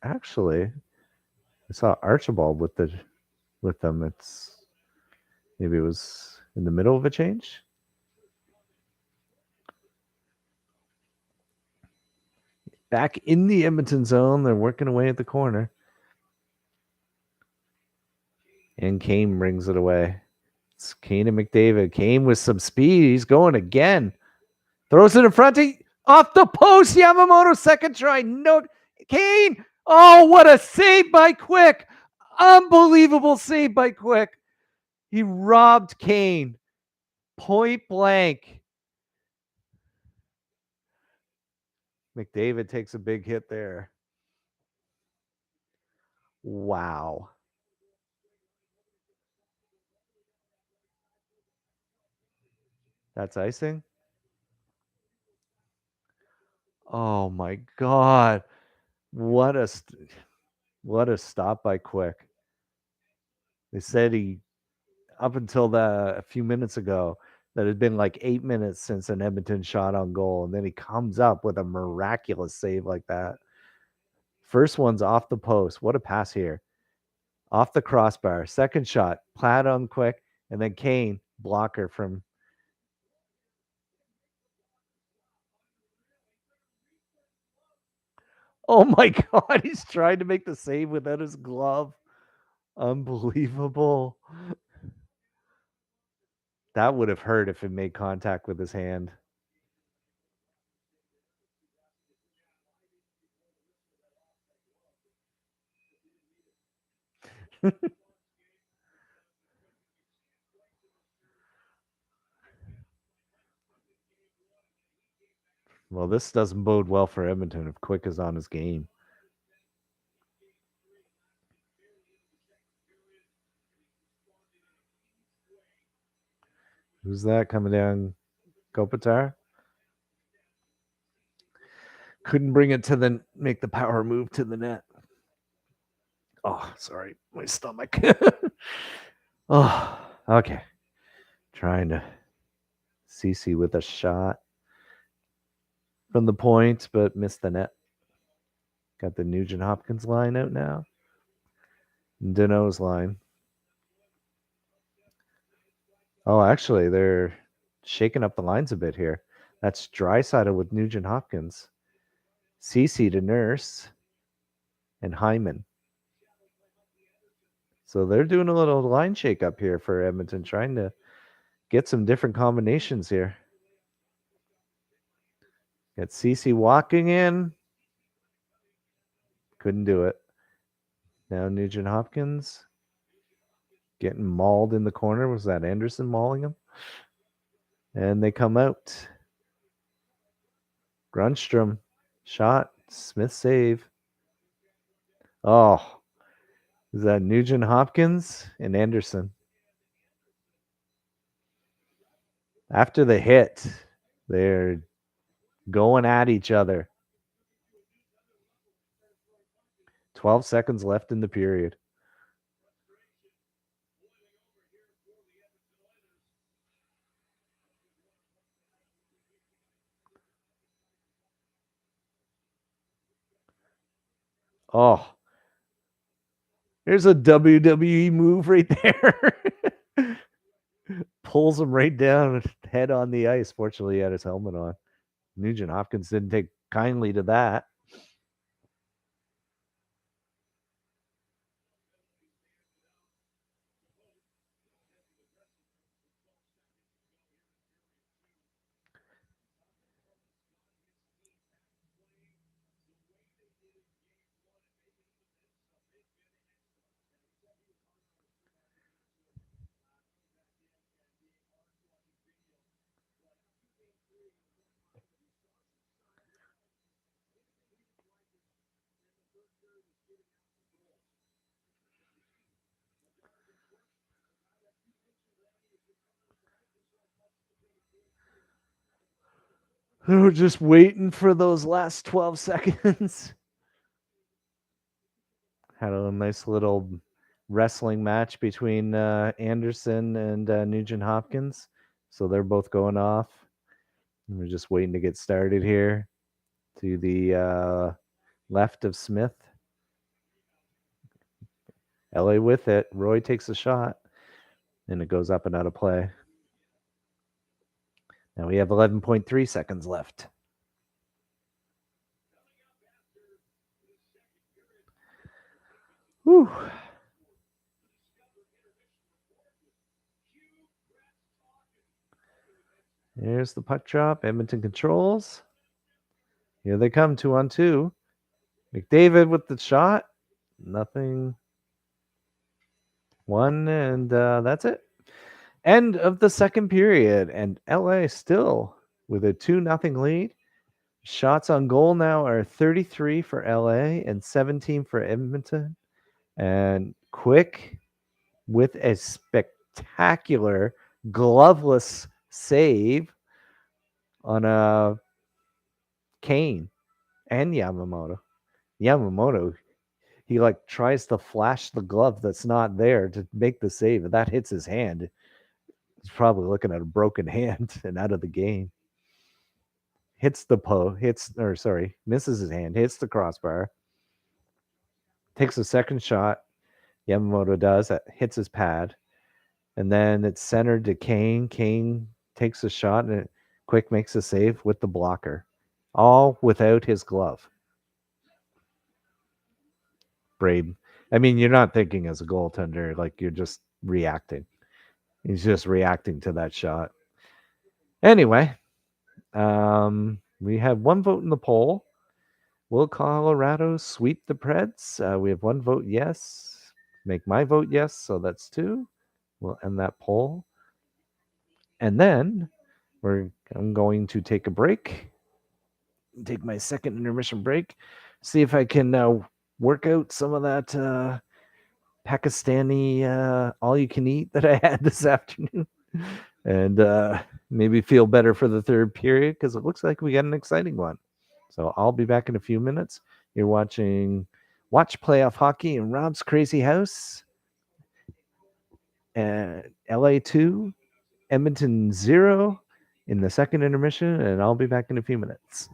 Actually, I saw Archibald with them. It's maybe it was in the middle of a change. Back in the Edmonton zone, they're working away at the corner. And Kane brings it away. It's Kane and McDavid. Kane with some speed. He's going again. Throws it in front. Off the post. Yamamoto second try. No, Kane. Oh, what a save by Quick. Unbelievable save by Quick. He robbed Kane. Point blank. McDavid takes a big hit there. Wow. That's icing? Oh my God. What a stop by Quick. They said up until a few minutes ago, that had been like 8 minutes since an Edmonton shot on goal. And then he comes up with a miraculous save like that. First one's off the post. What a pass here. Off the crossbar. Second shot, Platt on Quick. And then Kane blocker from. Oh my God, he's trying to make the save without his glove. Unbelievable. That would have hurt if it made contact with his hand. Well, this doesn't bode well for Edmonton if Quick is on his game. Who's that coming down? Kopitar? Couldn't bring it to make the power move to the net. Oh, sorry, my stomach. Oh, okay. Trying to CC with a shot from the point, but missed the net. Got the Nugent Hopkins line out now. Deneau's line. Oh, actually, they're shaking up the lines a bit here. That's Draisaitl with Nugent Hopkins. CC to Nurse and Hyman. So they're doing a little line shake up here for Edmonton, trying to get some different combinations here. Got CC walking in. Couldn't do it. Now Nugent Hopkins getting mauled in the corner. Was that Anderson mauling him? And they come out. Grunstrom shot. Smith save. Oh, is that Nugent Hopkins and Anderson? After the hit, they're going at each other. 12 seconds left in the period. Oh, there's a WWE move right there. Pulls him right down, head on the ice. Fortunately, he had his helmet on. Nugent Hopkins didn't take kindly to that. We're just waiting for those last 12 seconds. Had a nice little wrestling match between Anderson and Nugent Hopkins. So they're both going off. We're just waiting to get started here. To the left of Smith. LA with it. Roy takes a shot. And it goes up and out of play. Now we have 11.3 seconds left. Whew. There's the puck drop. Edmonton controls. Here they come, 2-on-2. McDavid with the shot. Nothing. One, and that's it. End of the second period, and LA still with a 2-0 lead. Shots on goal now are 33 for LA and 17 for Edmonton. And Quick with a spectacular gloveless save on a Kane and Yamamoto. Yamamoto, he like tries to flash the glove that's not there to make the save. If that hits his hand, he's probably looking at a broken hand and out of the game. Hits the misses his hand, hits the crossbar, takes a second shot. Yamamoto does that, hits his pad, And then it's centered to Kane. Kane takes a shot and Quick makes a save with the blocker, all without his glove. Braden. I mean, you're not thinking as a goaltender, like you're just reacting. He's just reacting to that shot. Anyway, we have one vote in the poll. Will Colorado sweep the Preds? We have one vote yes. Make my vote yes, so that's 2. We'll end that poll. And then I'm going to take a break, take my second intermission break, see if I can work out some of that Pakistani all you can eat that I had this afternoon, and maybe feel better for the third period because it looks like we got an exciting one. So I'll be back in a few minutes. You're watching Watch Playoff Hockey in Rob's Crazy House. LA 2, Edmonton 0 in the second intermission, and I'll be back in a few minutes.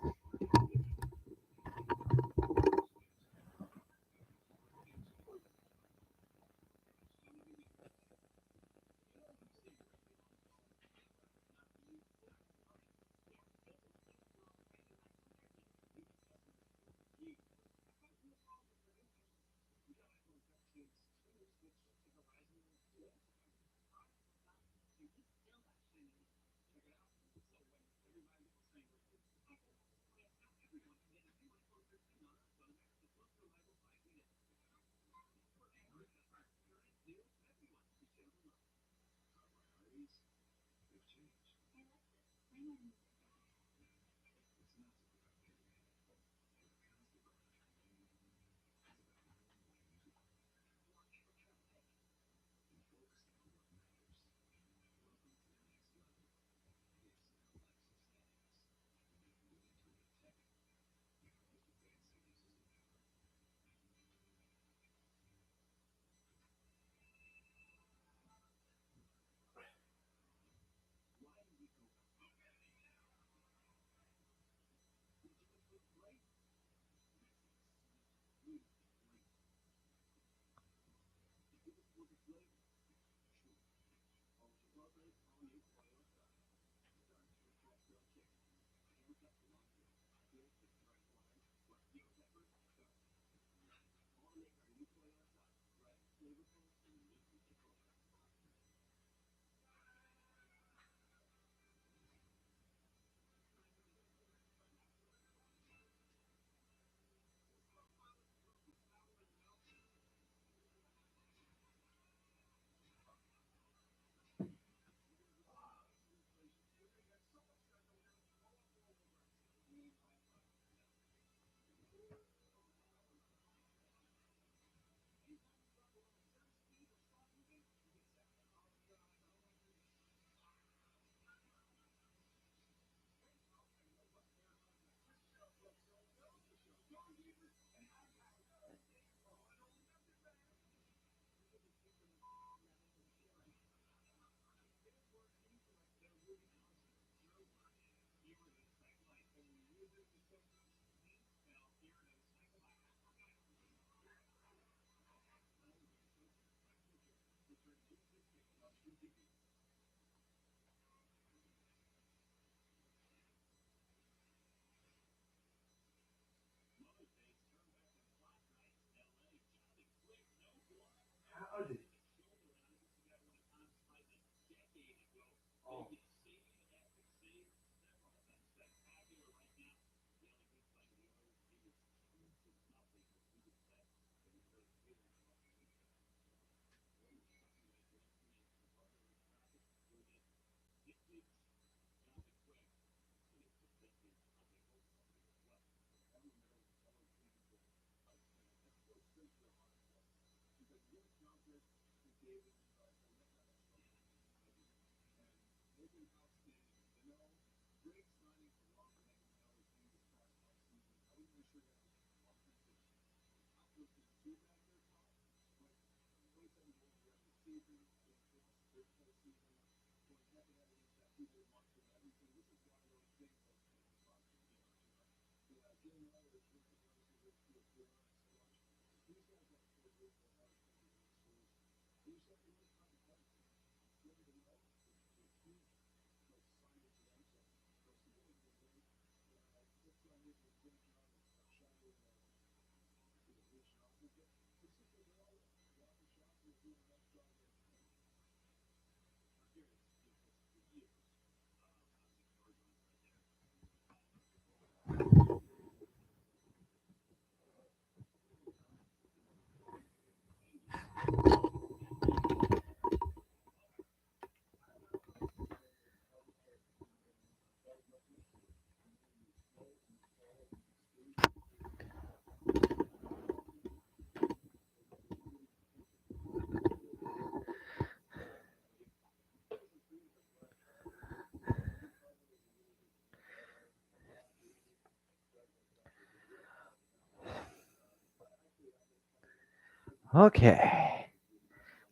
Okay.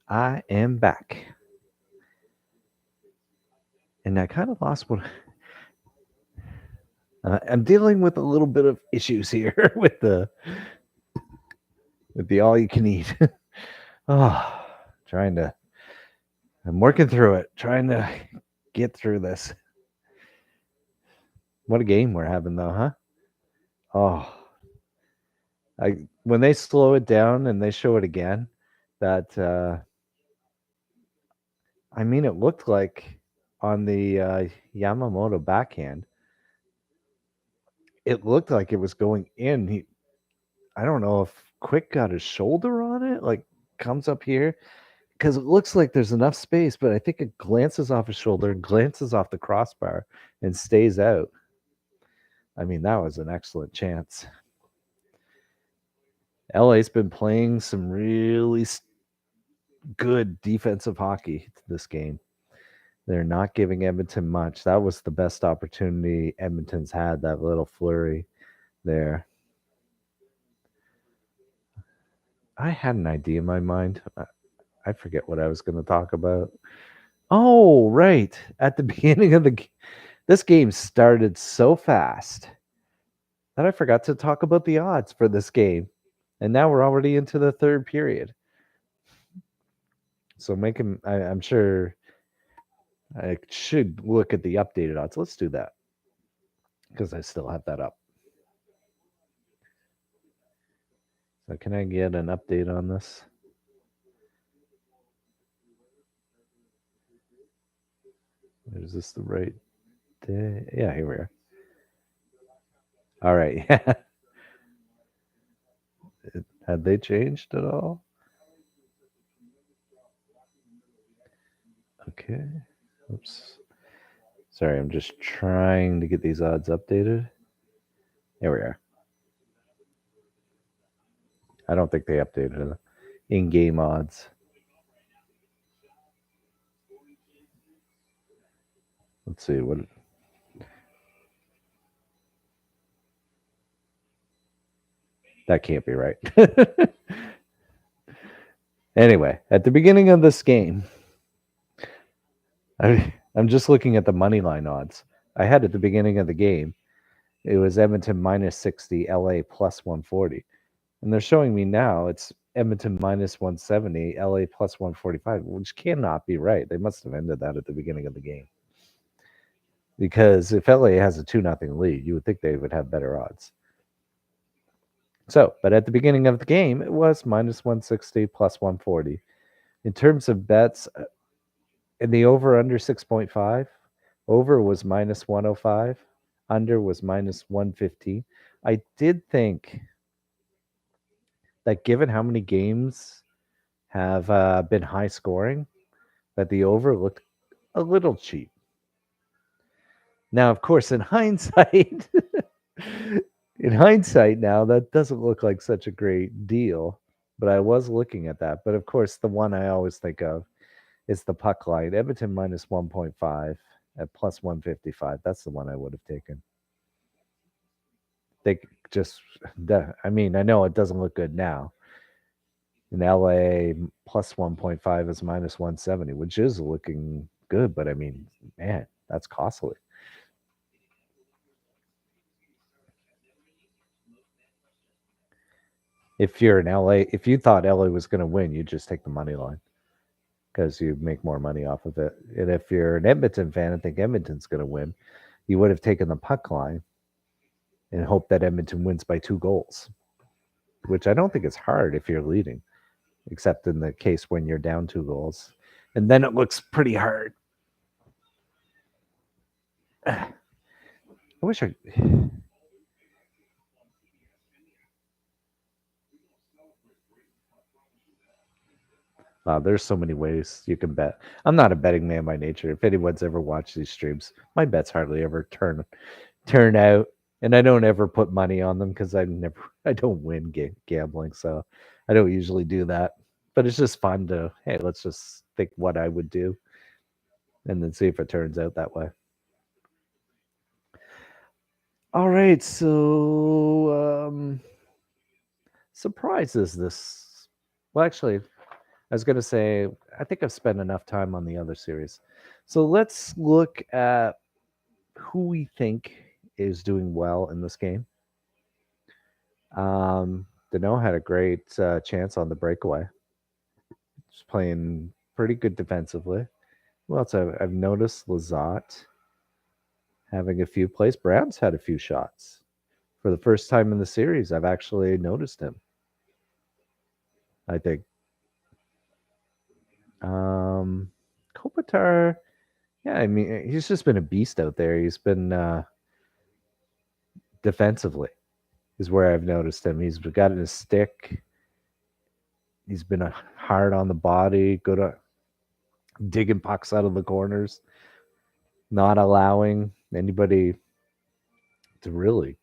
I am back. And I kind of lost what I'm dealing with a little bit of issues here with the all you can eat. Oh, trying to I'm working through it, trying to get through this. What a game we're having though, huh? Oh, I when they slow it down and they show it again, that I mean it looked like on the Yamamoto backhand, it looked like it was going in. I don't know if Quick got his shoulder on it, like comes up here, because it looks like there's enough space, but I think it glances off his shoulder, glances off the crossbar, and stays out. I mean, that was an excellent chance. LA's been playing some really good defensive hockey this game. They're not giving Edmonton much. That was the best opportunity Edmonton's had, that little flurry there. I had an idea in my mind. I forget what I was going to talk about. Oh, right. At the beginning of this game started so fast that I forgot to talk about the odds for this game. And now we're already into the third period. So I'm sure I should look at the updated odds. Let's do that because I still have that up. So can I get an update on this? Is this the right day? Yeah, here we are. All right. Had they changed at all? Okay. Oops. Sorry, I'm just trying to get these odds updated. There we are. I don't think they updated the in-game odds. Let's see what. That can't be right. Anyway, at the beginning of this game, I'm just looking at the money line odds. I had at the beginning of the game, it was Edmonton minus 60, LA plus 140. And they're showing me now it's Edmonton minus 170, LA plus 145, which cannot be right. They must have ended that at the beginning of the game. Because if LA has a 2-0 lead, you would think they would have better odds. So, but at the beginning of the game, it was minus 160 plus 140. In terms of bets, in the over under 6.5, over was minus 105, under was minus 115. I did think that given how many games have been high scoring, that the over looked a little cheap. Now, of course, in hindsight, now that doesn't look like such a great deal. But I was looking at that. But of course, the one I always think of is the puck line. Edmonton minus 1.5 at plus 155. That's the one I would have taken. They just, I mean, I know it doesn't look good now. In LA, plus 1.5 is minus 170, which is looking good. But I mean, man, that's costly. If you're in LA, if you thought LA was going to win, you just take the money line because you make more money off of it. And if you're an Edmonton fan and think Edmonton's going to win, you would have taken the puck line and hope that Edmonton wins by 2 goals, which I don't think is hard if you're leading, except in the case when you're down 2 goals. And then it looks pretty hard. I wish I. Wow, there's so many ways you can bet. I'm not a betting man by nature. If anyone's ever watched these streams, my bets hardly ever turn out, and I don't ever put money on them because I don't win gambling, so I don't usually do that. But it's just fun to, hey, let's just think what I would do, and then see if it turns out that way. All right, so surprises this Well, actually, I was going to say, I think I've spent enough time on the other series. So let's look at who we think is doing well in this game. Dano had a great chance on the breakaway. He's playing pretty good defensively. Well, else I've noticed Lazat having a few plays. Brown's had a few shots. For the first time in the series, I've actually noticed him. I think. Kopitar, yeah, I mean, he's just been a beast out there. He's been defensively, is where I've noticed him. He's got his stick. He's been hard on the body, good at digging pucks out of the corners, not allowing anybody to really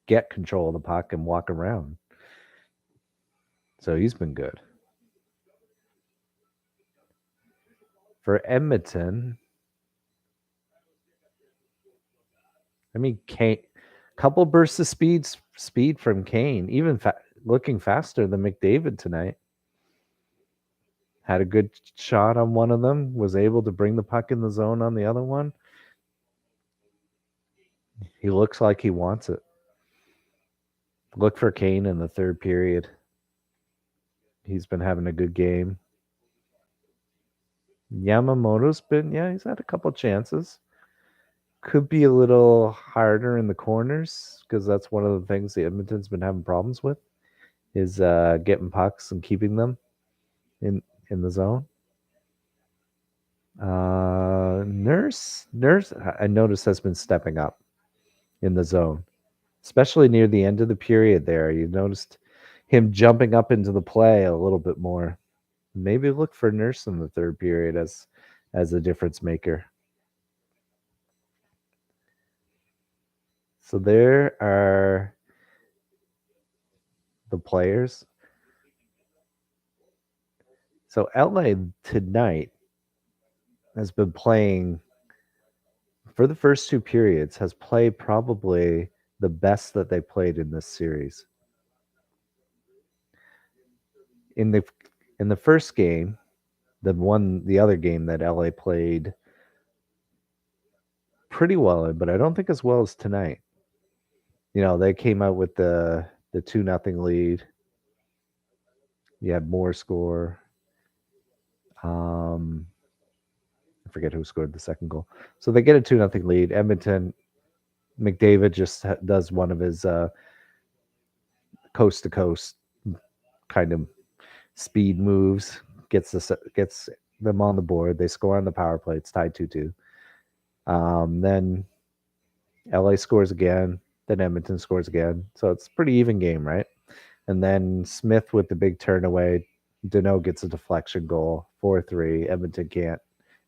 get control of the puck and walk around. So he's been good. For Edmonton, I mean, Kane, couple bursts of speed from Kane, even looking faster than McDavid tonight. Had a good shot on one of them, was able to bring the puck in the zone on the other one. He looks like he wants it. Look for Kane in the third period. He's been having a good game. Yamamoto's been, he's had a couple chances. Could be a little harder in the corners because that's one of the things the Edmonton's been having problems with is getting pucks and keeping them in the zone. Nurse, I noticed has been stepping up in the zone, especially near the end of the period there. You noticed him jumping up into the play a little bit more. Maybe look for Nurse in the third period as a difference maker. So there are the players. So LA tonight has been playing for the first two periods, has played probably the best that they played in this series. In the first game, the other game that LA played pretty well in, but I don't think as well as tonight. You know, they came out with the 2-0 lead. You had more score. I forget who scored the second goal. So they get a 2-0 lead. Edmonton, McDavid just does one of his coast to coast kind of speed moves, gets them on the board. They score on the power play. It's tied 2-2. Then LA scores again. Then Edmonton scores again. So it's a pretty even game, right? And then Smith with the big turn away. Dano gets a deflection goal, 4-3. Edmonton can't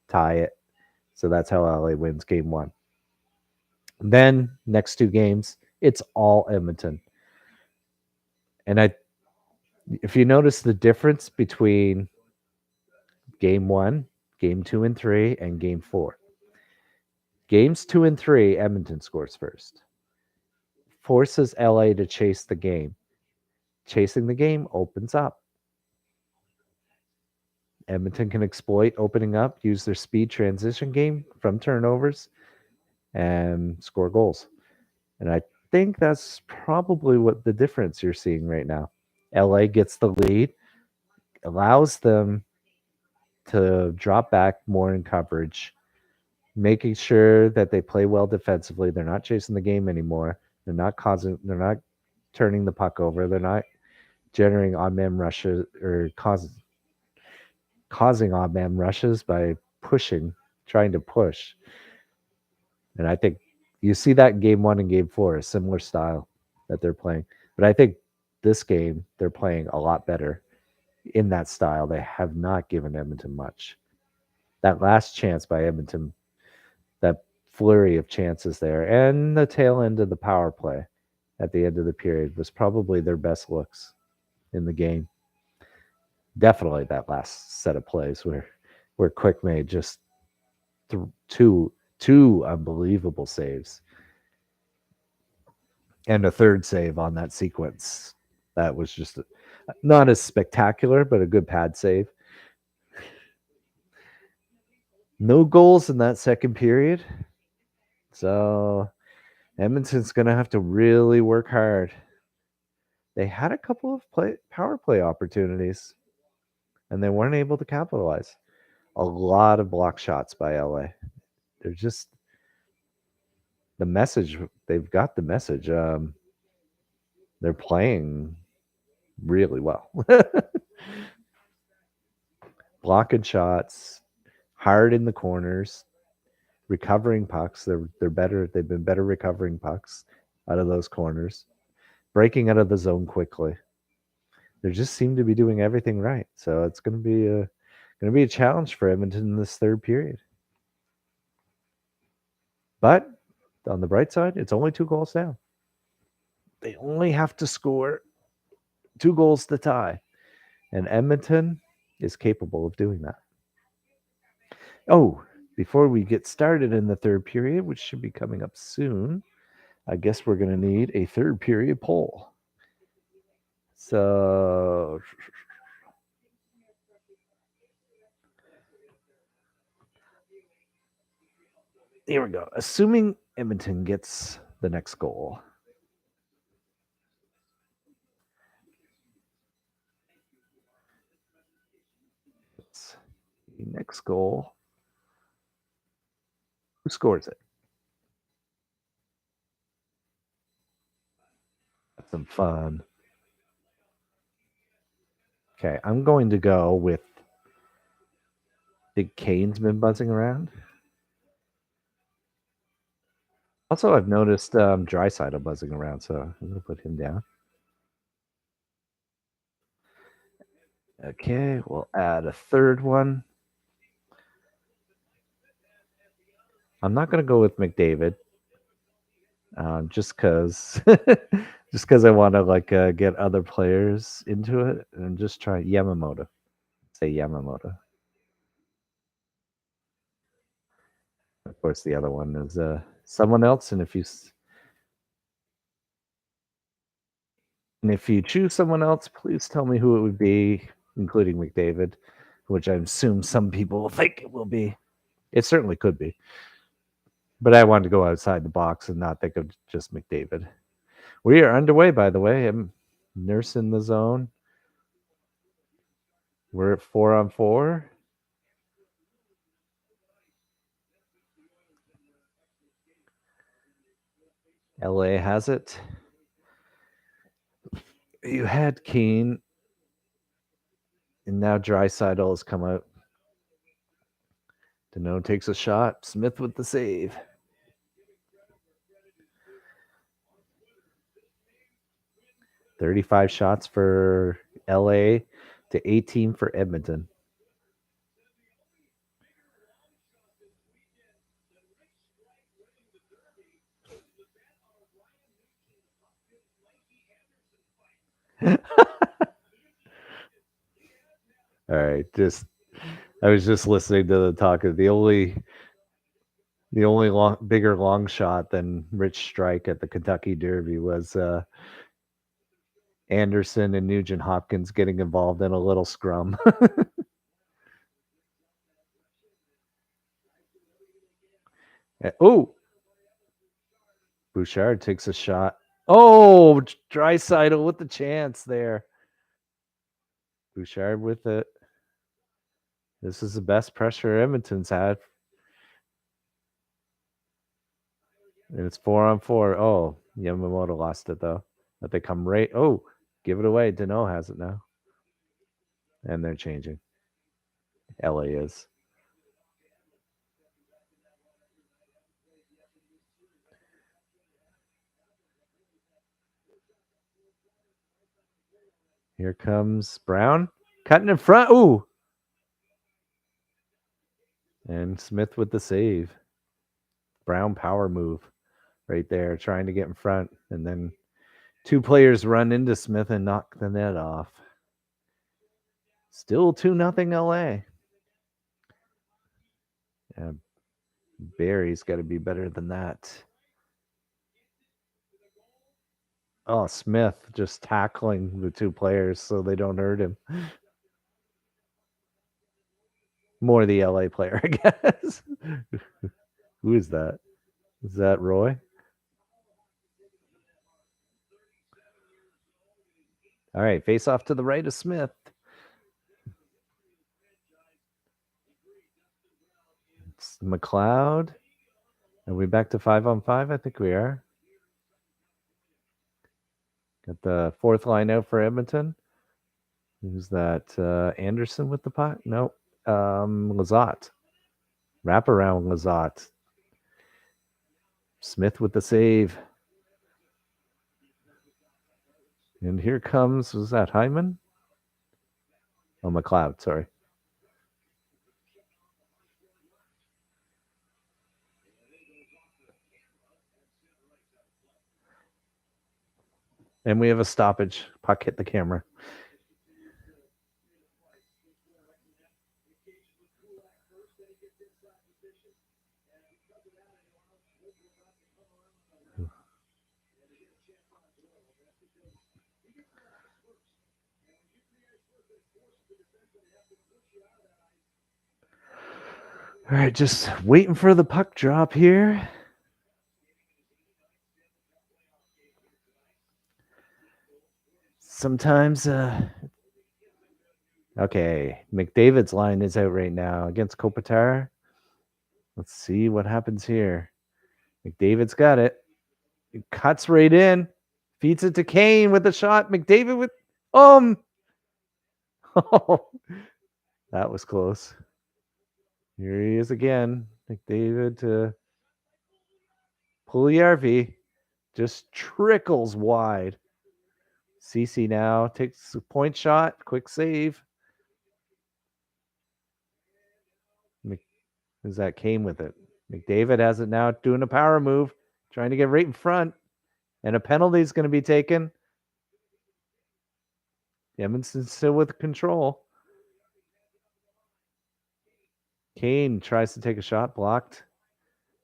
tie it. So that's how LA wins game one. Then next two games, it's all Edmonton. And if you notice the difference between game one, game 2 and 3, and game 4. Games 2 and 3, Edmonton scores first. Forces LA to chase the game. Chasing the game opens up. Edmonton can exploit opening up, use their speed transition game from turnovers, and score goals. And I think that's probably what the difference you're seeing right now. LA gets the lead, allows them to drop back more in coverage, making sure that they play well defensively. They're not chasing the game anymore. They're not turning the puck over. They're not generating odd man rushes or causing odd man rushes by trying to push. And I think you see that in game 1 and game 4, a similar style that they're playing. But I think this game, they're playing a lot better in that style. They have not given Edmonton much. That last chance by Edmonton, that flurry of chances there, and the tail end of the power play at the end of the period was probably their best looks in the game. Definitely that last set of plays where Quick made just two unbelievable saves. And a third save on that sequence. That was just Not as spectacular, but a good pad save. No goals in that second period. So Edmonton's going to have to really work hard. They had a couple of power play opportunities, and they weren't able to capitalize. A lot of block shots by LA. They're just the message. They've got the message. They're playing really well. Blocking shots, hard in the corners, recovering pucks. They're better. They've been better recovering pucks out of those corners, breaking out of the zone quickly. They just seem to be doing everything right. So it's going to be a challenge for Edmonton in this third period. But on the bright side, it's only 2 goals down. They only have to score 2 goals to tie, and Edmonton is capable of doing that. Oh, before we get started in the third period, which should be coming up soon, I guess we're going to need a third period poll. So here we go. Assuming Edmonton gets the next goal. The next goal. Who scores it? That's some fun. Okay, I'm going to go with Big Kane's been buzzing around. Also, I've noticed Drysdale buzzing around, so I'm going to put him down. Okay, we'll add a third one. I'm not going to go with McDavid, just because I want to get other players into it and just try Yamamoto. Say Yamamoto. Of course, the other one is someone else, and if you choose someone else, please tell me who it would be, including McDavid, which I assume some people will think it will be. It certainly could be. But I wanted to go outside the box and not think of just McDavid. We are underway, by the way. I'm nursing the zone. We're at 4-on-4. LA has it. You had Keane, and now Drysdale has come out. Dano takes a shot. Smith with the save. $35 shots for LA to 18 for Edmonton. All right, I was just listening to the talk of the only bigger long shot than Rich Strike at the Kentucky Derby was Anderson and Nugent Hopkins getting involved in a little scrum. Oh, Bouchard takes a shot. Oh, Drysdale with the chance there. Bouchard with it. This is the best pressure Edmonton's had. And it's 4-on-4. Oh, Yamamoto lost it though. But they come right. Oh, give it away. Dano has it now. And they're changing. LA is. Here comes Brown. Cutting in front. Ooh. And Smith with the save. Brown power move right there, trying to get in front. And then 2 players run into Smith and knock the net off. Still 2-0 LA. Yeah, Barry's got to be better than that. Oh, Smith just tackling the two players so they don't hurt him. More the LA player, I guess. Who is that? Is that Roy? All right, face off to the right of Smith. It's McLeod. Are we back to 5-on-5? I think we are. Got the fourth line out for Edmonton. Who's that? Anderson with the puck? Nope. Lazat. Wrap around Lazat. Smith with the save. And here comes, was that Hyman? Oh, McLeod, sorry. And we have a stoppage. Puck hit the camera. All right, just waiting for the puck drop here. Sometimes, okay, McDavid's line is out right now against Kopitar. Let's see what happens here. McDavid's got it. It cuts right in. Feeds it to Kane with a shot. McDavid with oh, that was close. Here he is again. McDavid to Pugliarvi. Just trickles wide. CC now takes a point shot. Quick save. Who's that came with it? McDavid has it now doing a power move, trying to get right in front. And a penalty is going to be taken. Edmonton's still with control. Kane tries to take a shot, blocked.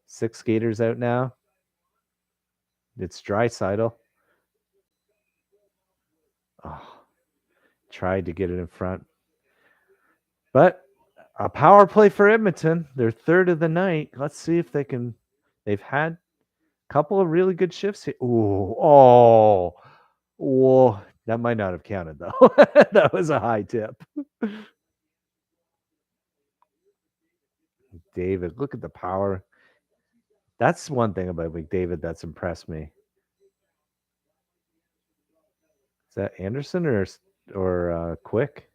6 skaters out now. It's Draisaitl. Oh, tried to get it in front. But a power play for Edmonton. They're third of the night. Let's see if they can. They've had a couple of really good shifts here. Ooh, oh, whoa. That might not have counted, though. That was a high tip. David, look at the power. That's one thing about McDavid that's impressed me. Is that Anderson or Quick?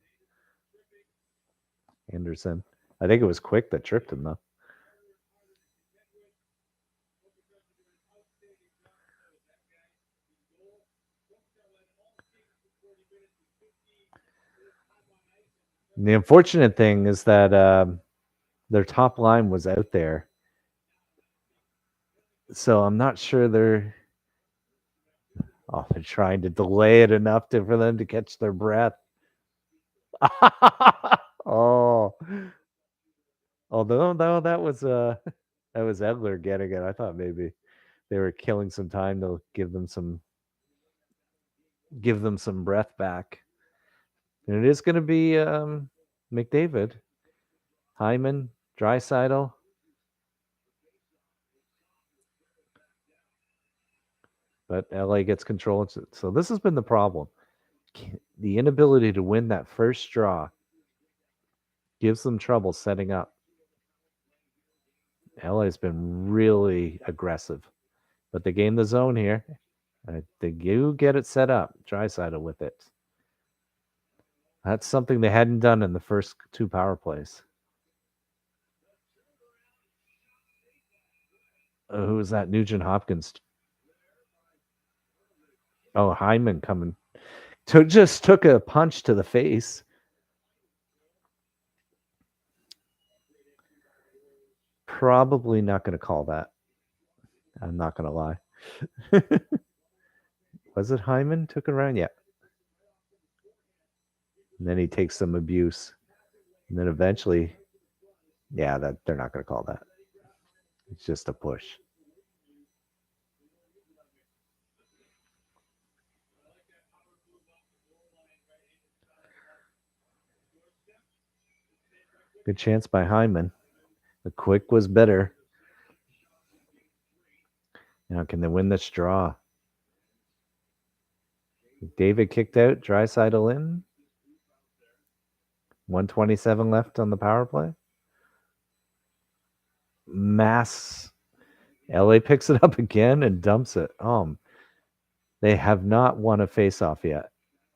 Anderson. I think it was Quick that tripped him, though. And the unfortunate thing is that their top line was out there. So I'm not sure they're trying to delay it enough for them to catch their breath. Oh. Although that was Edler getting it. I thought maybe they were killing some time to give them some breath back. And it is going to be McDavid, Hyman, Draisaitl. But LA gets control. So this has been the problem. The inability to win that first draw gives them trouble setting up. LA's been really aggressive, but they gain the zone here. I think you get it set up. Draisaitl with it. That's something they hadn't done in the first 2 power plays. Who was that? Nugent Hopkins. Oh, Hyman coming. Just took a punch to the face. Probably not going to call that. I'm not going to lie. Was it Hyman took it around? Yeah. And then he takes some abuse. And then eventually, yeah, that they're not going to call that. It's just a push. Good chance by Hyman. The quick was better. Now, can they win this draw? David kicked out. Draisaitl in. 127 left on the power play. Mass. LA picks it up again and dumps it. They have not won a faceoff yet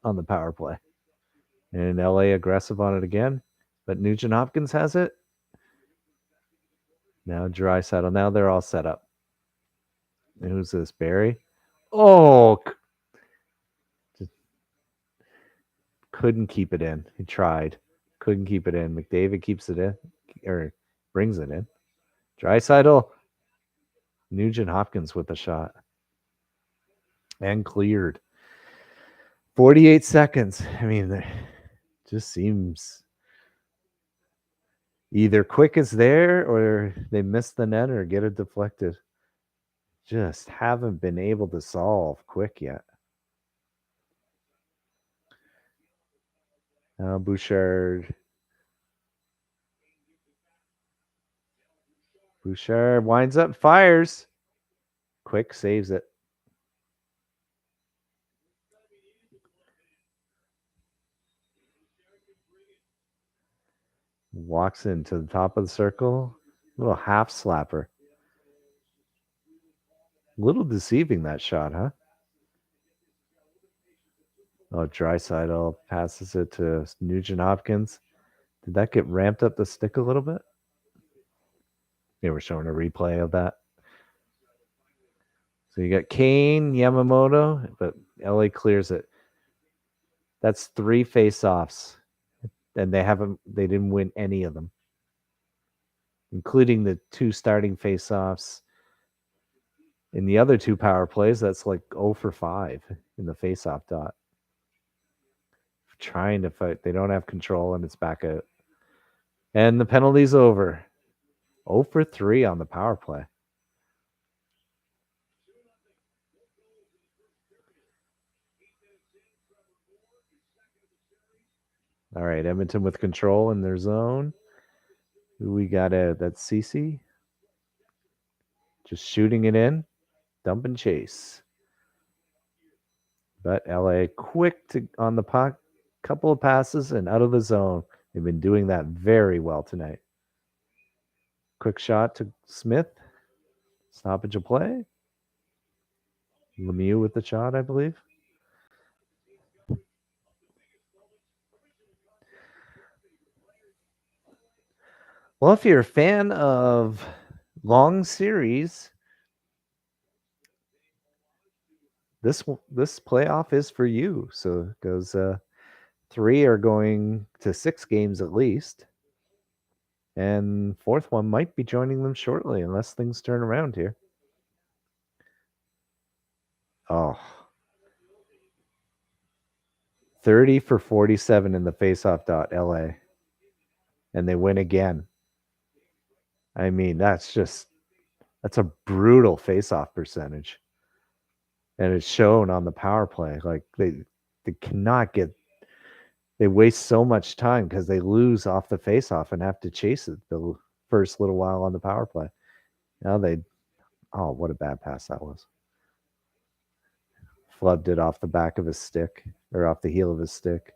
on the power play. And LA aggressive on it again. But Nugent Hopkins has it. Now Draisaitl. Now they're all set up. And who's this? Barry? Oh! Just couldn't keep it in. He tried. Couldn't keep it in. McDavid keeps it in. Or brings it in. Draisaitl. Nugent Hopkins with a shot. And cleared. 48 seconds. I mean, it just seems either quick is there or they miss the net or get it deflected. Just haven't been able to solve quick yet. Now Bouchard. Bouchard winds up, fires. Quick saves it. Walks into the top of the circle. Little half slapper. Little deceiving that shot, huh? Oh, Draisaitl passes it to Nugent Hopkins. Did that get ramped up the stick a little bit? They were showing a replay of that. So you got Kane, Yamamoto, but LA clears it. That's 3 face-offs. And they didn't win any of them. Including the 2 starting face-offs. In the other 2 power plays, that's like 0 for 5 in the face-off dot. Trying to fight. They don't have control and it's back out. And the penalty's over. 0 for 3 on the power play. All right, Edmonton with control in their zone. Who we got out? That's CC. Just shooting it in. Dump and chase. But LA quick on the puck. Couple of passes and out of the zone. They've been doing that very well tonight. Quick shot to Smith. Stoppage of play. Lemieux with the shot, I believe. Well, if you're a fan of long series, this playoff is for you. So it goes 3 are going to 6 games at least. And 4th one might be joining them shortly unless things turn around here. Oh. 30 for 47 in the faceoff dot, LA. And they win again. I mean, that's a brutal faceoff percentage. And it's shown on the power play. Like they cannot get, they waste so much time because they lose off the faceoff and have to chase it the first little while on the power play. Now what a bad pass that was. Flubbed it off the back of his stick or off the heel of his stick.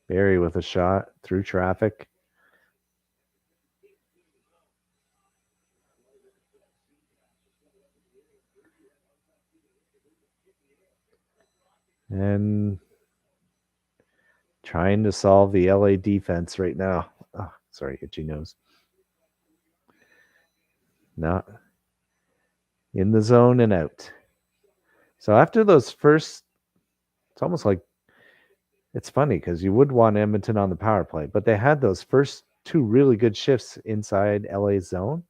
Barry with a shot through traffic. And trying to solve the LA defense right now. Oh, sorry, itchy nose. Not in the zone and out. So after those first, it's almost like, it's funny because you would want Edmonton on the power play, but they had those first 2 really good shifts inside LA's zone.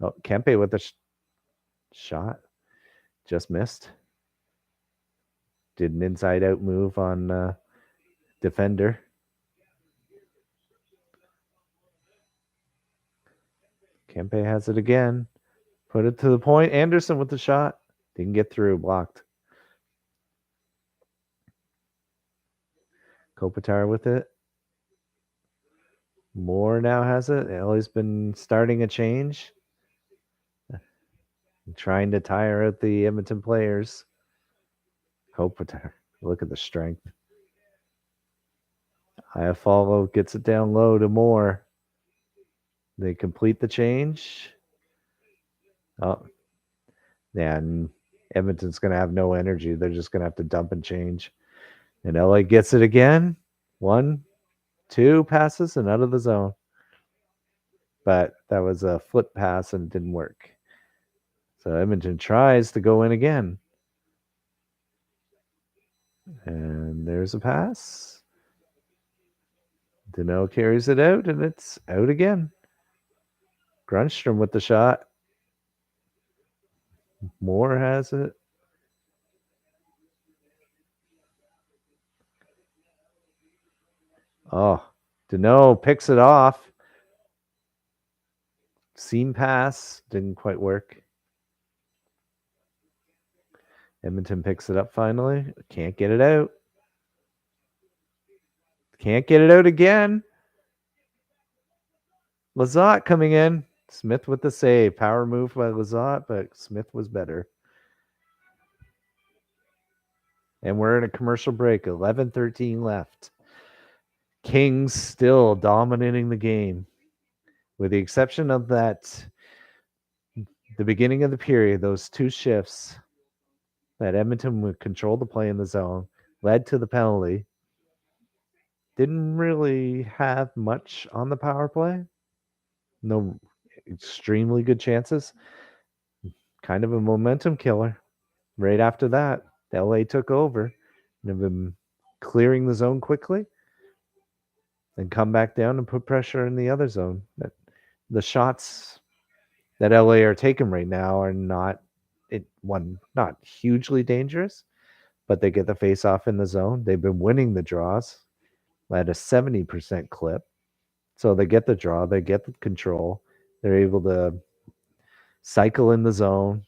Oh, Kempe with a shot. Just missed. Did an inside-out move on defender. Kempe has it again. Put it to the point. Anderson with the shot. Didn't get through. Blocked. Kopitar with it. Moore now has it. LA's been starting a change, trying to tire out the Edmonton players. Kopitar, look at the strength. Iafallo gets it down low to Moore. They complete the change. Oh, yeah, and Edmonton's going to have no energy. They're just going to have to dump and change. And LA gets it again. 1, 2 passes and out of the zone. But that was a flip pass and it didn't work. So Edmonton tries to go in again. And there's a pass. Dano carries it out, and it's out again. Grunstrom with the shot. Moore has it. Oh, Dano picks it off. Seam pass. Didn't quite work. Edmonton picks it up finally. Can't get it out. Can't get it out again. Lizotte coming in. Smith with the save. Power move by Lizotte, but Smith was better. And we're in a commercial break. 11:13 left. Kings still dominating the game. With the exception of that, the beginning of the period, those 2 shifts that Edmonton would control the play in the zone, led to the penalty. Didn't really have much on the power play. No extremely good chances. Kind of a momentum killer. Right after that, LA took over and have been clearing the zone quickly and come back down and put pressure in the other zone. The shots that LA are taking right now are not hugely dangerous, but they get the face off in the zone. They've been winning the draws at a 70% clip. So they get the draw, they get the control. They're able to cycle in the zone.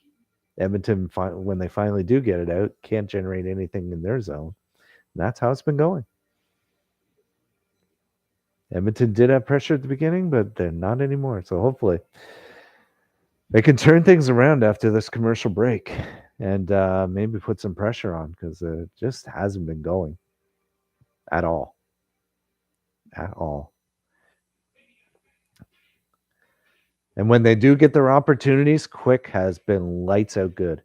Edmonton, when they finally do get it out, can't generate anything in their zone. And that's how it's been going. Edmonton did have pressure at the beginning, but they're not anymore. So hopefully they can turn things around after this commercial break and maybe put some pressure on because it just hasn't been going at all. At all. And when they do get their opportunities, Quick has been lights out good.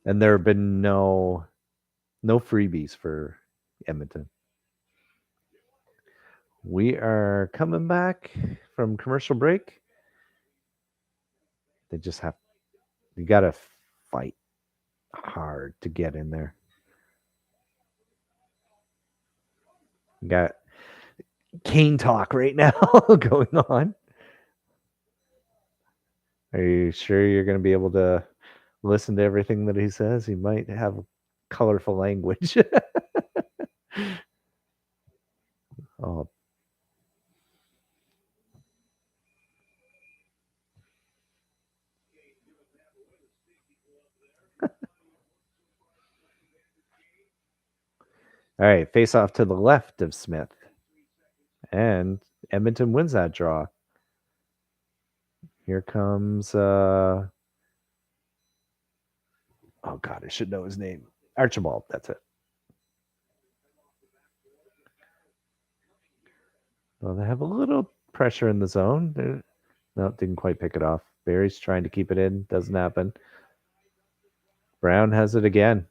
And there have been no freebies for Edmonton. We are coming back from commercial break. They just you got to fight hard to get in there. You got Kane talk right now going on. Are you sure you're going to be able to listen to everything that he says? He might have colorful language. Oh. All right, face off to the left of Smith. And Edmonton wins that draw. Here comes oh God, I should know his name. Archibald, that's it. Well, they have a little pressure in the zone. No, didn't quite pick it off. Barry's trying to keep it in. Doesn't happen. Brown has it again.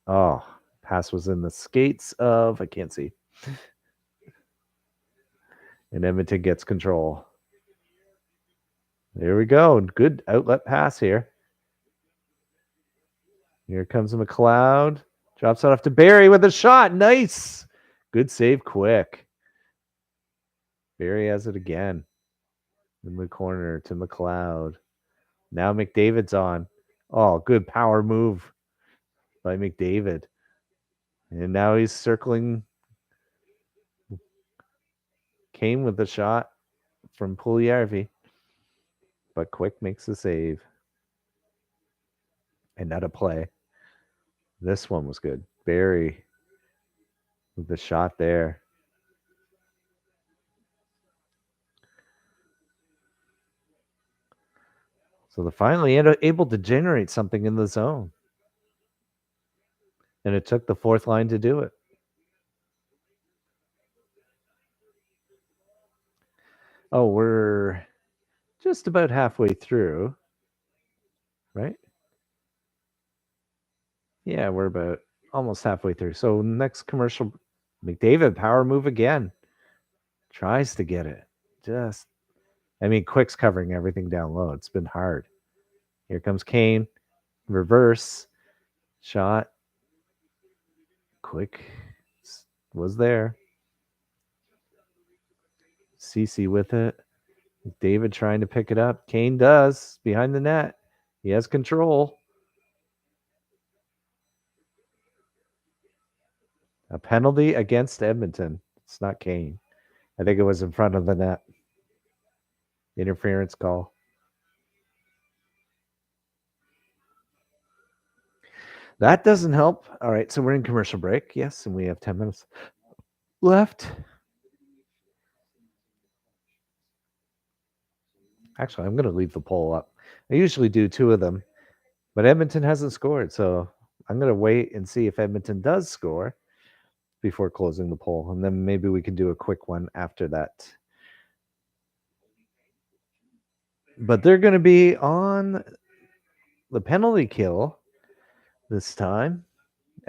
Oh, pass was in the skates of, I can't see. And Edmonton gets control. There we go. Good outlet pass here. Here comes McLeod. Drops it off to Barry with a shot. Nice. Good save, Quick. Barry has it again. In the corner to McLeod. Now McDavid's on. Oh, good power move by McDavid. And now he's circling Kane with the shot from Puljujarvi. But Quick makes the save. and not a play. This one was good. Barry with the shot there. So they're finally able to generate something in the zone. And it took the fourth line to do it. Oh, we're just about halfway through, right? Yeah, we're about almost halfway through. So next commercial, McDavid power move again. Tries to get it. Quick's covering everything down low. It's been hard. Here comes Kane. Reverse shot. Quick was there. CC with it. David trying to pick it up. Kane does behind the net. He has control. A penalty against Edmonton. It's not Kane. I think it was in front of the net. Interference call. That doesn't help. All right, so we're in commercial break. Yes, and we have 10 minutes left. Actually, I'm going to leave the poll up. I usually do 2 of them, but Edmonton hasn't scored, so I'm going to wait and see if Edmonton does score before closing the poll, and then maybe we can do a quick one after that. But they're going to be on the penalty kill this time.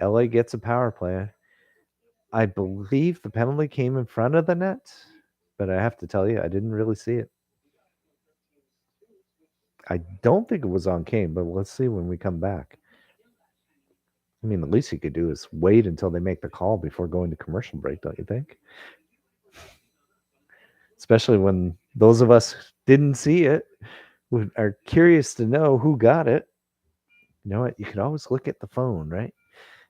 LA gets a power play. I believe the penalty came in front of the net, but I have to tell you, I didn't really see it. I don't think it was on Kane, but let's see when we come back. I mean, the least you could do is wait until they make the call before going to commercial break, don't you think? Especially when those of us didn't see it are curious to know who got it. You know what? You could always look at the phone, right?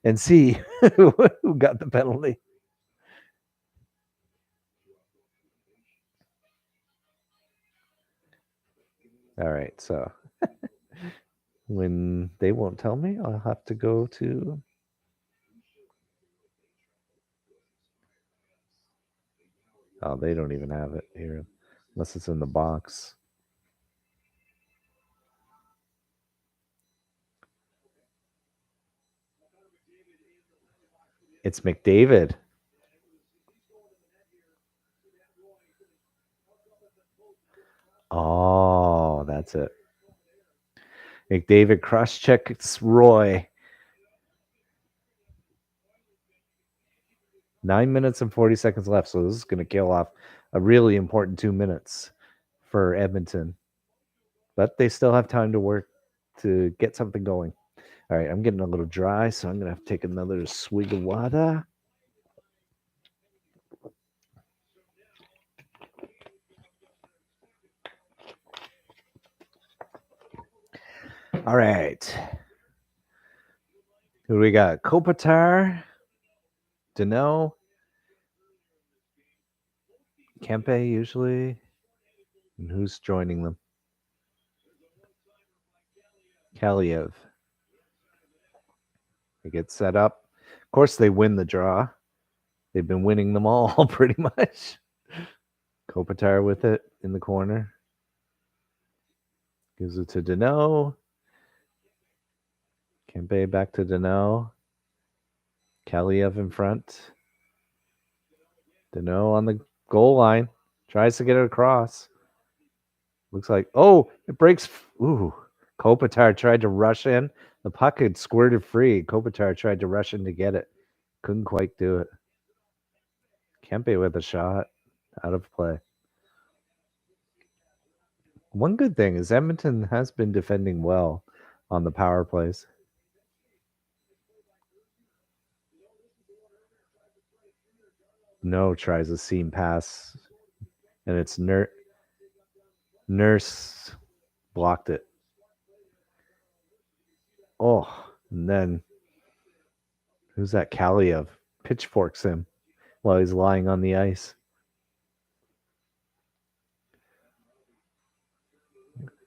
And see who got the penalty. All right, so when they won't tell me, I'll have to go to. Oh, they don't even have it here, unless it's in the box. It's McDavid. Oh, that's it. McDavid cross-checks Roy. 9 minutes and 40 seconds left, so this is going to kill off a really important 2 minutes for Edmonton. But they still have time to work to get something going. All right, I'm getting a little dry, so I'm going to have to take another swig of water. All right. Who do we got? Kopitar, Danault, Kempe usually. And who's joining them? Kaliev. They get set up. Of course, they win the draw. They've been winning them all pretty much. Kopitar with it in the corner. Gives it to Danault. Kempe back to Danault. Kaliev in front. Danault on the goal line. Tries to get it across. Looks like, it breaks. Ooh, Kopitar tried to rush in. The puck had squirted free. Kopitar tried to rush in to get it. Couldn't quite do it. Kempe with a shot. Out of play. One good thing is Edmonton has been defending well on the power plays. No tries a seam pass, and it's Nurse blocked it. Oh, and then who's that? Kaliev pitchforks him while he's lying on the ice.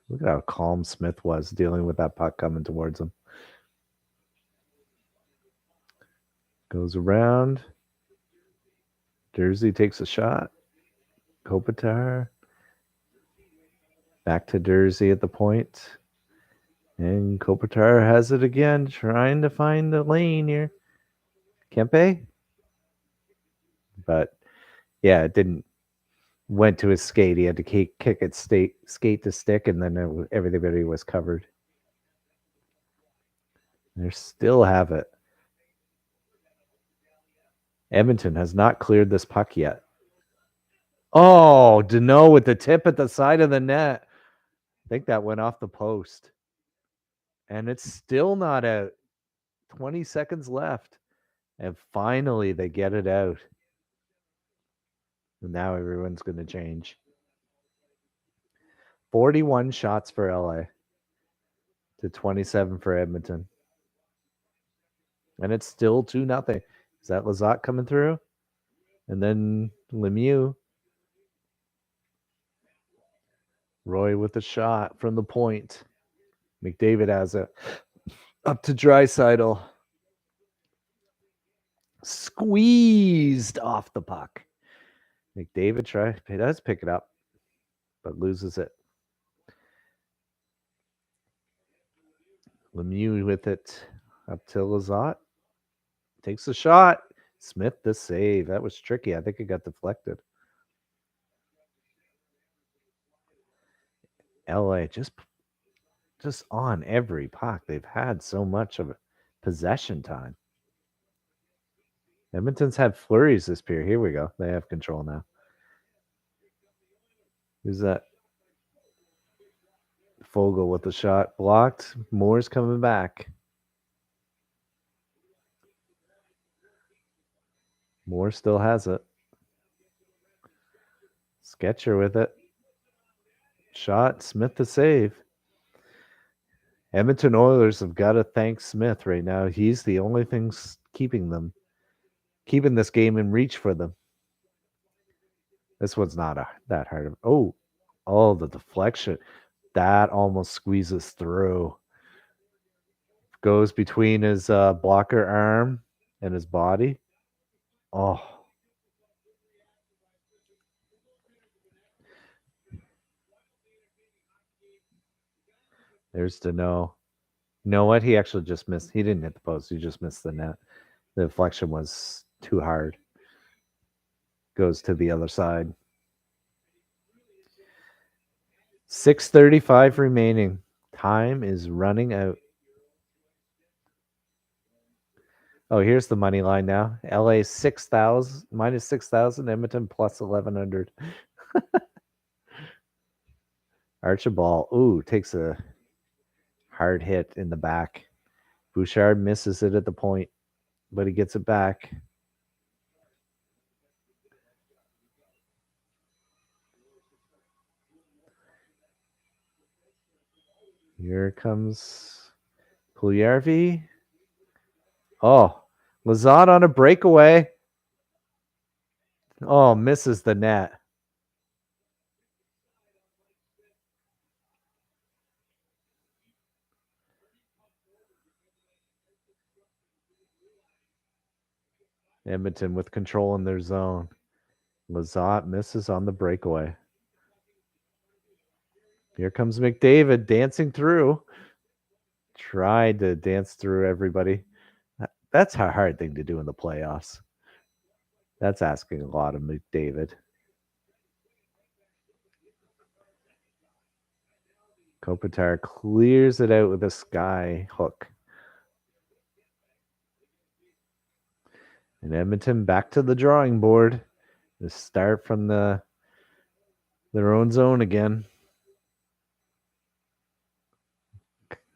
Look at how calm Smith was dealing with that puck coming towards him. Goes around. Jersey takes a shot. Kopitar. Back to Jersey at the point. And Kopitar has it again, trying to find the lane here. Kempe? But yeah, it didn't. Went to his skate. He had to kick it skate to stick, and then everybody was covered. They still have it. Edmonton has not cleared this puck yet. Oh, Deneau with the tip at the side of the net. I think that went off the post. And it's still not out. 20 seconds left. And finally, they get it out. And now everyone's going to change. 41 shots for LA to 27 for Edmonton. And it's still 2-0. Is that Lizotte coming through? And then Lemieux. Roy with a shot from the point. McDavid has it. Up to Draisaitl. Squeezed off the puck. McDavid does pick it up, but loses it. Lemieux with it up to Lizotte. Takes a shot. Smith the save. That was tricky. I think it got deflected. LA just on every puck. They've had so much of possession time. Edmonton's had flurries this period. Here we go. They have control now. Who's that? Fogle with the shot blocked. Moore's coming back. Moore still has it. Sketcher with it. Shot. Smith the save. Edmonton Oilers have got to thank Smith right now. He's the only thing keeping this game in reach for them. This one's not that hard. Oh, the deflection. That almost squeezes through. Goes between his blocker arm and his body. Oh. There's Deneau. You know what? He actually just missed. He didn't hit the post. He just missed the net. The deflection was too hard. Goes to the other side. 6:35 remaining. Time is running out. Oh, here's the money line now. LA 6,000 minus 6,000. Edmonton plus 1,100. Archibald, takes a hard hit in the back. Bouchard misses it at the point, but he gets it back. Here comes Puljujarvi. Oh, Lizotte on a breakaway. Oh, misses the net. Edmonton with control in their zone. Lizotte misses on the breakaway. Here comes McDavid dancing through. Tried to dance through everybody. That's a hard thing to do in the playoffs. That's asking a lot of McDavid. Kopitar clears it out with a sky hook. And Edmonton back to the drawing board. To start from their own zone again.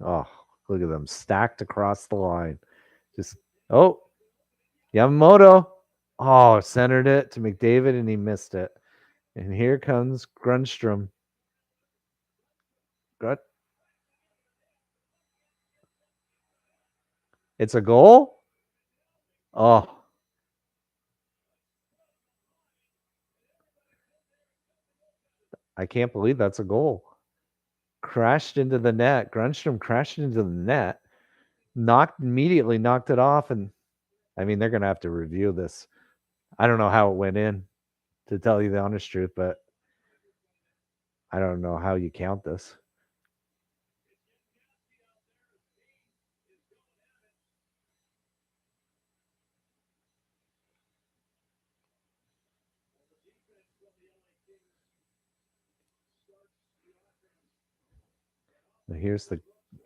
Oh, look at them stacked across the line. Yamamoto. Oh, centered it to McDavid and he missed it. And here comes Grundstrom. It's a goal? Oh. I can't believe that's a goal. Crashed into the net. Grundstrom crashed into the net. Knocked it off, and I mean, they're going to have to review this. I don't know how it went in, to tell you the honest truth, but I don't know how you count this.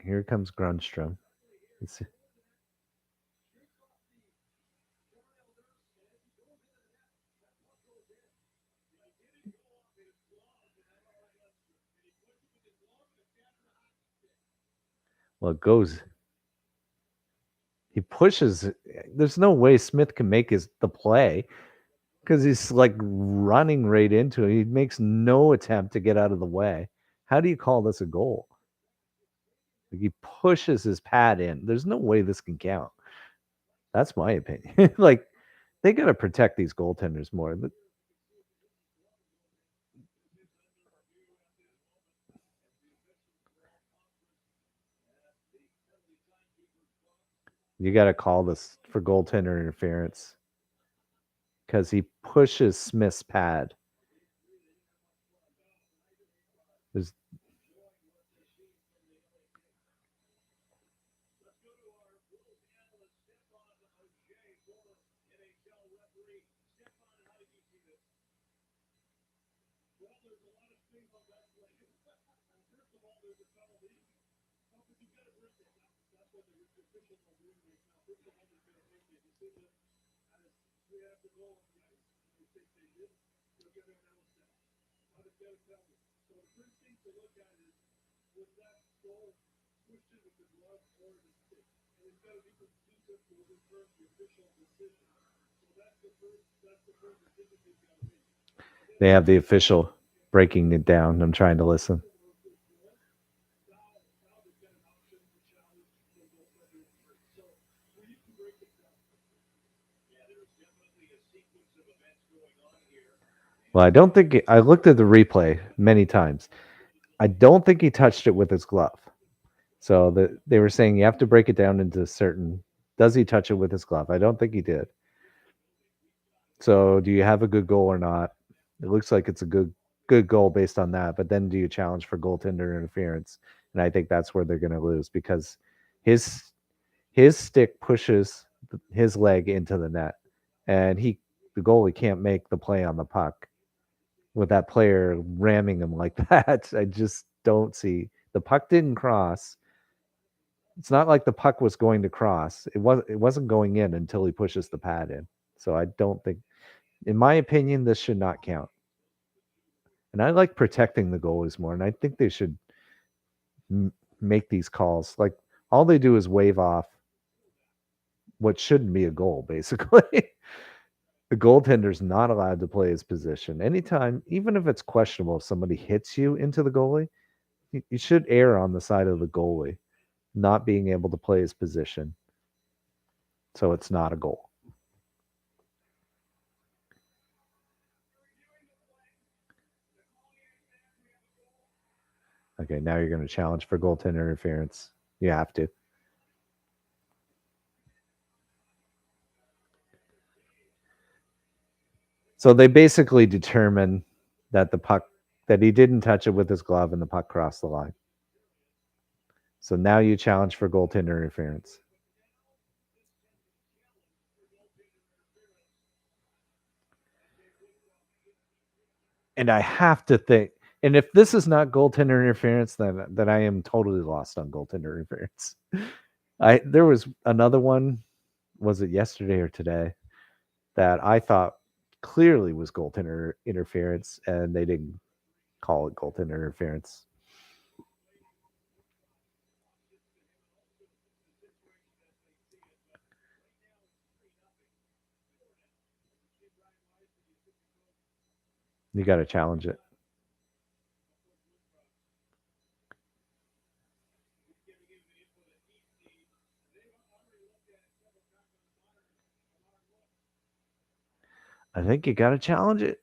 Here comes Grunstrom. Let's see. Well, it goes. He pushes. There's no way Smith can make the play because he's like running right into it. He makes no attempt to get out of the way. How do you call this a goal? Like he pushes his pad in. There's no way this can count. That's my opinion. Like they got to protect these goaltenders more. You got to call this for goaltender interference because he pushes Smith's pad. There's They have the official breaking it down. I'm trying to listen. Well, I don't think I looked at the replay many times. I don't think he touched it with his glove. So they were saying you have to break it down into certain. Does he touch it with his glove? I don't think he did. So do you have a good goal or not? It looks like it's a good goal based on that. But then do you challenge for goaltender interference? And I think that's where they're going to lose because his his stick pushes his leg into the net, and the goalie can't make the play on the puck with that player ramming him like that. I just don't see the puck didn't cross. It's not like the puck was going to cross. It wasn't going in until he pushes the pad in. So I don't think, in my opinion, this should not count. And I like protecting the goalies more, and I think they should make these calls. Like all they do is wave off what shouldn't be a goal, basically. The goaltender's not allowed to play his position. Anytime, even if it's questionable, if somebody hits you into the goalie, you should err on the side of the goalie not being able to play his position. So it's not a goal. Okay, now you're going to challenge for goaltender interference. You have to. So they basically determine that that he didn't touch it with his glove and the puck crossed the line. So now you challenge for goaltender interference. And I have to think, and if this is not goaltender interference, then I am totally lost on goaltender interference. There was another one, was it yesterday or today, that I thought clearly was goaltender interference, and they didn't call it goaltender interference. You got to challenge it. I think you got to challenge it.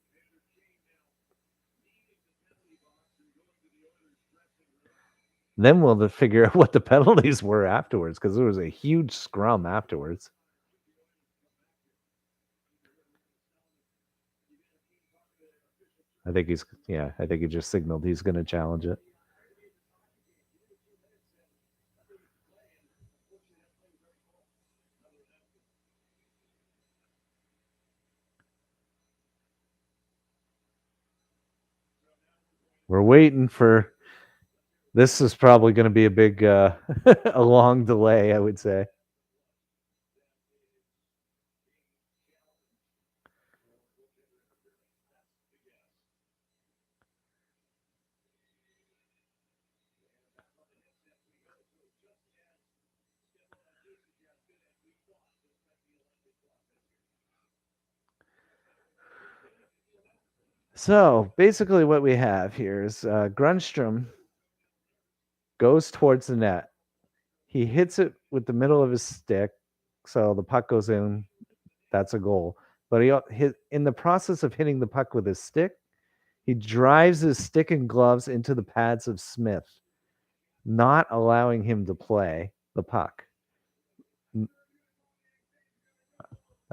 Then we'll figure out what the penalties were afterwards, because there was a huge scrum afterwards. I think I think he just signaled he's going to challenge it. We're waiting for. This is probably going to be a big, a long delay, I would say. So basically, what we have here is Grunstrom goes towards the net. He hits it with the middle of his stick, so the puck goes in. That's a goal. But he hit in the process of hitting the puck with his stick, he drives his stick and gloves into the pads of Smith, not allowing him to play the puck.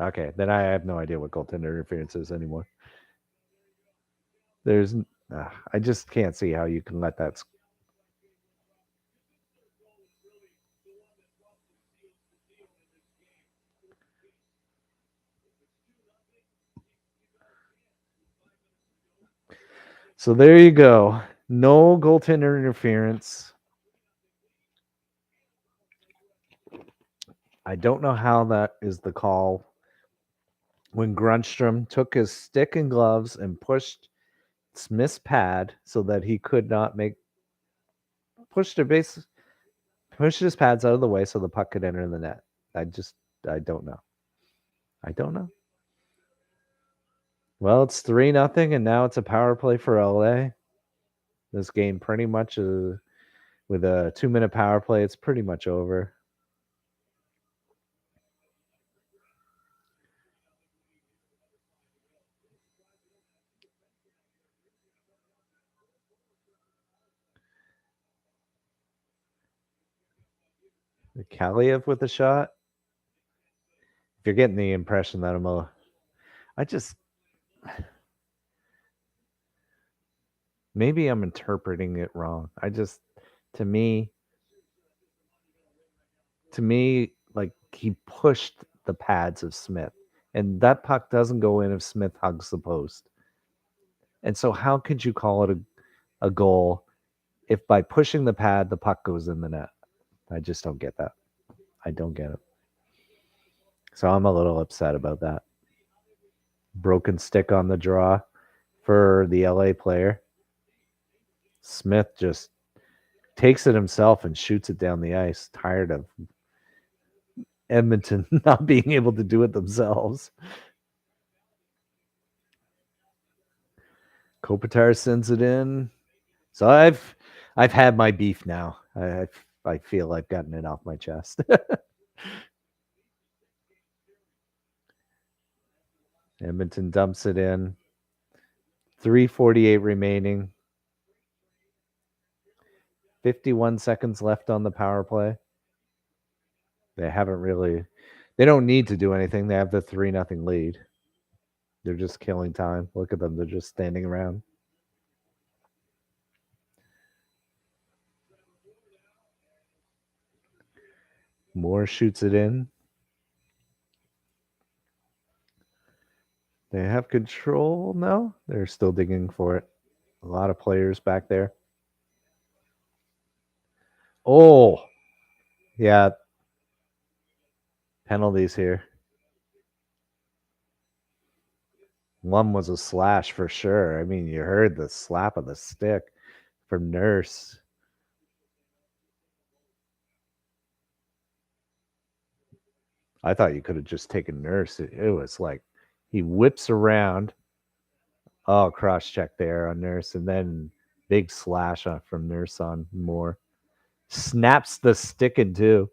Okay, then I have no idea what goaltender interference is anymore. There's, I just can't see how you can let that. So there you go. No goaltender interference. I don't know how that is the call. When Grunstrom took his stick and gloves and pushed Smith's pad so that he could not make pushed a base pushed his pads out of the way so the puck could enter the net. I don't know. I don't know. Well, it's 3-0, and now it's a power play for LA. This game pretty much with a 2-minute power play, it's pretty much over. Kaliev with a shot. If you're getting the impression that I just maybe I'm interpreting it wrong. To me, like he pushed the pads of Smith, and that puck doesn't go in if Smith hugs the post. And so, how could you call it a goal if by pushing the pad the puck goes in the net? I just don't get that. I don't get it. So I'm a little upset about that. Broken stick on the draw for the LA player. Smith just takes it himself and shoots it down the ice, tired of Edmonton not being able to do it themselves. Kopitar sends it in. So I've had my beef now. I feel I've gotten it off my chest. Edmonton dumps it in. 3:48 remaining. 51 seconds left on the power play. They haven't really. They don't need to do anything. They have the 3-0 lead. They're just killing time. Look at them. They're just standing around. Moore shoots it in. They have control now. They're still digging for it. A lot of players back there. Oh, yeah. Penalties here. One was a slash for sure. I mean, you heard the slap of the stick from Nurse. I thought you could have just taken Nurse. It was like he whips around. Oh, cross check there on Nurse, and then big slash from Nurse on Moore. Snaps the stick in two.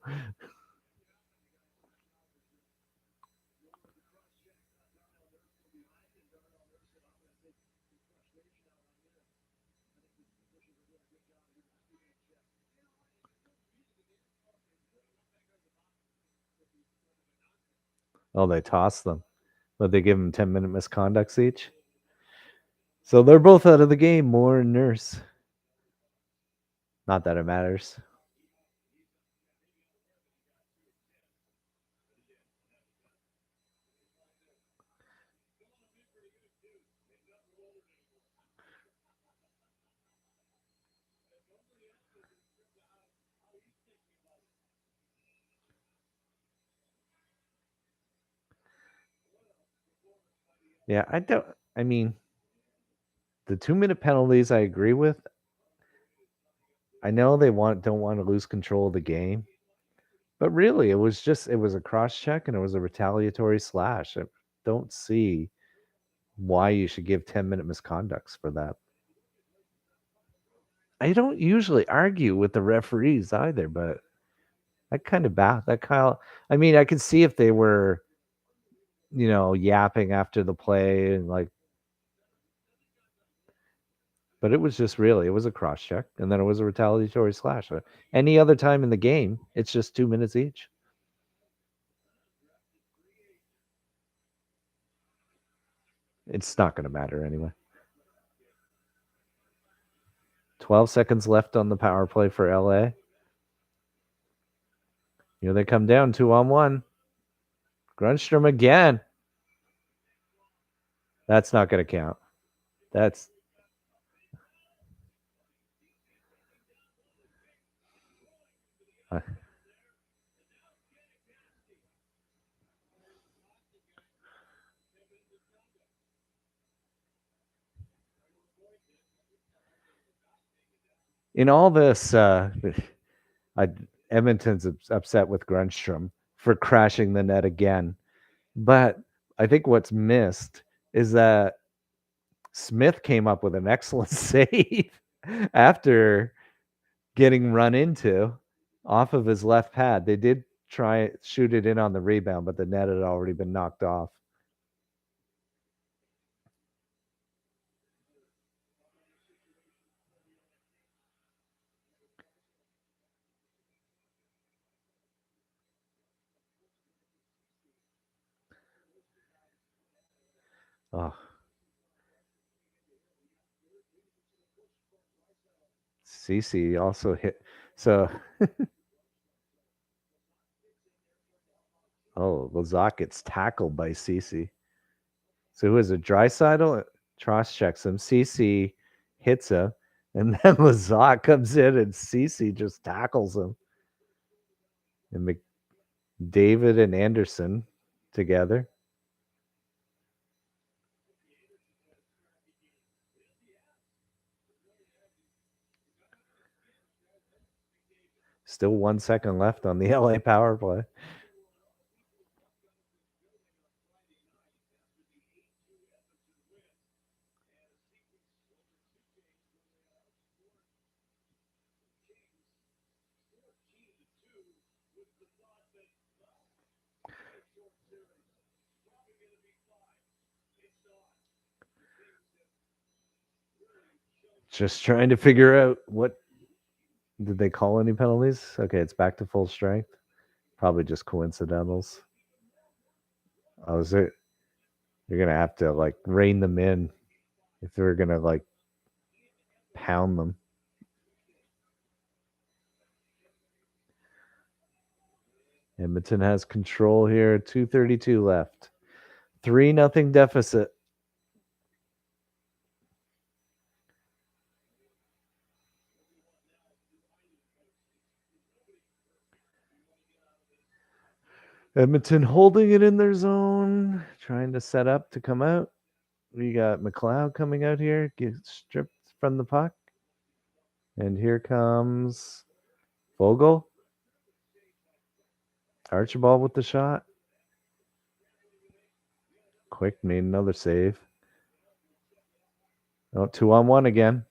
Oh, they toss them. But they give them 10-minute misconducts each. So they're both out of the game, Moore and Nurse. Not that it matters. Yeah, I mean, the 2-minute penalties I agree with. I know they don't want to lose control of the game, but really it was a cross check and it was a retaliatory slash. I don't see why you should give 10-minute misconducts for that. I don't usually argue with the referees either, but that kind of that kind of, I mean, I can see if they were, yapping after the play and like, but it was just really, it was a cross check and then it was a retaliatory slash. Any other time in the game, it's just 2 minutes each. It's not going to matter anyway. 12 seconds left on the power play for LA. Here they come down 2-on-1. Grunstrom again. That's not going to count. That's in all this. I, Edmonton's upset with Grunstrom for crashing the net again, but I think what's missed is that Smith came up with an excellent save after getting run into off of his left pad. They did try shoot it in on the rebound, but the net had already been knocked off. Oh, CC also hit. So, Lazak gets tackled by CC. So who is it? Dreisaitl cross checks him. CC hits him, and then Lazak comes in and CC just tackles him. And David and Anderson together. Still 1 second left on the LA power play. Just trying to figure out what did they call any penalties? Okay, it's back to full strength. Probably just coincidentals. I was it. You're gonna have to like rein them in if they're gonna like pound them. Edmonton has control here. 2:32 left. 3-0 deficit. Edmonton holding it in their zone, trying to set up to come out. We got McLeod coming out here, gets stripped from the puck. And here comes Vogel. Archibald with the shot. Quick made another save. Oh, 2-on-1 again.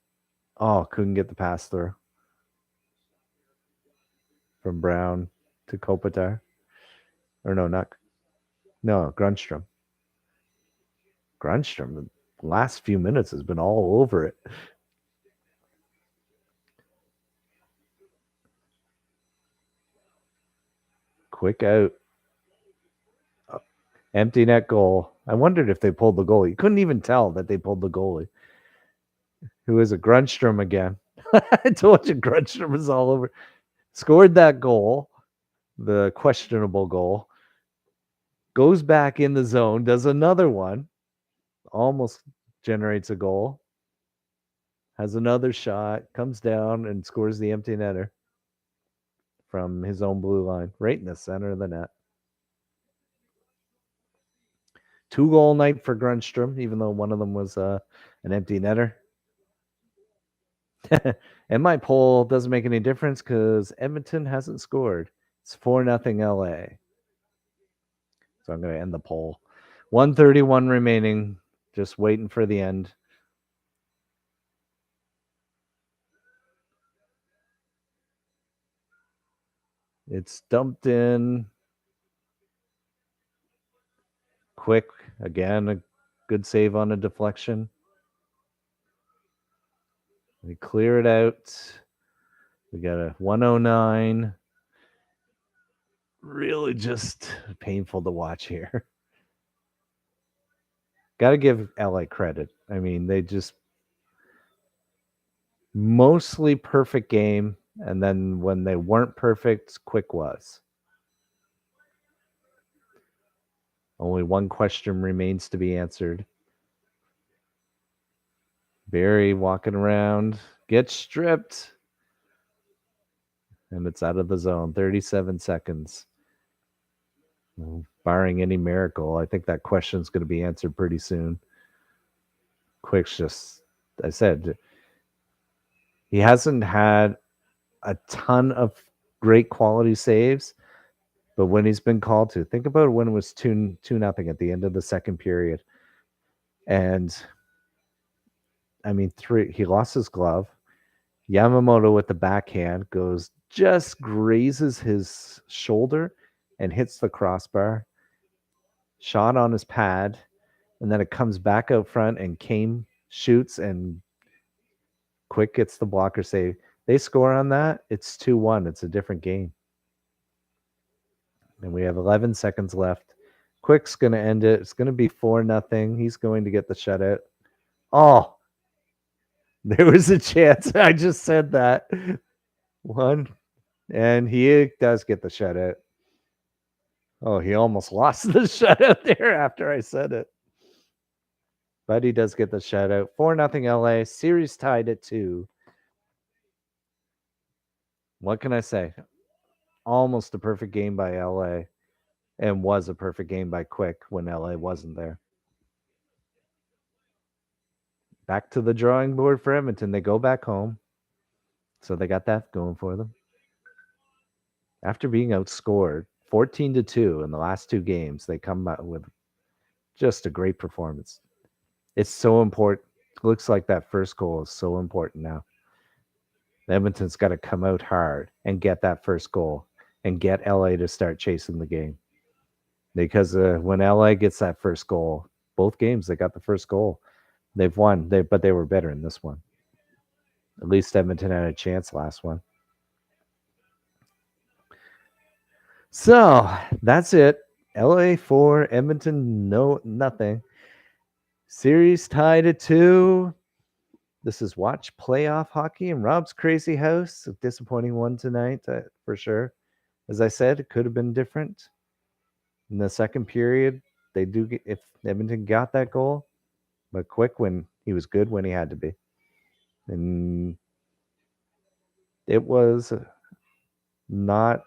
Oh, couldn't get the pass through. From Brown to Kopitar. Or no, not. No, Grunstrom. Grunstrom, the last few minutes has been all over it. Quick out. Empty net goal. I wondered if they pulled the goalie. You couldn't even tell that they pulled the goalie. Who is it? Grunstrom again. I told you Grunstrom is all over. Scored that goal, the questionable goal. Goes back in the zone, does another one, almost generates a goal. Has another shot, comes down and scores the empty netter from his own blue line, right in the center of the net. 2-goal night for Grunstrom, even though one of them was an empty netter. And my poll doesn't make any difference because Edmonton hasn't scored. It's 4-0 LA. So I'm going to end the poll. 131 remaining, just waiting for the end. It's dumped in. Quick, again, a good save on a deflection. We clear it out. We got a 109. Really just painful to watch here. Got to give LA credit. I mean, they just mostly perfect game. And then when they weren't perfect, Quick was. Only one question remains to be answered. Barry walking around, gets stripped. And it's out of the zone. 37 seconds. Barring any miracle, I think that question's going to be answered pretty soon. Quick's just, I said, he hasn't had a ton of great quality saves, but when he's been called to, think about when it was 2-0 at the end of the second period. And I mean, he lost his glove. Yamamoto with the backhand just grazes his shoulder and hits the crossbar. Shot on his pad, and then it comes back out front, and Kane shoots, and Quick gets the blocker save. They score on that, it's 2-1. It's a different game. And we have 11 seconds left. Quick's going to end it. It's going to be 4-0. He's going to get the shutout. Oh, there was a chance. I just said that. One, and he does get the shutout. Oh, he almost lost the shutout there after I said it. But he does get the shutout. 4-0 LA. Series tied at 2. What can I say? Almost a perfect game by LA, and was a perfect game by Quick when LA wasn't there. Back to the drawing board for Edmonton. They go back home. So they got that going for them. After being outscored 14-2 in the last 2 games, they come out with just a great performance. It's so important. Looks like that first goal is so important now. Edmonton's got to come out hard and get that first goal and get LA to start chasing the game. Because when LA gets that first goal, both games they got the first goal. They've won, but they were better in this one. At least Edmonton had a chance last one. So that's it. LA 4, Edmonton nothing. Series tied at 2. This is Watch Playoff Hockey in Rob's Crazy House. A disappointing one tonight, for sure. As I said, it could have been different. In the second period, they do get, if Edmonton got that goal, but Quick when he was good when he had to be. And it was not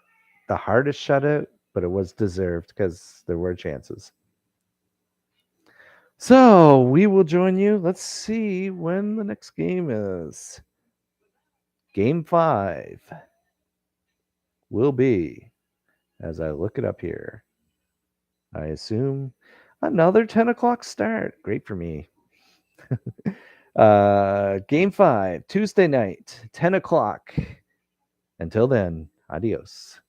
the hardest shutout, but it was deserved because there were chances. So we will join you. Let's see when the next game is. Game 5 will be, as I look it up here, I assume another 10 o'clock start. Great for me. Game 5, Tuesday night, 10 o'clock. Until then, adios.